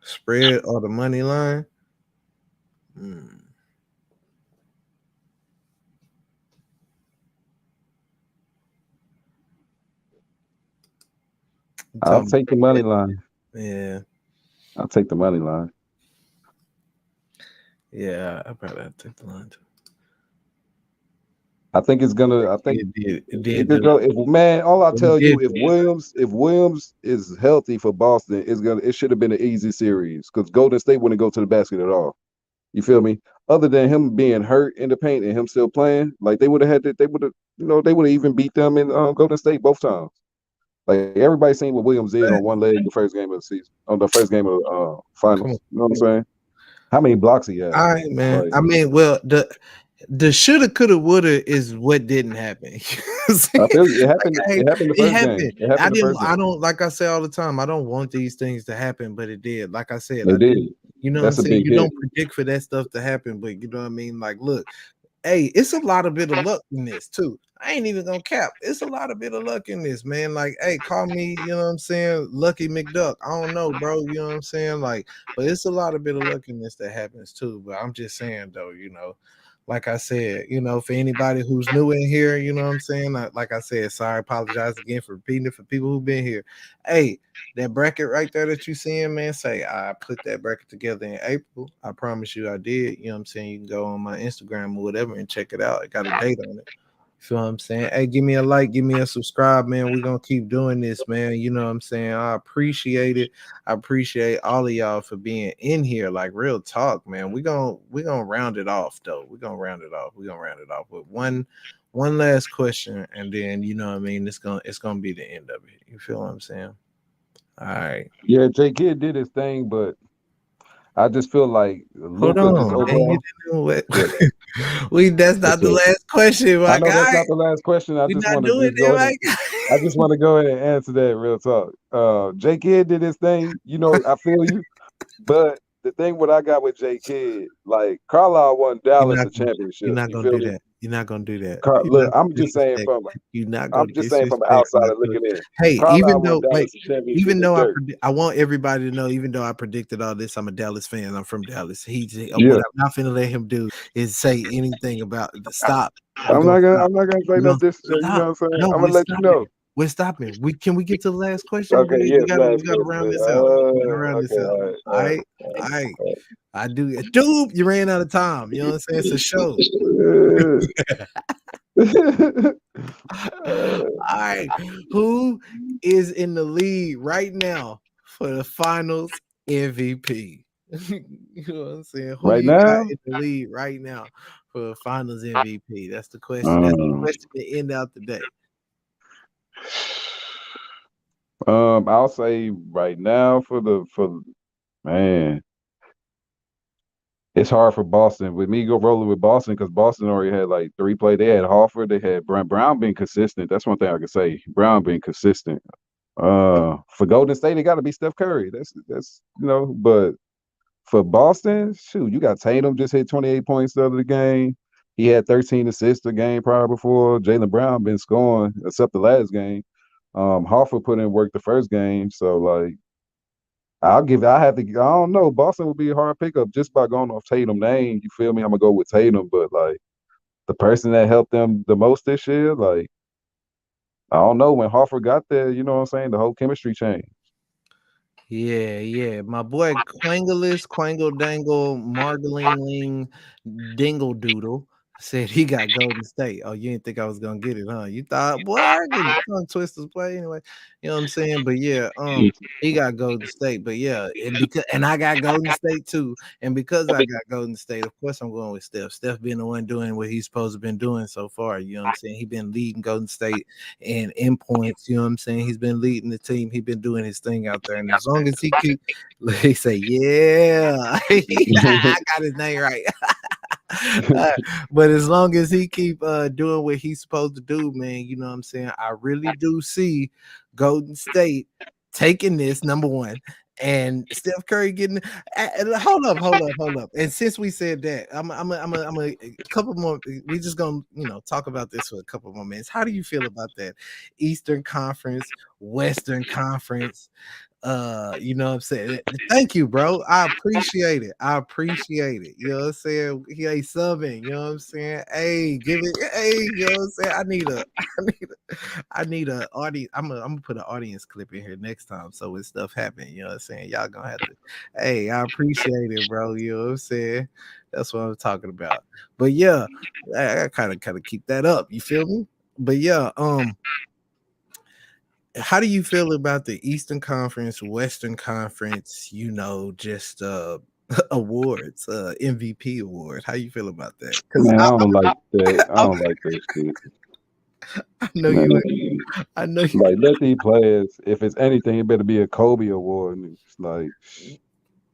Spread or the money line. Hmm. You
I'll
talking
take the money line.
yeah,
I'll take the money line.
yeah. I probably have to take the line too.
I think it's gonna. I think
It
it
did
could
do
go. If man, all I
it
tell you,
did do it.
If Williams is healthy for Boston, it's gonna. It should have been an easy series because Golden State wouldn't go to the basket at all. You feel me? Other than him being hurt in the paint and him still playing, like they would have had to, they would have, they would have even beat them in Golden State both times. Like everybody seen what Williams did on one leg the first game of the season, on the first game of
Come on.
finals. You know what I'm saying? How many blocks he had?
All right, man.
Like
I mean, well, the shoulda, coulda, woulda is what didn't happen. You know what I'm
I
saying?
feel it
Like,
happened.
hey,
It happened the
it
first game.
happened.
It happened the first
I
game.
don't like I say all the time. I don't want these things to happen, but it did. Like I said,
They
I
did.
did. You know what I'm
That's a
saying?
big
You
hit.
don't predict for that stuff to happen, but you know what I mean? Like, look, hey, it's a lot of bit of luck in this too. I ain't even gonna cap. It's a lot of bit of luck in this, man. Like, hey, call me, you know what I'm saying, Lucky McDuck. I don't know, bro. You know what I'm saying? Like, but it's a lot of bit of luck in this that happens too. But I'm just saying though, like I said, for anybody who's new in here, you know what I'm saying? Like I said, sorry, apologize again for repeating it for people who've been here. Hey, that bracket right there that you seeing, man, say I put that bracket together in April. I promise you I did. You know what I'm saying? You can go on my Instagram or whatever and check it out. It got a date on it. Feel what I'm saying? Hey, give me a like, give me a subscribe, man. We're gonna keep doing this, man. You know what I'm saying? I appreciate it. I appreciate all of y'all for being in here. Like real talk, man. We're gonna round it off though. We're gonna round it off. We're gonna round it off with one last question, and then you know what I mean, it's gonna be the end of it. You feel what I'm saying? All right.
Yeah, J Kidd did his thing, but I just feel like
Hold
Luca just
on. Man, you
overall.
didn't know what
What?
that's
What's
not the
up?
last question,
I
my
know that's
guy.
not the last question. I
We're
just
not
want to
doing
just
that,
go ahead.
my guy.
I just want to go ahead and answer that real talk. J Kidd did his thing. I feel you. But the thing what I got with J Kidd, like Carlisle won
You're
Dallas
not
a
gonna you're
championship.
not
You
gonna
feel
do
me?
that. You're not gonna do that.
Car,
You're not
look,
gonna disrespect. You're not
I'm
gonna
just saying from an
disrespect my
outsider
coach.
looking in.
Hey,
Carlisle won Dallas a championship
even
in
though
dirt.
I want everybody to know, even though I predicted all this, I'm a Dallas fan. I'm from Dallas. What
Yeah.
I'm not finna let him do is say anything about the stop. We're
I'm
gonna
not gonna
stop.
I'm not gonna say
We're
no
gonna
disrespect, you know
stop.
what I'm saying?
No,
I'm
we're
gonna let you
stopping.
know.
We're stopping. Can we get to the last question?
Okay,
We
yes,
gotta we
last
gotta
question.
round this out. We gotta round this
Okay,
out.
all right,
All right. All right. I do. Dude, you ran out of time. You know what I'm saying? It's a show. All right. Who is in the lead right now for the finals MVP? You know what I'm saying? Who
right
you got
now?
in the lead right now for the finals MVP? That's the question. That's the question to end out the day.
I'll say right now for man, it's hard for Boston. With me go rolling with Boston because Boston already had like three play. They had Horford, they had Brown. Brown being consistent. That's one thing I can say. Brown being consistent. For Golden State, it got to be Steph Curry. That's but for Boston, shoot, you got Tatum just hit 28 points the other game. He had 13 assists the game prior before. Jalen Brown been scoring except the last game. Horford put in work the first game, so like I have to. I don't know. Boston would be a hard pickup just by going off Tatum name. You feel me? I'm gonna go with Tatum, but like
the person that helped them the most this year, like I don't know when Horford got there, you know what I'm saying? The whole chemistry changed.
Yeah. My boy Quangalus, Quangle Dangle, Marglingling, Dingle Doodle said he got Golden State. Oh, you didn't think I was gonna get it, huh? You thought, boy, I get tongue twisters play anyway. You know what I'm saying? But yeah, he got Golden State. But yeah, and I got Golden State too. And because I got Golden State, of course I'm going with Steph. Steph being the one doing what he's supposed to been doing so far. You know what I'm saying? He been leading Golden State and in points. You know what I'm saying? He's been leading the team. He been doing his thing out there. And as long as he keep, they say, yeah, I got his name right. But as long as he keep doing what he's supposed to do, man, you know what I'm saying? I really do see Golden State taking this number one and Steph Curry getting hold up. And since we said that, I'm a couple more. We just gonna talk about this for a couple more minutes. How do you feel about that? Eastern Conference, Western Conference. You know what I'm saying? Thank you, bro. I appreciate it. You know what I'm saying? He ain't subbing, you know what I'm saying? Hey, give it, hey, you know what I'm saying? I need a audience. I'm gonna put an audience clip in here next time. So when stuff happen, you know what I'm saying? Y'all gonna have to, hey, I appreciate it, bro. You know what I'm saying? That's what I'm talking about. But yeah, I kind of keep that up. You feel me? But yeah, how do you feel about the Eastern Conference, Western Conference, just awards, MVP award? How you feel about that? Because
Man, I don't like that. I don't like that shit.
I know
Man,
I know you.
like let these players, if it's anything, it better be a Kobe award. And it's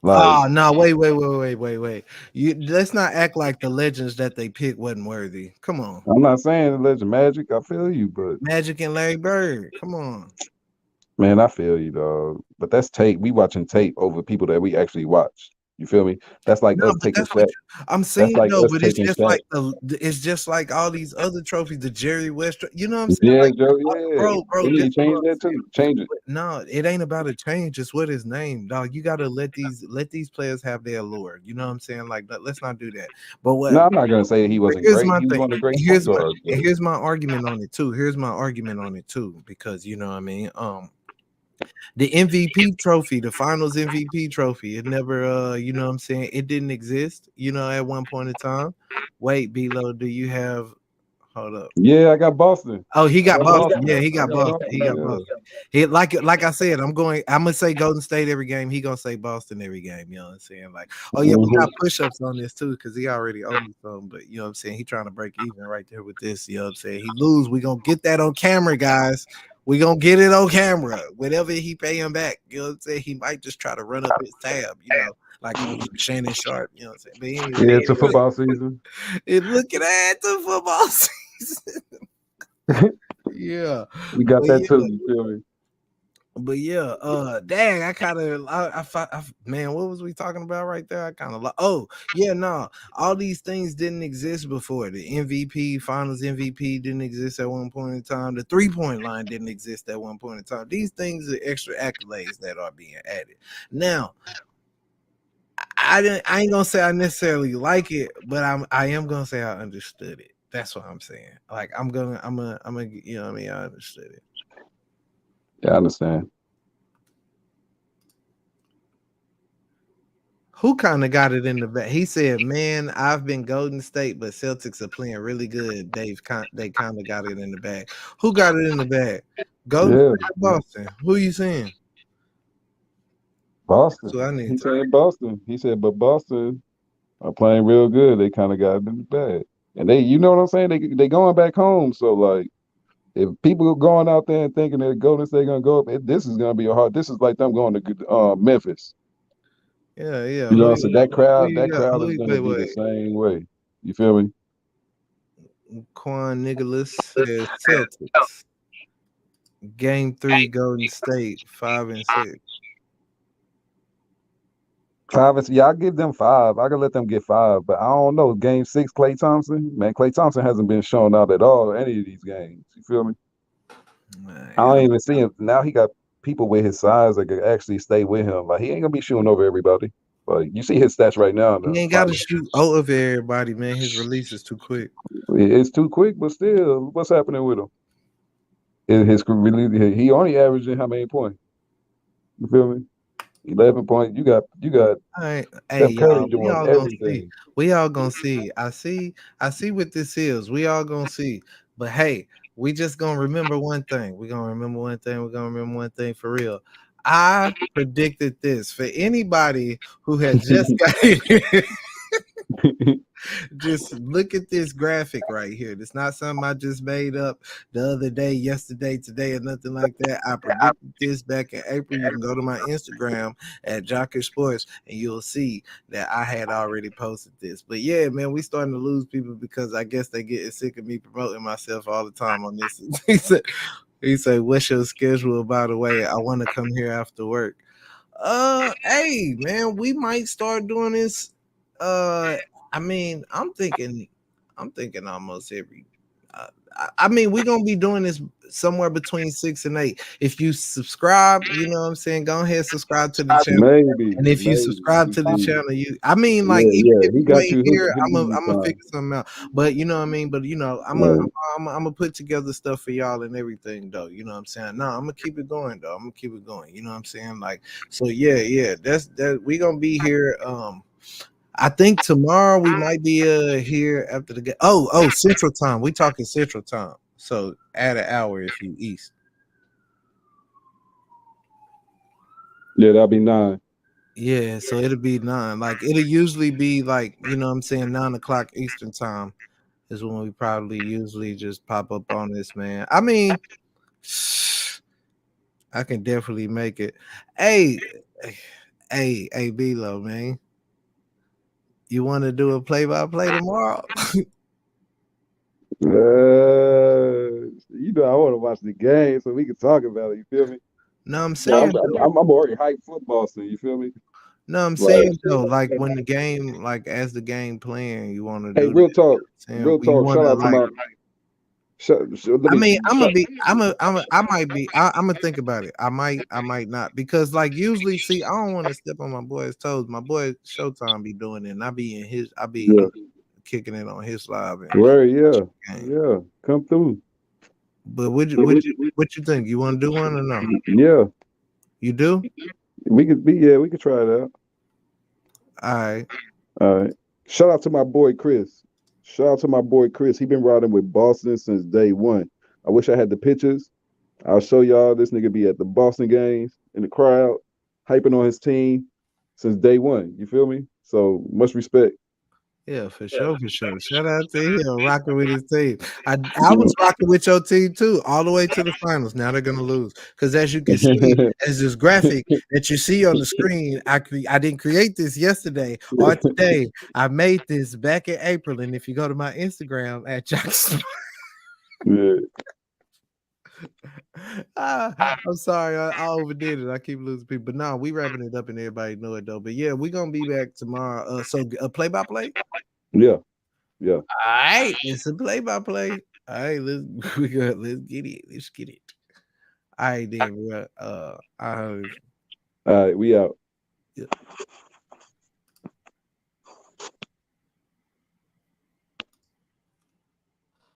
Oh no, wait. Let's not act like the legends that they picked wasn't worthy. Come on.
I'm not saying the legend Magic, I feel you, but
Magic and Larry Bird. Come on.
man, I feel you, dog. But that's tape. We watching tape over people that we actually watch. You feel me? That's like
No,
us
but
taking
that's what
Shaq.
I'm
That's
saying.
like
No,
us
but
taking Shaq.
it's just like all these other trophies, the Jerry West. You know what I'm saying?
Yeah,
Like,
Joe. Yeah,
bro,
they
this
need
is
to
what
change
I'm
that
saying.
too. Change it.
No, it ain't about a change. It's what his name, dog. You gotta let these players have their allure. You know what I'm saying? Like, let's not do that. But
No, I'm not gonna say he wasn't
here's
great.
my
He was
thing.
one of the great
And
point guards.
here's my argument on it too. Because you know what I mean. The MVP trophy, the Finals MVP trophy, it never, you know what I'm saying? It didn't exist. At one point in time. Wait, Bilo, do you have? Hold up.
Yeah, I got Boston.
Oh, he
I
got
got
Boston. Yeah,
Boston.
he
I
got
got
Boston. He got
Boston.
Boston. He like I said, I'm gonna say Golden State every game. He gonna say Boston every game. You know what I'm saying? Like, oh yeah, we got push-ups on this too, because he already owed me some, but you know what I'm saying? He trying to break even right there with this. You know what I'm saying? He lose. We gonna get that on camera, guys. We gonna get it on camera. Whatever he pay him back, you know what I'm saying? He might just try to run up his tab, like on Shannon Sharp, you know what I'm saying? But anyway,
Yeah, it's a football season.
looking at the football season. Yeah.
We got
But
that
yeah,
too. You feel me?
but yeah, dang, man, what was we talking about right there? I kind of like, oh yeah, no, all these things didn't exist before. The MVP, Finals MVP didn't exist at one point in time. The 3-point line didn't exist at one point in time. These things are extra accolades that are being added. Now, I ain't gonna say I necessarily like it, but I am gonna say I understood it. That's what I'm saying. Like I'm gonna, you know what I mean? I understood it.
Yeah, I understand.
Who kind of got it in the back? He said, "Man, I've been Golden State, but Celtics are playing really good. They kind of got it in the bag. Who got it in the bag? Golden
Yeah,
State or Boston? Who you saying?
Boston.
So I need
He
to.
said Boston. He said, but Boston are playing real good. They kind of got it in the bag. And you know what I'm saying? They going back home. So like, if people are going out there and thinking that Golden State gonna go up, this is gonna be a hard. This is like them going to Memphis.
Yeah, yeah.
You know,
Who
so that
you got?
crowd is gonna be the same way. You feel me?
Quan Nicholas says Celtics. Game 3, Golden State 5-6.
5 and yeah, I give them 5. I can let them get 5, but I don't know. Game 6, Klay Thompson, man, Klay Thompson hasn't been shown out at all in any of these games. You feel me?
Man,
I don't even see him now. He got people with his size that could actually stay with him. Like he ain't gonna be shooting over everybody. But you see his stats right now.
He ain't got to shoot over everybody, man. His release is too quick.
It's too quick, but still, what's happening with him? His really, he only averaging how many points? You feel me? 11 points. You got
All right. Hey,
Steph Curry
y'all, we
doing
all gonna see.
everything.
We all gonna see. I see what this is. We all gonna see. But hey, we just gonna remember one thing. We're gonna remember one thing. We're gonna remember one thing for real. I predicted this for anybody who had just got here. Just look at this graphic right here. It's not something I just made up the other day, yesterday, today, or nothing like that. I predicted this back in April. You can go to my Instagram at Jocker Sports and you'll see that I had already posted this. But yeah, man, we starting to lose people because I guess they getting sick of me promoting myself all the time on this. He said, "What's your schedule? By the way, I want to come here after work." Hey, man, we might start doing this. I mean, I'm thinking almost every. I mean, we're gonna be doing this somewhere between 6 and 8. If you subscribe, you know what I'm saying. Go ahead, subscribe to the channel.
Maybe,
And if you
maybe.
subscribe to the channel, I mean, like,
Yeah,
even
yeah.
if
He
you
got
ain't
you
here,
hooked
I'm
in
gonna
time.
figure something out. But you know what I mean. But
Right.
I'm gonna put together stuff for y'all and everything, though. You know what I'm saying. No, I'm gonna keep it going, though. I'm gonna keep it going. You know what I'm saying. Like, so yeah. That's that. We gonna be here. I think tomorrow we might be here after the game. Oh, Central Time. We talking Central Time. So add an hour if you East.
Yeah, that'll be 9.
Yeah, so it'll be 9. Like it'll usually be like, you know what I'm saying, 9 o'clock Eastern time is when we probably usually just pop up on this, man. I mean, I can definitely make it. Hey, hey, B-Lo, man. You want to do a play-by-play tomorrow?
You know, I want to watch the game so we can talk about it. You feel me?
No, I'm
But
saying though.
I'm already hyped football, so you feel me?
No, I'm
Like,
saying though, like when the game, like as the game playing, you want to
hey,
do that.
real
You
talk.
want
Shout
to
out to
like.
my. Let
I
me.
mean, I might be. I'm gonna think about it. I might not because like usually, see, I don't want to step on my boy's toes. My boy Showtime be doing it, and I be in his. I be
Yeah.
kicking it on his live and
Where? Yeah.
game.
Yeah. Come through.
But what you think? You want to do one or no?
Yeah.
You do?
We could be. Yeah. We could try it out.
All right.
All right. Shout out to my boy Chris. Shout out to my boy Chris. He been riding with Boston since day one. I wish I had the pictures. I'll show y'all. This nigga be at the Boston games in the crowd, hyping on his team since day one. You feel me? So much respect.
Yeah, for sure, for sure. Shout out to him rocking with his team. I was rocking with your team too, all the way to the finals. Now they're gonna lose because, as you can see, as this graphic that you see on the screen, I didn't create this yesterday or today. I made this back in April, and if you go to my Instagram at Jackson,
Yeah.
I'm sorry, I overdid it. I keep losing people, but no, we wrapping it up, and everybody know it though. But yeah, we're gonna be back tomorrow. So play by play.
Yeah. Yeah.
All right, it's a play-by-play. All right, let's get it. Let's get it. All right, then, bro.
All right. We out.
Yeah.